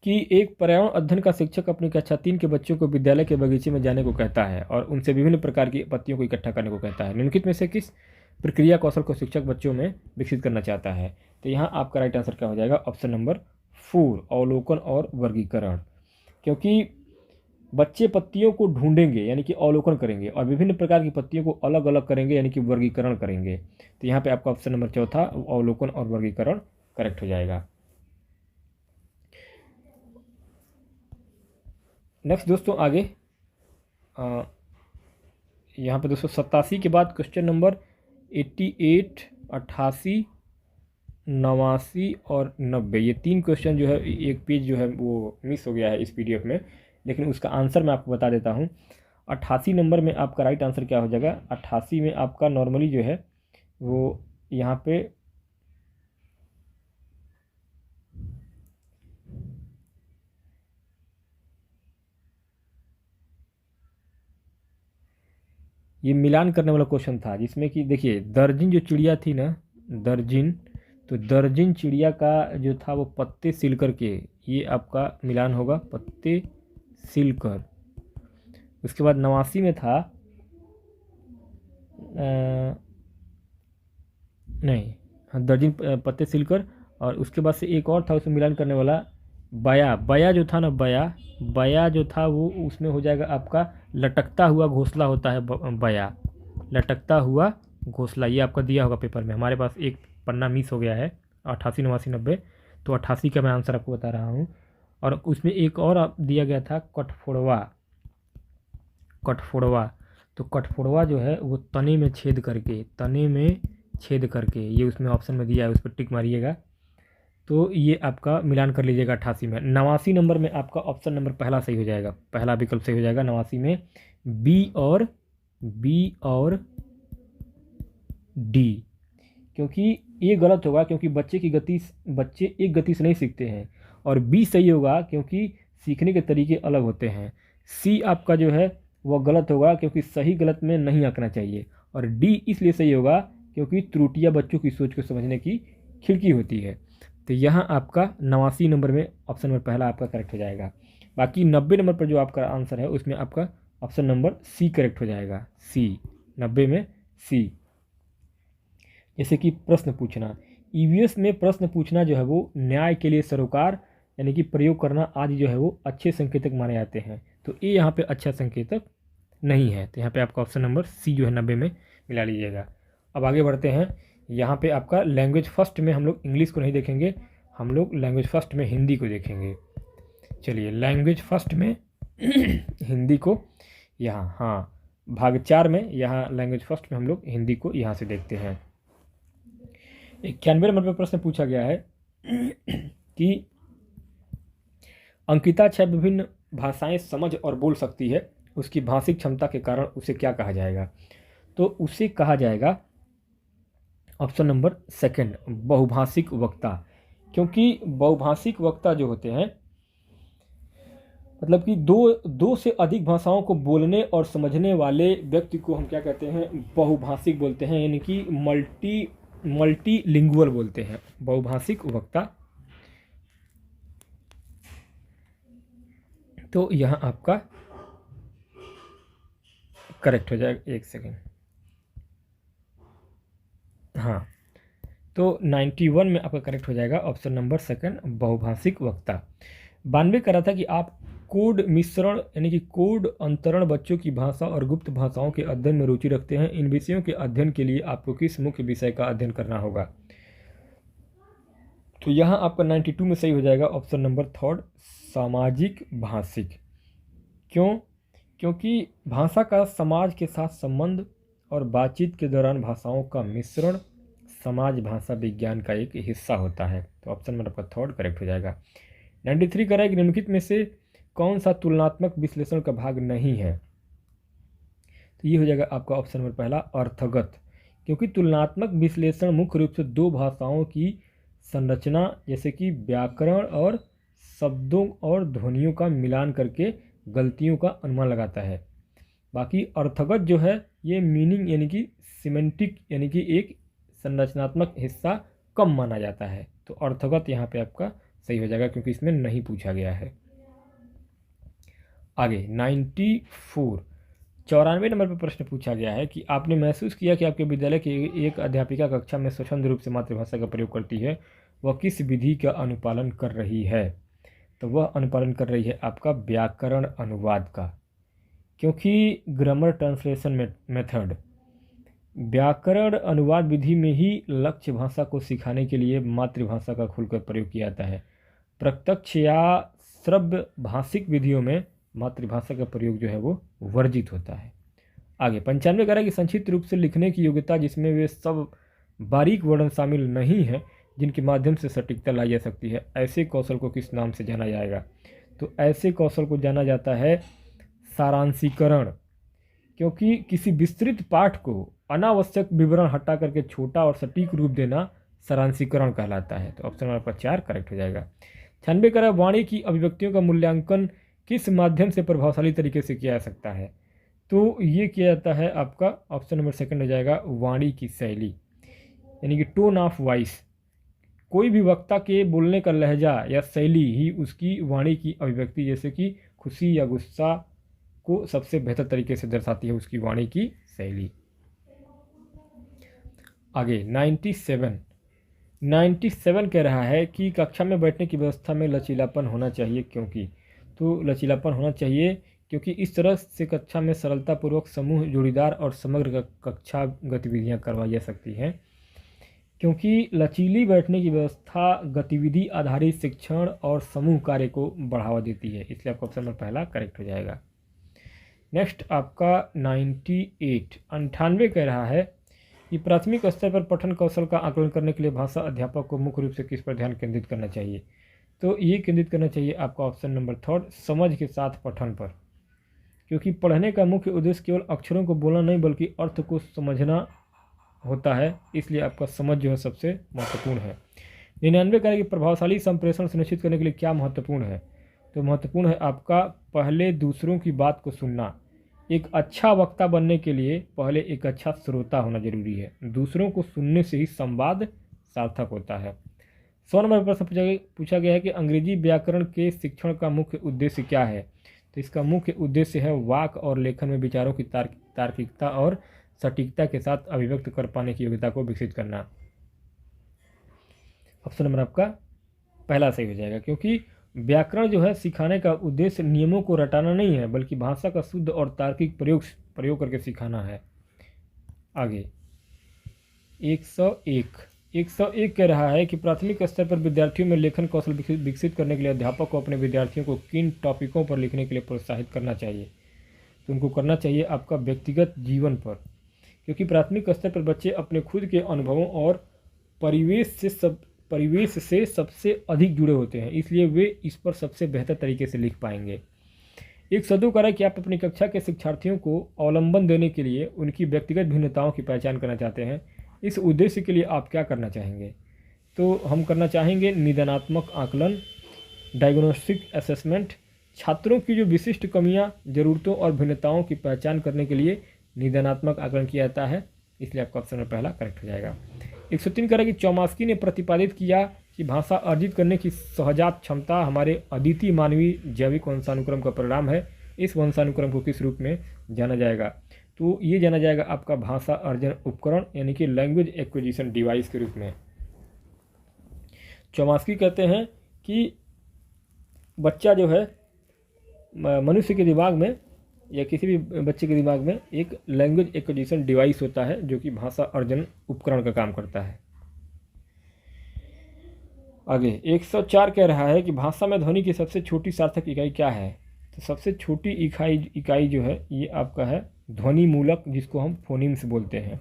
कि एक पर्यावरण अध्ययन का शिक्षक अपनी कक्षा 3 के बच्चों को विद्यालय के बगीचे में जाने को कहता है और उनसे विभिन्न प्रकार की पत्तियों को इकट्ठा करने को कहता है। निम्नलिखित में से किस प्रक्रिया कौशल को शिक्षक बच्चों में विकसित करना चाहता है? तो यहाँ आपका राइट आंसर क्या हो जाएगा? ऑप्शन नंबर 4, अवलोकन और वर्गीकरण। क्योंकि बच्चे पत्तियों को ढूंढेंगे यानी कि अवलोकन करेंगे और विभिन्न प्रकार की पत्तियों को अलग अलग करेंगे यानी कि वर्गीकरण करेंगे। तो यहाँ पे आपका ऑप्शन नंबर चौथा, अवलोकन और वर्गीकरण करेक्ट हो जाएगा। नेक्स्ट दोस्तों आगे यहाँ पे दोस्तों 87 के बाद क्वेश्चन नंबर 88, 88, 89 और 90, ये 3 क्वेश्चन जो है, एक पेज जो है वो मिस हो गया है इस पीडीएफ में, लेकिन उसका आंसर मैं आपको बता देता हूँ। 88 नंबर में आपका राइट आंसर क्या हो जाएगा? 88 में आपका नॉर्मली जो है वो यहाँ पे ये मिलान करने वाला क्वेश्चन था, जिसमें कि देखिए दर्जन जो चिड़िया थी ना, दर्जन, तो दर्जन चिड़िया का जो था वो पत्ते सिल कर के, ये आपका मिलान होगा, पत्ते सिल कर। उसके बाद 89 में था नहीं, हाँ दर्जन पत्ते सिलकर, और उसके बाद से एक और था उसमें मिलान करने वाला, बया, बया जो था ना, बया, बया जो था वो उसमें हो जाएगा आपका लटकता हुआ घोंसला होता है, बया, लटकता हुआ घोंसला। ये आपका दिया होगा पेपर में, हमारे पास एक पन्ना मिस हो गया है, 88, 89, 90, तो 88 का मैं आंसर आपको बता रहा हूँ। और उसमें एक और दिया गया था कठफोड़वा, कठफोड़वा, तो कठफोड़वा जो है वो तने में छेद करके, तने में छेद करके, ये उसमें ऑप्शन में दिया है, उस पर टिक मारिएगा। तो ये आपका मिलान कर लीजिएगा 88 में। 89 नंबर में आपका ऑप्शन नंबर पहला सही हो जाएगा, पहला विकल्प सही हो जाएगा 89 में, बी और डी। क्योंकि ये गलत होगा, क्योंकि बच्चे एक गति से नहीं सीखते हैं, और बी सही होगा क्योंकि सीखने के तरीके अलग होते हैं। सी आपका जो है वह गलत होगा, क्योंकि सही गलत में नहीं आंकना चाहिए, और डी इसलिए सही होगा क्योंकि त्रुटियां बच्चों की सोच को समझने की खिड़की होती है। तो यहाँ आपका 89 नंबर में ऑप्शन नंबर पहला आपका करेक्ट हो जाएगा। बाकी 90 नंबर पर जो आपका आंसर है उसमें आपका ऑप्शन नंबर सी करेक्ट हो जाएगा, सी, 90 में सी। जैसे कि प्रश्न पूछना, ईवीएस में प्रश्न पूछना जो है वो न्याय के लिए सरोकार यानी कि प्रयोग करना आदि जो है वो अच्छे संकेतक माने जाते हैं, तो ये यहाँ पे अच्छा संकेतक नहीं है। तो यहाँ पे आपका ऑप्शन नंबर सी जो है 90 में मिला लीजिएगा। अब आगे बढ़ते हैं, यहाँ पे आपका लैंग्वेज फर्स्ट में हम लोग इंग्लिश को नहीं देखेंगे, हम लोग लैंग्वेज फर्स्ट में हिंदी को देखेंगे। चलिए लैंग्वेज फर्स्ट में हिंदी को यहाँ, हाँ भाग 4 में, यहाँ लैंग्वेज फर्स्ट में हम लोग हिंदी को यहाँ से देखते हैं। 91 नंबर पर प्रश्न पूछा गया है कि अंकिता 6 विभिन्न भाषाएं समझ और बोल सकती है, उसकी भाषिक क्षमता के कारण उसे क्या कहा जाएगा? तो उसे कहा जाएगा ऑप्शन नंबर सेकंड, बहुभाषिक वक्ता। क्योंकि बहुभाषिक वक्ता जो होते हैं मतलब कि दो से अधिक भाषाओं को बोलने और समझने वाले व्यक्ति को हम क्या कहते हैं? बहुभाषिक बोलते हैं, यानी कि मल्टीलिंगुअल बोलते हैं, बहुभाषिक वक्ता। तो यहाँ आपका करेक्ट हो जाएगा, एक सेकेंड, हाँ, तो 91 में आपका करेक्ट हो जाएगा ऑप्शन नंबर सेकंड, बहुभाषिक वक्ता। 92 कह रहा था कि आप कोड मिश्रण यानी कि कोड अंतरण बच्चों की भाषा और गुप्त भाषाओं के अध्ययन में रुचि रखते हैं, इन विषयों के अध्ययन के लिए आपको किस मुख्य विषय का अध्ययन करना होगा? तो यहाँ आपका 92 में सही हो जाएगा ऑप्शन नंबर थर्ड, सामाजिक भाषिक। क्यों? क्योंकि भाषा का समाज के साथ संबंध और बातचीत के दौरान भाषाओं का मिश्रण समाज भाषा विज्ञान का एक हिस्सा होता है। तो ऑप्शन नंबर आपका थर्ड करेक्ट हो जाएगा। 93 कह रहा है कि निम्नलिखित में से कौन सा तुलनात्मक विश्लेषण का भाग नहीं है? तो ये हो जाएगा आपका ऑप्शन नंबर पहला, अर्थगत। क्योंकि तुलनात्मक विश्लेषण मुख्य रूप से दो भाषाओं की संरचना जैसे कि व्याकरण और शब्दों और ध्वनियों का मिलान करके गलतियों का अनुमान लगाता है। बाकी अर्थगत जो है ये मीनिंग यानी कि सिमेंटिक यानी कि एक संरचनात्मक हिस्सा कम माना जाता है। तो अर्थगत यहाँ पे आपका सही हो जाएगा क्योंकि इसमें नहीं पूछा गया है। आगे 94 नंबर पर प्रश्न पूछा गया है कि आपने महसूस किया कि आपके विद्यालय की एक अध्यापिका कक्षा में स्वच्छंद रूप से मातृभाषा का प्रयोग करती है, वह किस विधि का अनुपालन कर रही है? तो वह अनुपालन कर रही है आपका व्याकरण अनुवाद का। क्योंकि ग्रामर ट्रांसलेशन मेथड व्याकरण अनुवाद विधि में ही लक्ष्य भाषा को सिखाने के लिए मातृभाषा का खुलकर प्रयोग किया जाता है। प्रत्यक्ष या श्रव्य भाषिक विधियों में मातृभाषा का प्रयोग जो है वो वर्जित होता है। आगे 95 कह रहा है कि संक्षिप्त रूप से लिखने की योग्यता जिसमें वे सब बारीक वर्णन शामिल नहीं है जिनके माध्यम से सटीकता लाई जा सकती है, ऐसे कौशल को किस नाम से जाना जाएगा? तो ऐसे कौशल को जाना जाता है सारांशीकरण। क्योंकि किसी विस्तृत पाठ को अनावश्यक विवरण हटा करके छोटा और सटीक रूप देना सारांशीकरण कहलाता है। तो ऑप्शन नंबर 4 करेक्ट हो जाएगा। 96 कह रहा है वाणी की अभिव्यक्तियों का मूल्यांकन किस माध्यम से प्रभावशाली तरीके से किया जा सकता है? तो ये किया जाता है आपका ऑप्शन नंबर 2 हो जाएगा, वाणी की शैली यानी कि टोन ऑफ वॉइस। कोई भी वक्ता के बोलने का लहजा या शैली ही उसकी वाणी की अभिव्यक्ति जैसे कि खुशी या गुस्सा को सबसे बेहतर तरीके से दर्शाती है, उसकी वाणी की शैली। आगे 97 कह रहा है कि कक्षा में बैठने की व्यवस्था में लचीलापन होना चाहिए। क्योंकि तो लचीलापन होना चाहिए क्योंकि इस तरह से कक्षा में सरलतापूर्वक समूह जोड़ीदार और समग्र कक्षा गतिविधियां करवाई जा सकती हैं। क्योंकि लचीली बैठने की व्यवस्था गतिविधि आधारित शिक्षण और समूह कार्य को बढ़ावा देती है, इसलिए आपका ऑप्शन नंबर पहला करेक्ट हो जाएगा। नेक्स्ट आपका 98 कह रहा है कि प्राथमिक स्तर पर पठन कौशल का आकलन करने के लिए भाषा अध्यापक को मुख्य रूप से किस पर ध्यान केंद्रित करना चाहिए? तो ये केंद्रित करना चाहिए आपका ऑप्शन नंबर 3 समझ के साथ पठन पर। क्योंकि पढ़ने का मुख्य उद्देश्य केवल अक्षरों को बोलना नहीं बल्कि अर्थ को समझना होता है, इसलिए आपका समझ जो है सबसे महत्वपूर्ण है। 99 कह रहा है कि प्रभावशाली संप्रेषण सुनिश्चित करने के लिए क्या महत्वपूर्ण है? तो महत्वपूर्ण है आपका पहले दूसरों की बात को सुनना। एक अच्छा वक्ता बनने के लिए पहले एक अच्छा श्रोता होना जरूरी है। दूसरों को सुनने से ही संवाद सार्थक होता है। 100 नंबर पर प्रश्न पूछा गया है कि अंग्रेजी व्याकरण के शिक्षण का मुख्य उद्देश्य क्या है? तो इसका मुख्य उद्देश्य है वाक और लेखन में विचारों की तार्किकता और सटीकता के साथ अभिव्यक्त कर पाने की योग्यता को विकसित करना। ऑप्शन नंबर आपका पहला सही हो जाएगा। क्योंकि व्याकरण जो है सिखाने का उद्देश्य नियमों को रटाना नहीं है बल्कि भाषा का शुद्ध और तार्किक प्रयोग करके सिखाना है। आगे 101 कह रहा है कि प्राथमिक स्तर पर विद्यार्थियों में लेखन कौशल विकसित करने के लिए अध्यापक को अपने विद्यार्थियों को किन टॉपिकों पर लिखने के लिए प्रोत्साहित करना चाहिए? तो उनको करना चाहिए आपका व्यक्तिगत जीवन पर। क्योंकि प्राथमिक स्तर पर बच्चे अपने खुद के अनुभवों और परिवेश से सबसे अधिक जुड़े होते हैं, इसलिए वे इस पर सबसे बेहतर तरीके से लिख पाएंगे। 102 कह रहा है कि आप अपनी कक्षा के शिक्षार्थियों को अवलंबन देने के लिए उनकी व्यक्तिगत भिन्नताओं की पहचान करना चाहते हैं। इस उद्देश्य के लिए आप क्या करना चाहेंगे? तो हम करना चाहेंगे निदानात्मक आकलन, डायग्नोस्टिक असेसमेंट। छात्रों की जो विशिष्ट कमियां, ज़रूरतों और भिन्नताओं की पहचान करने के लिए निदानात्मक आकलन किया जाता है, इसलिए आपका ऑप्शन पहला करेक्ट हो जाएगा। 103 कह रहा है कि चौमास्की ने प्रतिपादित किया कि भाषा अर्जित करने की सहजात क्षमता हमारे अद्वितीय मानवीय जैविक वंशानुक्रम का परिणाम है। इस वंशानुक्रम को किस रूप में जाना जाएगा? तो ये जाना जाएगा आपका भाषा अर्जन उपकरण यानी कि लैंग्वेज एक्विजिशन डिवाइस के रूप में। चौमास्की कहते हैं कि बच्चा जो है मनुष्य के दिमाग में या किसी भी बच्चे के दिमाग में एक लैंग्वेज एक्विजिशन डिवाइस होता है जो कि भाषा अर्जन उपकरण का काम करता है। आगे 104 कह रहा है कि भाषा में ध्वनि की सबसे छोटी सार्थक इकाई क्या है? तो सबसे छोटी इकाई जो है ये आपका है ध्वनि मूलक, जिसको हम फोनीम्स बोलते हैं।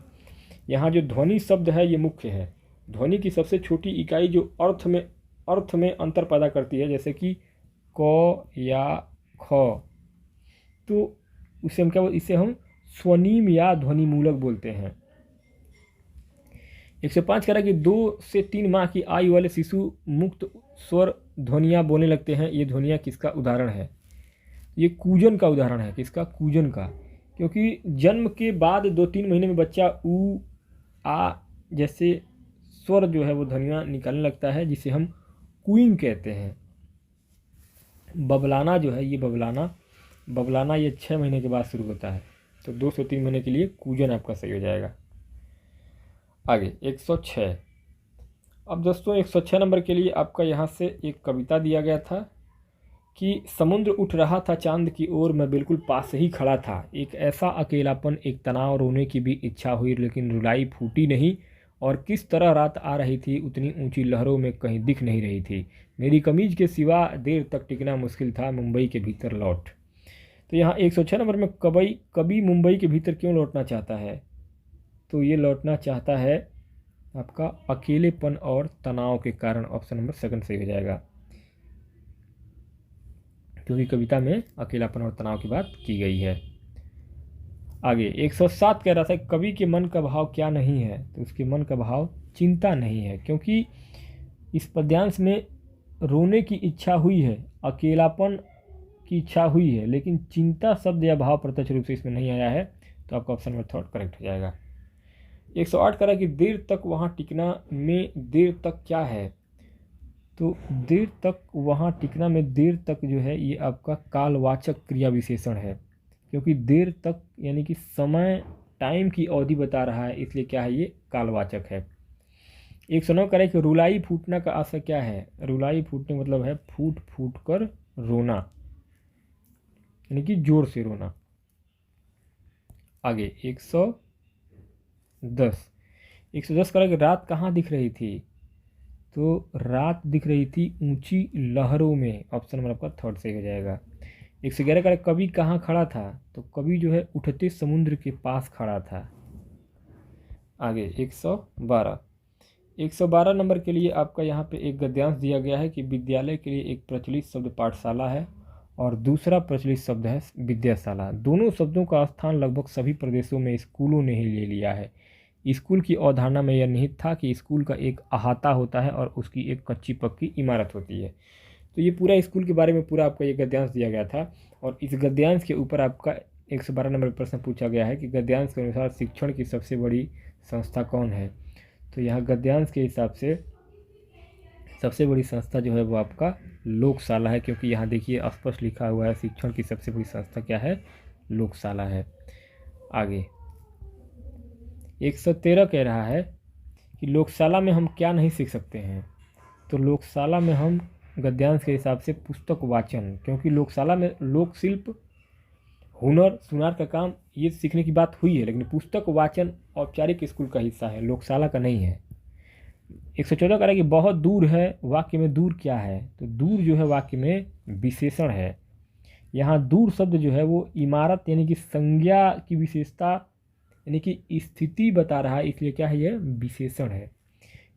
यहाँ जो ध्वनि शब्द है ये मुख्य है। ध्वनि की सबसे छोटी इकाई जो अर्थ में अंतर पैदा करती है, जैसे कि क या ख, तो उसे हम क्या इसे हम स्वनिम या ध्वनिमूलक बोलते हैं। 105 कह रहा है कि 2 से 3 माह की आयु वाले शिशु मुक्त स्वर ध्वनियाँ बोलने लगते हैं। ये ध्वनियाँ किसका उदाहरण है? ये कूजन का उदाहरण है। किसका? कूजन का। क्योंकि जन्म के बाद 2-3 महीने में बच्चा ऊ आ जैसे स्वर जो है वो ध्वनियाँ निकालने लगता है, जिसे हम कूइंग कहते हैं। बबलाना जो है, ये बबलाना ये 6 महीने के बाद शुरू होता है। तो 2 से 3 महीने के लिए कूजन आपका सही हो जाएगा। आगे 106। अब दोस्तों 106 नंबर के लिए आपका यहाँ से एक कविता दिया गया था कि समुद्र उठ रहा था चांद की ओर, मैं बिल्कुल पास ही खड़ा था। एक ऐसा अकेलापन, एक तनाव, रोने की भी इच्छा हुई लेकिन रुलाई फूटी नहीं। और किस तरह रात आ रही थी, उतनी ऊंची लहरों में कहीं दिख नहीं रही थी। मेरी कमीज के सिवा देर तक टिकना मुश्किल था, मुंबई के भीतर लौट। तो यहाँ 106 नंबर में कभी मुंबई के भीतर क्यों लौटना चाहता है? तो ये लौटना चाहता है आपका अकेलेपन और तनाव के कारण। ऑप्शन नंबर सेकंड सही हो जाएगा, क्योंकि कविता में अकेलापन और तनाव की बात की गई है। आगे 107 कह रहा था कवि के मन का भाव क्या नहीं है? तो उसके मन का भाव चिंता नहीं है, क्योंकि इस पद्यांश में रोने की इच्छा हुई है, अकेलापन की इच्छा हुई है, लेकिन चिंता शब्द या भाव प्रत्यक्ष रूप से इसमें नहीं आया है। तो आपका ऑप्शन नंबर थर्ड करेक्ट हो जाएगा। 108 कह रहा है कि देर तक वहाँ टिकना में देर तक क्या है? तो देर तक वहाँ टिकना में देर तक जो है ये आपका कालवाचक क्रिया विशेषण है, क्योंकि देर तक यानी कि समय, टाइम की अवधि बता रहा है, इसलिए क्या है ये कालवाचक है। 109 कह रहा है कि रुलाई फूटना का आशय क्या है? रुलाई फूटने मतलब है फूट फूट कर रोना, यानी कि जोर से रोना। आगे 110 कह रहा है कि रात कहाँ दिख रही थी? तो रात दिख रही थी ऊंची लहरों में। ऑप्शन नंबर आपका थर्ड सही हो जाएगा। 111 का कवि कहाँ खड़ा था? तो कवि जो है उठते समुद्र के पास खड़ा था। आगे 112 नंबर के लिए आपका यहाँ पे एक गद्यांश दिया गया है कि विद्यालय के लिए एक प्रचलित शब्द पाठशाला है और दूसरा प्रचलित शब्द है विद्याशाला। दोनों शब्दों का स्थान लगभग सभी प्रदेशों में स्कूलों ने ही ले लिया है। स्कूल की अवधारणा में यह निहित था कि स्कूल का एक अहाता होता है और उसकी एक कच्ची पक्की इमारत होती है। तो ये पूरा स्कूल के बारे में पूरा आपका ये गद्यांश दिया गया था, और इस गद्यांश के ऊपर आपका 112 नंबर प्रश्न पूछा गया है कि गद्यांश के अनुसार शिक्षण की सबसे बड़ी संस्था कौन है? तो यहाँ गद्यांश के हिसाब से सबसे बड़ी संस्था जो है वो आपका लोकशाला है, क्योंकि यहाँ देखिए स्पष्ट लिखा हुआ है शिक्षण की सबसे बड़ी संस्था क्या है? लोकशाला है। आगे 113 कह रहा है कि लोकशाला में हम क्या नहीं सीख सकते हैं? तो लोकशाला में हम गद्यांश के हिसाब से पुस्तक वाचन, क्योंकि लोकशाला में लोक शिल्प, हुनर, सुनार का काम ये सीखने की बात हुई है, लेकिन पुस्तक वाचन औपचारिक स्कूल का हिस्सा है, लोकशाला का नहीं है। 114 कह रहा है कि बहुत दूर है, वाक्य में दूर क्या है? तो दूर जो है वाक्य में विशेषण है। यहाँ दूर शब्द जो है वो इमारत यानी कि संज्ञा की विशेषता यानी कि स्थिति बता रहा है, इसलिए क्या है ये विशेषण है।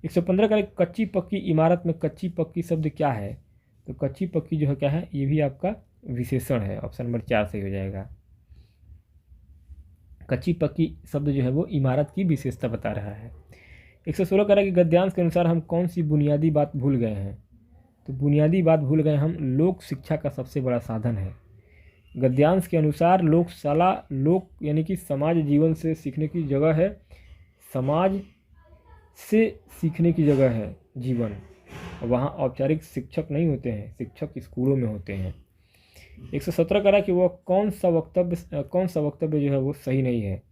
115 का कच्ची पक्की इमारत में कच्ची पक्की शब्द क्या है? तो कच्ची पक्की जो है क्या है? ये भी आपका विशेषण है। ऑप्शन नंबर 4 सही हो जाएगा। कच्ची पक्की शब्द जो है वो इमारत की विशेषता बता रहा है। 116 कह रहा है कि गद्यांश के अनुसार हम कौन सी बुनियादी बात भूल गए हैं? तो बुनियादी बात भूल गए हम लोक शिक्षा का सबसे बड़ा साधन है। गद्यांश के अनुसार लोकशाला लोक यानी कि समाज जीवन से सीखने की जगह है, समाज से सीखने की जगह है जीवन। वहाँ औपचारिक शिक्षक नहीं होते हैं, शिक्षक स्कूलों में होते हैं। 117 कह रहा है कि वह कौन सा वक्तव्य जो है वो सही नहीं है?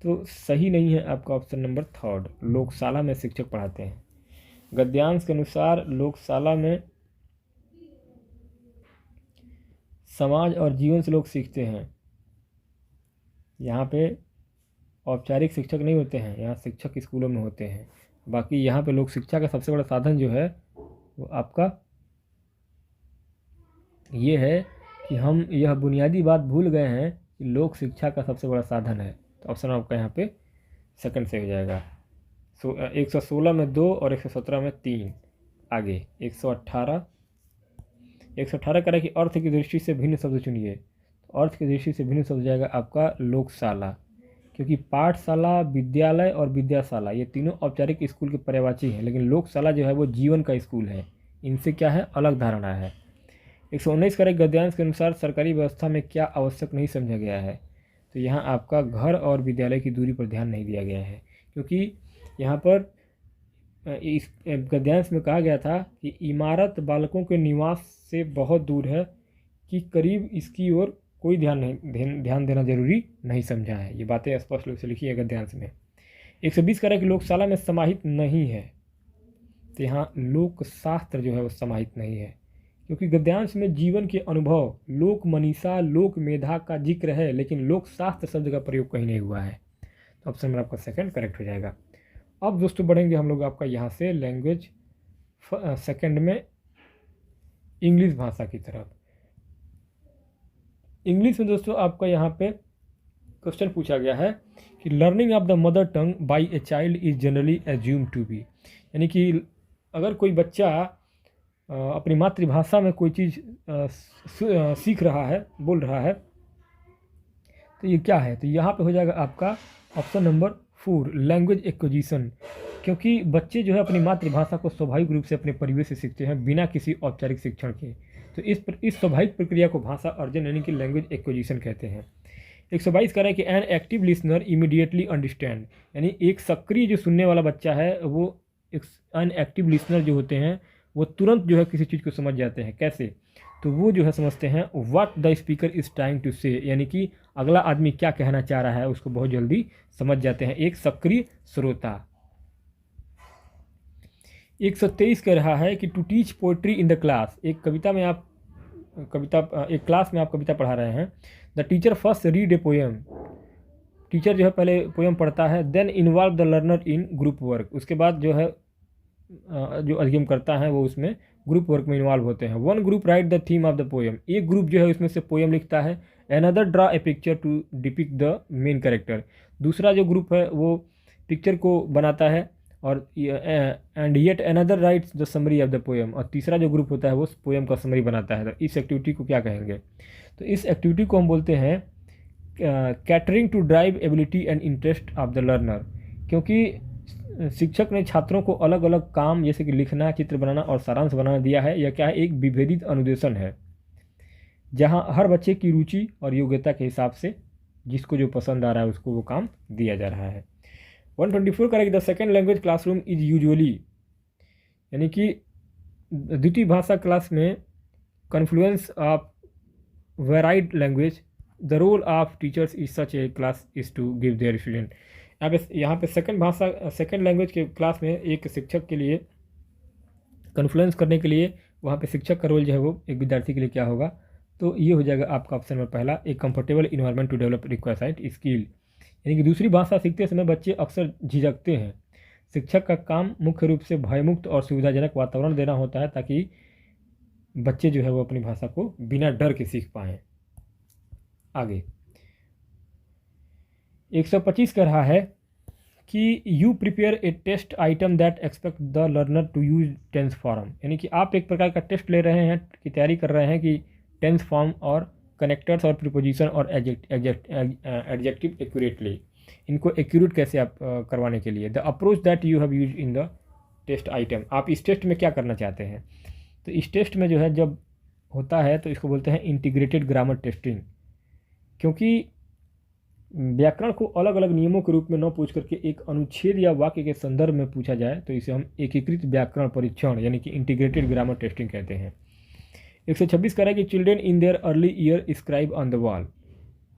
तो सही नहीं है आपका ऑप्शन नंबर थर्ड, लोकशाला में शिक्षक पढ़ाते हैं। गद्यांश के अनुसार लोकशाला में समाज और जीवन से लोग सीखते हैं। यहाँ पे औपचारिक शिक्षक नहीं होते हैं, यहाँ शिक्षक स्कूलों में होते हैं। बाकी यहाँ पे लोक शिक्षा का सबसे बड़ा साधन जो है वो आपका ये है कि हम यह बुनियादी बात भूल गए हैं कि लोक शिक्षा का सबसे बड़ा साधन है। तो ऑप्शन आपका यहाँ पे सेकंड से हो जाएगा। 116 में 2 और 117 में 3। आगे 118 118 कह रहा है कि अर्थ की दृष्टि से भिन्न शब्द चुनिए। तो अर्थ की दृष्टि से भिन्न शब्द जाएगा आपका लोकशाला, क्योंकि पाठशाला, विद्यालय और विद्याशाला ये तीनों औपचारिक स्कूल के पर्यायवाची हैं, लेकिन लोकशाला जो है वो जीवन का स्कूल है। इनसे क्या है, अलग धारणा है। 119 का गद्यांश के अनुसार सरकारी व्यवस्था में क्या आवश्यक नहीं समझा गया है। तो यहाँ आपका घर और विद्यालय की दूरी पर ध्यान नहीं दिया गया है, क्योंकि यहाँ पर इस गद्यांश में कहा गया था कि इमारत बालकों के निवास से बहुत दूर है कि करीब इसकी ओर कोई ध्यान देना जरूरी नहीं समझा है। ये बातें स्पष्ट रूप से लिखी है गद्यांश में। 120 कह रहा है कि लोकशाला में समाहित नहीं है। तो यहाँ लोकशास्त्र जो है वो समाहित नहीं है, क्योंकि गद्यांश में जीवन के अनुभव, लोक मनीषा, लोक मेधा का जिक्र है, लेकिन लोकशास्त्र शब्द का प्रयोग कहीं नहीं हुआ है। तो ऑप्शन नंबर आपका सेकंड करेक्ट हो जाएगा। अब दोस्तों बढ़ेंगे हम लोग आपका यहाँ से लैंग्वेज सेकंड में इंग्लिश भाषा की तरफ। इंग्लिश में दोस्तों आपका यहाँ पे क्वेश्चन पूछा गया है कि learning of the mother tongue by a child is generally assumed to be, यानी कि अगर कोई बच्चा अपनी मातृभाषा में कोई चीज़ सीख रहा है, बोल रहा है, तो ये क्या है। तो यहाँ पे हो जाएगा आपका ऑप्शन नंबर 4 लैंग्वेज एक्विजिशन, क्योंकि बच्चे जो है अपनी मातृभाषा को स्वाभाविक रूप से अपने परिवेश से सीखते हैं बिना किसी औपचारिक शिक्षण के। तो इस स्वाभाविक प्रक्रिया को भाषा अर्जन यानी कि लैंग्वेज एक्विजिशन कहते हैं। 122 कह रहा है कि an active listener immediately understand, यानी एक सक्रिय जो सुनने वाला बच्चा है वो अन एक्टिव लिसनर जो होते हैं वो तुरंत जो है किसी चीज़ को समझ जाते हैं। कैसे, तो वो जो है समझते हैं what the speaker is trying to say, यानी कि अगला आदमी क्या कहना चाह रहा है उसको बहुत जल्दी समझ जाते हैं, एक सक्रिय श्रोता। 123 कह रहा है कि to teach poetry in the class, एक क्लास में आप कविता पढ़ा रहे हैं। The teacher first read a poem, teacher जो है पहले पोएम पढ़ता है, then involve the learner in group work, उसके बाद जो है जो अध्ययन करता है वो उसमें ग्रुप वर्क में इन्वॉल्व होते हैं। One group write the theme of the poem, एक ग्रुप जो है उसमें से पोएम लिखता है। Another draw a picture to depict the main character, दूसरा जो ग्रुप है वो पिक्चर को बनाता है, और and yet another rights the summary of the poem, और तीसरा जो ग्रुप होता है वो पोएम का समरी बनाता है। तो इस एक्टिविटी को क्या कहेंगे, तो इस एक्टिविटी को हम बोलते हैं catering to drive ability and interest of the learner, क्योंकि शिक्षक ने छात्रों को अलग अलग काम जैसे कि लिखना, चित्र बनाना और सारांश बनाना दिया है। यह क्या है, एक विभेदित अनुदेशन है जहां हर बच्चे की रुचि और योग्यता के हिसाब से जिसको जो पसंद आ रहा है उसको वो काम दिया जा रहा है। 124 correct the second language classroom is usually, यानी कि द्वितीय भाषा क्लास में confluence of varied language, the role of teachers is such a class is to give their student. यहाँ पे सेकेंड लैंग्वेज के क्लास में एक शिक्षक के लिए कन्फ्लुएंस करने के लिए वहाँ पे शिक्षक का रोल जो है वो एक विद्यार्थी के लिए क्या होगा, तो ये हो जाएगा आपका ऑप्शन नंबर पहला, एक comfortable environment to develop required skill, यानी कि दूसरी भाषा सीखते समय बच्चे अक्सर झिझकते हैं। शिक्षक का काम मुख्य रूप से भयमुक्त और सुविधाजनक वातावरण देना होता है ताकि बच्चे जो है वो अपनी भाषा को बिना डर के सीख पाएँ। आगे 125 कह रहा है कि you prepare a test item that expect the learner to use tense form, यानी कि आप एक प्रकार का टेस्ट ले रहे हैं की तैयारी कर रहे हैं कि टेंस फॉर्म और कनेक्टर्स और प्रीपोजिशन और एडजेक्टिव एक्यूरेटली, इनको एक्यूरेट कैसे आप करवाने के लिए the approach that you have use in the test item, आप इस टेस्ट में क्या करना चाहते हैं। तो इस टेस्ट में जो है जब होता है तो इसको बोलते हैं इंटीग्रेटेड ग्रामर टेस्टिंग, क्योंकि व्याकरण को अलग अलग नियमों के रूप में न पूछ करके एक अनुच्छेद या वाक्य के संदर्भ में पूछा जाए तो इसे हम एकीकृत व्याकरण परीक्षण यानी कि इंटीग्रेटेड ग्रामर टेस्टिंग कहते हैं। 126 कह रहा है कि children in their early year scribe on the wall,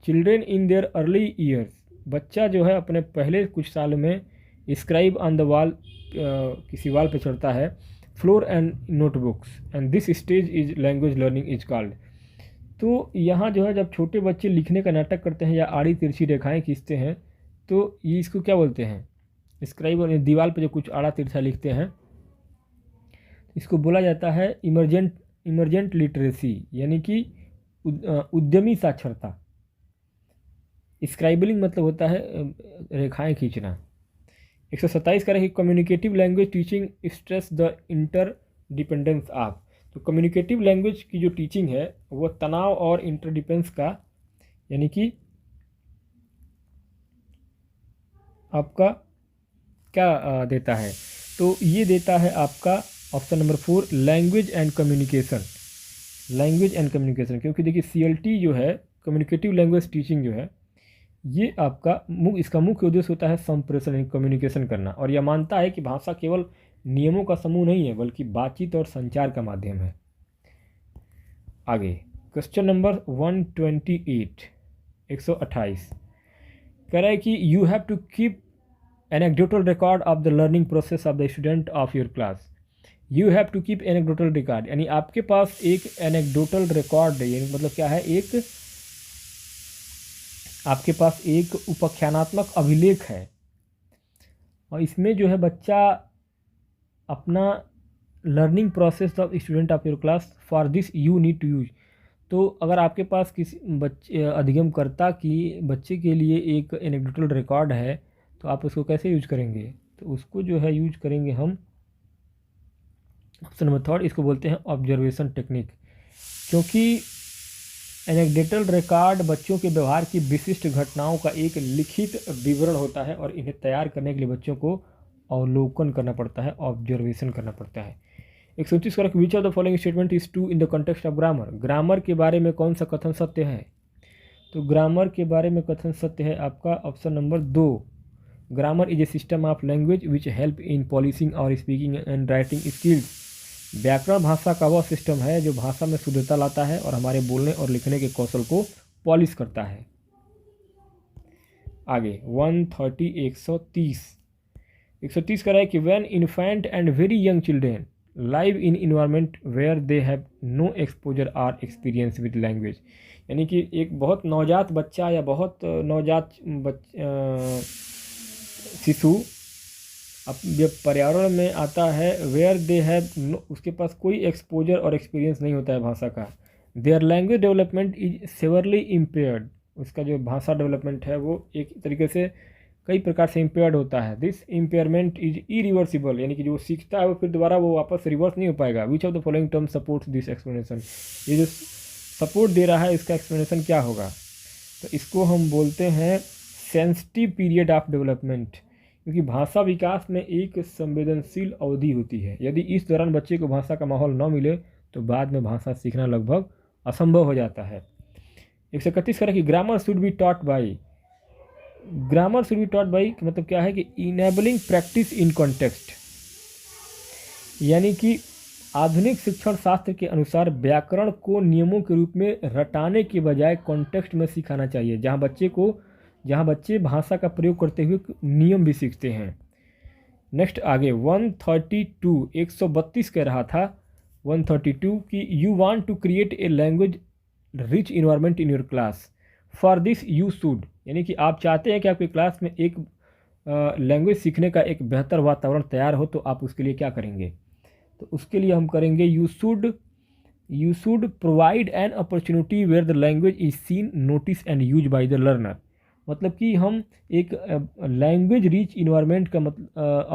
children in their early years, बच्चा जो है अपने पहले कुछ साल में स्क्राइब ऑन द वॉल किसी वॉल पे चढ़ता है, floor and notebooks and this stage is language learning is called. तो यहाँ जो है जब छोटे बच्चे लिखने का नाटक करते हैं या आड़ी तिरछी रेखाएं खींचते हैं तो ये इसको क्या बोलते हैं, स्क्राइब, और दीवार पे जो कुछ आड़ा तिरछा लिखते हैं इसको बोला जाता है इमरजेंट लिटरेसी, यानी कि उद्यमी साक्षरता। स्क्राइबलिंग मतलब होता है रेखाएं खींचना। 127 कह रहे हैं कि communicative language teaching stress the inter dependence of, तो कम्युनिकेटिव लैंग्वेज की जो टीचिंग है वो तनाव और इंटरडिपेंस का यानी कि आपका क्या देता है, तो ये देता है आपका option number 4 language and communication. Language and communication, क्योंकि देखिए CLT जो है कम्युनिकेटिव लैंग्वेज टीचिंग जो है ये आपका इसका मुख्य उद्देश्य होता है संप्रेषण यानी कम्युनिकेशन करना, और यह मानता है कि भाषा केवल नियमों का समूह नहीं है बल्कि बातचीत और संचार का माध्यम है। आगे क्वेश्चन नंबर 128 128 कह रहा है कि you have to keep anecdotal record of the learning process of the student of your class. You have to keep anecdotal record, यानी आपके पास एक एनेक्डोटल रिकॉर्ड है, यानी मतलब क्या है, एक आपके पास एक उपाख्यानात्मक अभिलेख है, और इसमें जो है बच्चा अपना learning process of student of your class for this you need to use. तो अगर आपके पास किसी बच्चे अधिगमकर्ता की बच्चे के लिए एक एनेक्डोटल रिकॉर्ड है तो आप उसको कैसे यूज करेंगे, तो उसको जो है यूज करेंगे हम ऑप्शन नंबर 3, इसको बोलते हैं ऑब्जर्वेशन टेक्निक, क्योंकि एनेक्डोटल रिकॉर्ड बच्चों के व्यवहार की विशिष्ट घटनाओं का एक लिखित विवरण होता है और इन्हें तैयार करने के लिए बच्चों को अवलोकन करना पड़ता है, ऑब्जर्वेशन करना पड़ता है। 129 का विच of the following statement is true in the context of grammar. Grammar के बारे में कौन सा कथन सत्य है, तो ग्रामर के बारे में कथन सत्य है आपका option number 2। Grammar is a system of language which help in polishing और स्पीकिंग एंड राइटिंग स्किल्स। व्याकरण भाषा का वह सिस्टम है जो भाषा में शुद्धता लाता है और हमारे बोलने और लिखने के कौशल को पॉलिश करता है। आगे 130 130 कह रहा है कि when infant and very young children live in environment where they have no exposure or experience with language, यानी कि एक बहुत नवजात बच्चा या बहुत नवजात शिशु अब जब पर्यावरण में आता है वेयर दे हैव उसके पास कोई एक्सपोजर और एक्सपीरियंस नहीं होता है भाषा का, their language development is severally impaired, उसका जो भाषा डेवलपमेंट है वो एक तरीके से कई प्रकार से इम्पेयर्ड होता है। दिस इम्पेयरमेंट इज इरिवर्सिबल, यानी कि जो सीखता है वो फिर दोबारा वो वापस रिवर्स नहीं हो पाएगा। विच of the following term supports this explanation, ये जो सपोर्ट दे रहा है इसका एक्सप्लेनेशन क्या होगा, तो इसको हम बोलते हैं सेंसिटिव पीरियड ऑफ डेवलपमेंट, क्योंकि भाषा विकास में एक संवेदनशील अवधि होती है। यदि इस दौरान बच्चे को भाषा का माहौल न मिले तो बाद में भाषा सीखना लगभग असंभव हो जाता है। 131 करें कि grammar should be taught by. Grammar should be taught by मतलब क्या है कि इनेबलिंग प्रैक्टिस इन कॉन्टेक्स्ट, यानी कि आधुनिक शिक्षण शास्त्र के अनुसार व्याकरण को नियमों के रूप में रटाने के बजाय कॉन्टेक्स्ट में सिखाना चाहिए, जहाँ बच्चे भाषा का प्रयोग करते हुए नियम भी सीखते हैं। नेक्स्ट आगे 132 132 कह रहा था 132 कि you want to create a language rich environment in your class, for this you should, यानी कि आप चाहते हैं कि आपकी क्लास में एक लैंग्वेज सीखने का एक बेहतर वातावरण तैयार हो, तो आप उसके लिए क्या करेंगे, तो उसके लिए हम करेंगे you should provide an opportunity where the language is seen notice and use by the learner, मतलब कि हम एक लैंग्वेज रिच इन्वायरमेंट का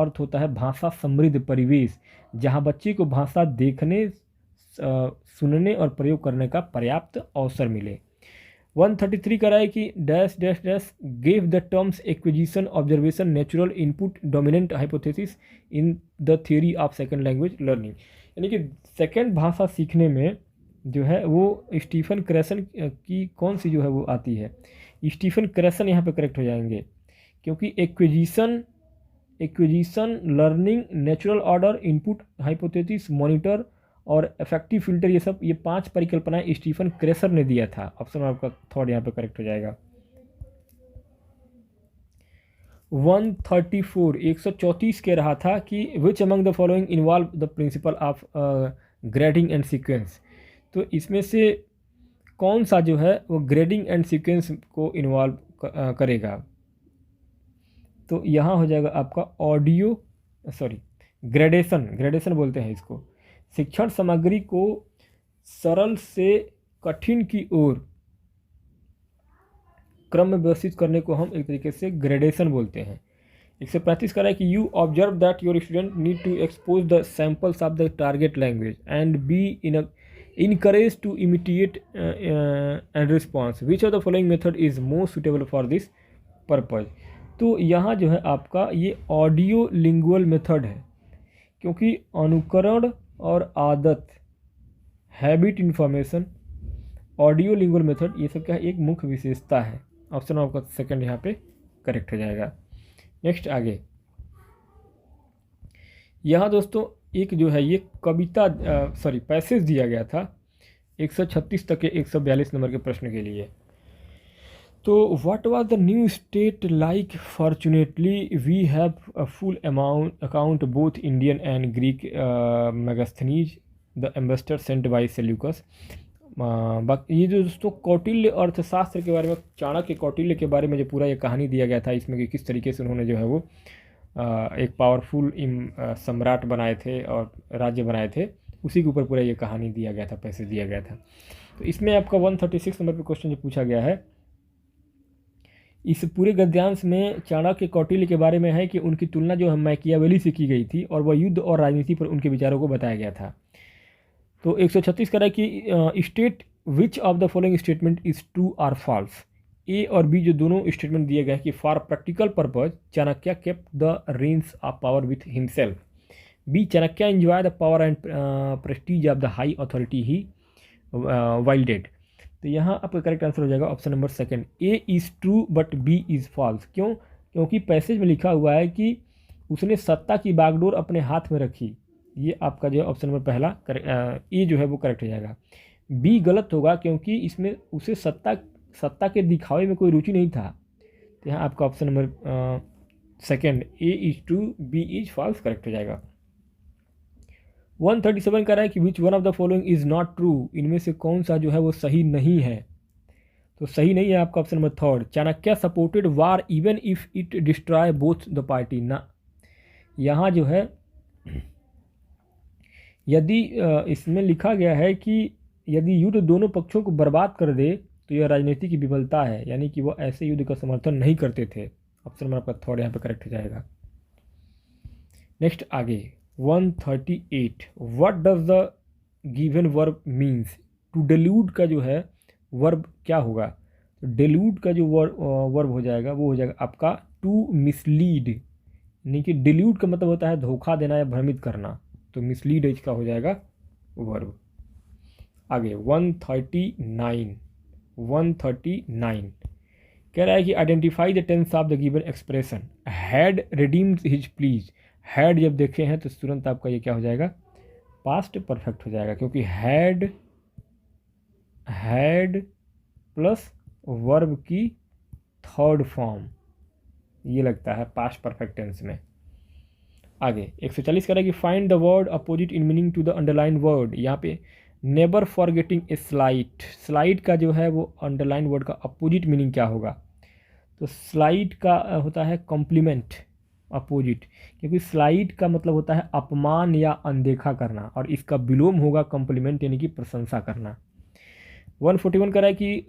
अर्थ होता है भाषा समृद्ध परिवेश, जहां बच्चे को भाषा देखने सुनने और प्रयोग करने का पर्याप्त अवसर मिले। 133 कह रहा है कि dash dash dash give the terms acquisition observation natural input dominant hypothesis in the theory of second language learning, यानी कि सेकंड भाषा सीखने में जो है वो स्टीफन क्रेसन की कौन सी जो है वो आती है, स्टीफन क्रेसन यहाँ पे करेक्ट हो जाएंगे, क्योंकि acquisition learning natural order input hypothesis monitor और इफेक्टिव फिल्टर ये 5 परिकल्पनाएं स्टीफन क्रेसर ने दिया था। ऑप्शन आपका थर्ड यहाँ पे करेक्ट हो जाएगा। 134 134 कह रहा था कि which among the following involve the principle of grading and sequence, तो इसमें से कौन सा जो है वो ग्रेडिंग एंड सीक्वेंस को इन्वॉल्व करेगा, तो यहाँ हो जाएगा आपका ग्रेडेशन बोलते हैं इसको। शिक्षण सामग्री को सरल से कठिन की ओर क्रम में व्यवस्थित करने को हम एक तरीके से ग्रेडेशन बोलते हैं। 135 कह रहा है कि you observe that your student need to expose the samples of the target language and be in encouraged to imitate and response. Which of the following method is most suitable for this purpose? तो यहाँ जो है आपका ये audio lingual method है, क्योंकि अनुकरण और आदत, habit information, audio lingual method, ये सब क्या एक मुख्य विशेषता है। ऑप्शन आपका सेकंड यहाँ पे करेक्ट हो जाएगा। नेक्स्ट आगे, यहाँ दोस्तों एक जो है ये कविता पैसेज दिया गया था 136 तक के 142 नंबर के प्रश्न के लिए। तो what was the new state like? Fortunately we have a full account both Indian and Greek Megasthenes the ambassador sent by Seleucus. बाकी ये जो दोस्तों कौटिल्य अर्थशास्त्र के बारे में, चाणक्य कौटिल्य के बारे में जो पूरा ये कहानी दिया गया था इसमें कि किस तरीके से उन्होंने जो है वो एक पावरफुल सम्राट बनाए थे और राज्य बनाए थे, उसी के ऊपर पूरा ये कहानी दिया गया था, पैसे दिया गया था। तो इसमें आपका 136 नंबर पे क्वेश्चन जो पूछा गया है, इस पूरे गद्यांश में चाणक्य कौटिल्य के बारे में है कि उनकी तुलना जो है मैकियावेली से की गई थी और वह युद्ध और राजनीति पर उनके विचारों को बताया गया था। तो 136 कह रहा है कि state which of the following statement is true और फॉल्स। ए और बी जो दोनों स्टेटमेंट दिए गए कि for practical purpose Chanakya kept the reins of power with himself. B Chanakya enjoy the power and prestige of the high authority he wielded. तो यहाँ आपका करेक्ट आंसर हो जाएगा option number second, A is true but B is false. क्यों? क्योंकि passage में लिखा हुआ है कि उसने सत्ता की बागडोर अपने हाथ में रखी। ये आपका जो है ऑप्शन नंबर पहला ए जो है वो करेक्ट हो जाएगा। बी गलत होगा क्योंकि इसमें उसे सत्ता के दिखावे में कोई रुचि नहीं था। तो यहाँ आपका option number second, a is true b is false, correct हो जाएगा। 137 कह रहा है कि which one of the following is not true, इनमें से कौन सा जो है वो सही नहीं है। तो सही नहीं है आपका option number third, Chanakya supported war even if it destroy both the party ना। यहाँ जो है यदि इसमें लिखा गया है कि यदि युद्ध दोनों पक्षों को बर्बाद कर दे तो यह राजनीति की विफलता है, यानी कि वो ऐसे युद्ध का समर्थन नहीं करते थे। ऑप्शन नंबर आपका थर्ड यहाँ पे करेक्ट हो जाएगा। नेक्स्ट आगे 138, what does the given verb means? To delude का जो है वर्ब क्या होगा? तो डेल्यूड का जो वर्ब हो जाएगा वो हो जाएगा आपका टू मिसलीड, यानी कि डेल्यूड का मतलब होता है धोखा देना या भ्रमित करना, तो मिसलीड इसका हो जाएगा वर्ब। आगे 139 कह रहा है कि identify the tense of the given expression. Had redeemed his please. Had जब देखे हैं तो तुरंत आपका ये क्या हो जाएगा? पास्ट परफेक्ट हो जाएगा, क्योंकि हैड प्लस वर्ब की थर्ड फॉर्म ये लगता है पास्ट परफेक्ट टेंस में। आगे 140 कह रहा है कि find the word opposite in meaning to the underline word. यहाँ पे never forgetting a slight, slight का जो है वो अंडरलाइन वर्ड का अपोजिट मीनिंग क्या होगा? तो स्लाइट का होता है कॉम्प्लीमेंट अपोजिट, क्योंकि स्लाइट का मतलब होता है अपमान या अनदेखा करना और इसका विलोम होगा कॉम्प्लीमेंट यानी कि प्रशंसा करना। 141 कह रहा है कि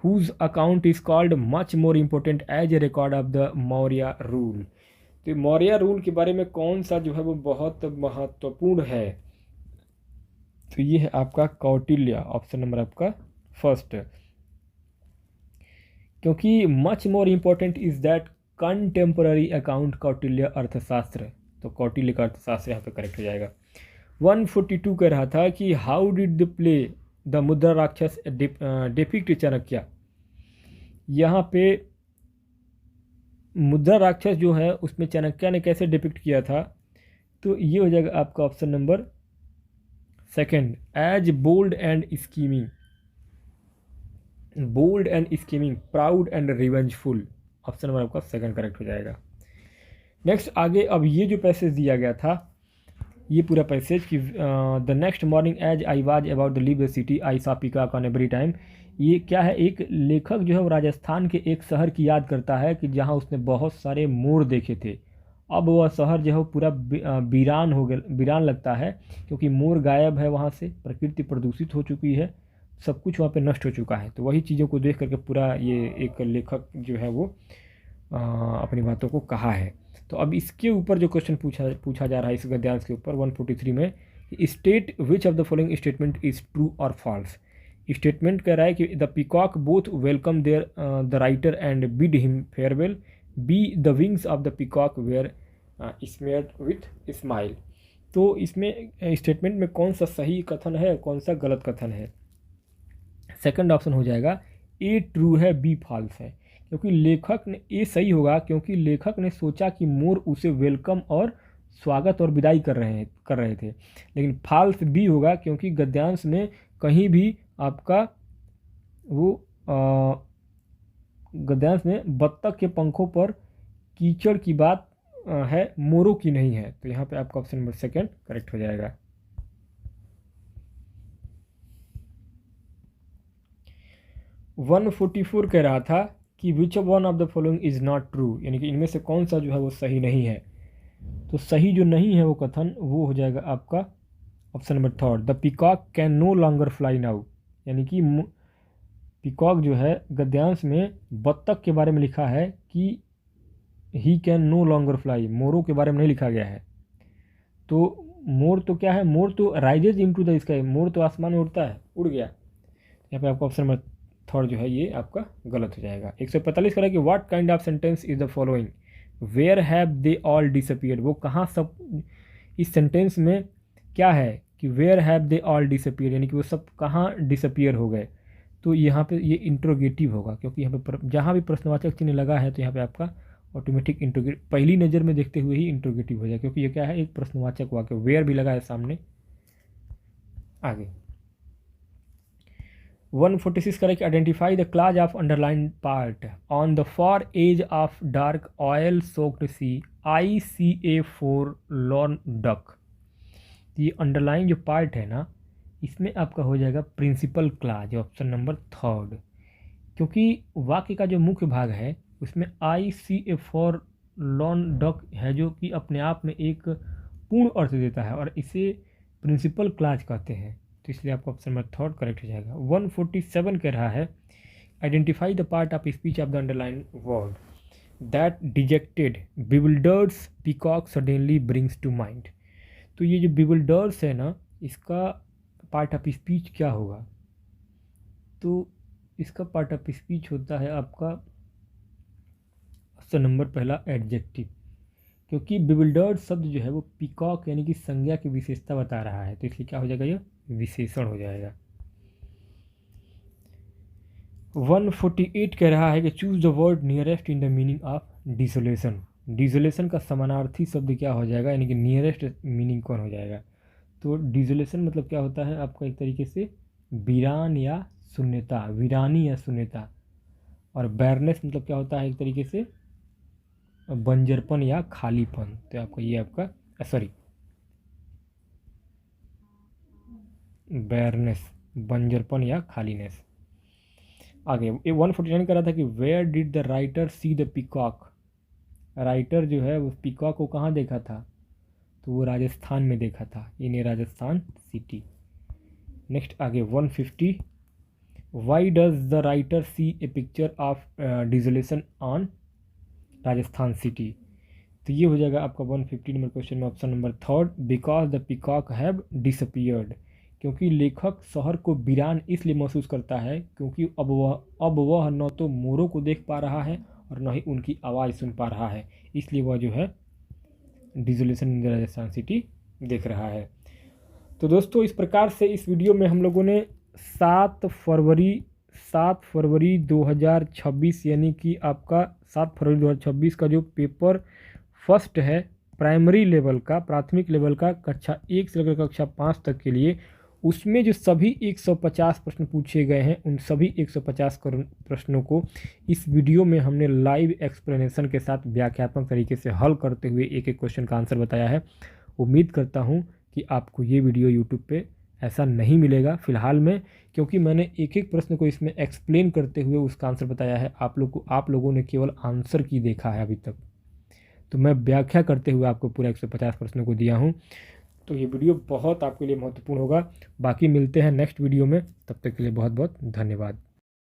whose account is called much more important as a record of the Maurya rule। तो मौर्य रूल के बारे में कौन सा जो है वो बहुत महत्वपूर्ण है? तो ये है आपका कौटिल्य, ऑप्शन नंबर आपका फर्स्ट, क्योंकि much more important is that contemporary account Kautilya अर्थशास्त्र। तो कौटिल्य का अर्थशास्त्र यहाँ पे करेक्ट हो जाएगा। 142 कह रहा था कि how did the play the मुद्रा राक्षस डिपिक्ट चाणक्य। यहाँ पे मुद्रा राक्षस जो है उसमें चाणक्य ने कैसे डिपिक्ट किया था? तो ये हो जाएगा आपका option number second, as bold and scheming, proud and revengeful. Option number आपका सेकंड करेक्ट हो जाएगा। नेक्स्ट आगे अब ये जो पैसेज दिया गया था, ये पूरा पैसेज कि the next morning as I was about the leave the city I saw peacock on every time. ये क्या है? एक लेखक जो है वो राजस्थान के एक शहर की याद करता है कि जहाँ उसने बहुत सारे मोर देखे थे। अब वह शहर जो है पूरा वीरान लगता है, क्योंकि मोर गायब है, वहाँ से प्रकृति प्रदूषित हो चुकी है। सब कुछ वहाँ पे नष्ट हो चुका है। तो वही चीज़ों को देख करके पूरा ये एक लेखक जो है वो अपनी बातों को कहा है। तो अब इसके ऊपर जो क्वेश्चन पूछा जा रहा है इस गद्यांश के ऊपर 143 में, state which of the following statement is true और फॉल्स। स्टेटमेंट कह रहा है कि the peacock both welcome there the writer and bid him farewell, B the wings of the peacock were smeared with smile. तो इसमें statement में कौन सा सही कथन है, कौन सा गलत कथन है। सेकंड ऑप्शन हो जाएगा ए ट्रू है, बी फॉल्स है। क्योंकि लेखक ने, ए सही होगा क्योंकि लेखक ने सोचा कि मोर उसे वेलकम और स्वागत और विदाई कर रहे थे। लेकिन फॉल्स बी होगा क्योंकि गद्यांश में कहीं भी आपका वो गद्यांश में बत्तख के पंखों पर कीचड़ की बात है, मोरों की नहीं है। तो यहाँ पे आपका ऑप्शन नंबर सेकंड करेक्ट हो जाएगा। 144 कह रहा था कि which one of the following is not true, यानी कि इनमें से कौन सा जो है वो सही नहीं है। तो सही जो नहीं है वो कथन वो हो जाएगा आपका option number third, the peacock can no longer fly now. यानी कि पीकॉक जो है गद्यांश में बत्तख के बारे में लिखा है कि he can no longer fly, मोरों के बारे में नहीं लिखा गया है। तो मोर तो क्या है, मोर तो rises into the sky, मोर तो आसमान में उड़ता है, उड़ गया। यहाँ पे आपका ऑप्शन नंबर थर्ड जो है ये आपका गलत हो जाएगा। 145 करें कि what kind of sentence is the following, where have they all disappeared. वो कहाँ सब, इस सेंटेंस में क्या है कि where have they all disappeared, यानी कि वो सब कहाँ डिसअपीयर हो गए। तो यहाँ पे ये इंट्रोगेटिव होगा क्योंकि यहाँ पे जहाँ भी प्रश्नवाचक चिन्ह लगा है तो यहाँ पे आपका ऑटोमेटिक इंट्रोगेटिव, पहली नज़र में देखते हुए ही इंट्रोगेटिव हो जाए, क्योंकि ये क्या है, एक प्रश्नवाचक वाक्य, वेयर भी लगा है सामने। आगे 146 correct, identify the clause of underline part on the far edge of dark oil soaked sea ICA4 lone duck. ये अंडरलाइन जो पार्ट है ना, इसमें आपका हो जाएगा principal clause, option number third. क्योंकि वाक्य का जो मुख्य भाग है उसमें ICA4 लॉन डक है जो कि अपने आप में एक पूर्ण अर्थ देता है और इसे प्रिंसिपल क्लाज कहते हैं। तो इसलिए आपका ऑप्शन नंबर थर्ड करेक्ट हो जाएगा। 147 कह रहा है identify the part of speech of the underline word that dejected bewilders peacock suddenly brings to mind. तो ये जो बिविल्डर्स है ना, इसका पार्ट ऑफ स्पीच क्या होगा। तो इसका पार्ट ऑफ स्पीच होता है आपका ऑप्शन नंबर पहला एडजेक्टिव, क्योंकि बिविल्डर्ड शब्द जो है वो पीकॉक यानी कि संज्ञा की विशेषता बता रहा है, तो इसलिए क्या हो जाएगा, ये विशेषण हो जाएगा। 148 कह रहा है कि choose the word nearest in the meaning of desolation. Desolation का समानार्थी शब्द क्या हो जाएगा, यानी कि नियरेस्ट मीनिंग कौन हो जाएगा। तो डिसोलेशन मतलब क्या होता है आपका, एक तरीके से वीरान या शून्यता, वीरानी या शून्यता। और बैरनेस मतलब क्या होता है, एक तरीके से बंजरपन या खालीपन। तो आपका ये आपका बैरनेस, बंजरपन या खालीनेस। आगे 149 कह रहा था कि where did the writer see the peacock. Writer जो है वो पीकॉक को कहाँ देखा था, तो वो राजस्थान में देखा था, इन राजस्थान सिटी। नेक्स्ट आगे 150, why does the writer see a picture of desolation on Rajasthan city. तो ये हो जाएगा आपका 150 नंबर क्वेश्चन में option number third, because the peacock have disappeared. क्योंकि लेखक शहर को वीरान इसलिए महसूस करता है क्योंकि अब वह न तो मोरों को देख पा रहा है और न ही उनकी आवाज़ सुन पा रहा है, इसलिए वह जो है डिसोलेशन इन राजस्थान सिटी देख रहा है। तो दोस्तों इस प्रकार से इस वीडियो में हम लोगों ने 7 फरवरी 2026 यानी कि आपका 7 फरवरी 2026 का जो पेपर फर्स्ट है प्राइमरी लेवल का, प्राथमिक लेवल का, कक्षा 1 से लेकर कक्षा 5 तक के लिए, उसमें जो सभी 150 प्रश्न पूछे गए हैं उन सभी 150 प्रश्नों को इस वीडियो में हमने लाइव एक्सप्लेनेशन के साथ व्याख्यात्मक तरीके से हल करते हुए एक एक क्वेश्चन का आंसर बताया है। उम्मीद करता हूं कि आपको ये वीडियो यूट्यूब पे ऐसा नहीं मिलेगा फ़िलहाल में, क्योंकि मैंने एक एक प्रश्न को इसमें एक्सप्लेन करते हुए उसका आंसर बताया है। आप लोगों ने केवल आंसर की देखा है अभी तक, तो मैं व्याख्या करते हुए आपको पूरा 150 प्रश्नों को दिया हूँ। तो ये वीडियो बहुत आपके लिए महत्वपूर्ण होगा। बाकी मिलते हैं नेक्स्ट वीडियो में, तब तक के लिए बहुत बहुत धन्यवाद।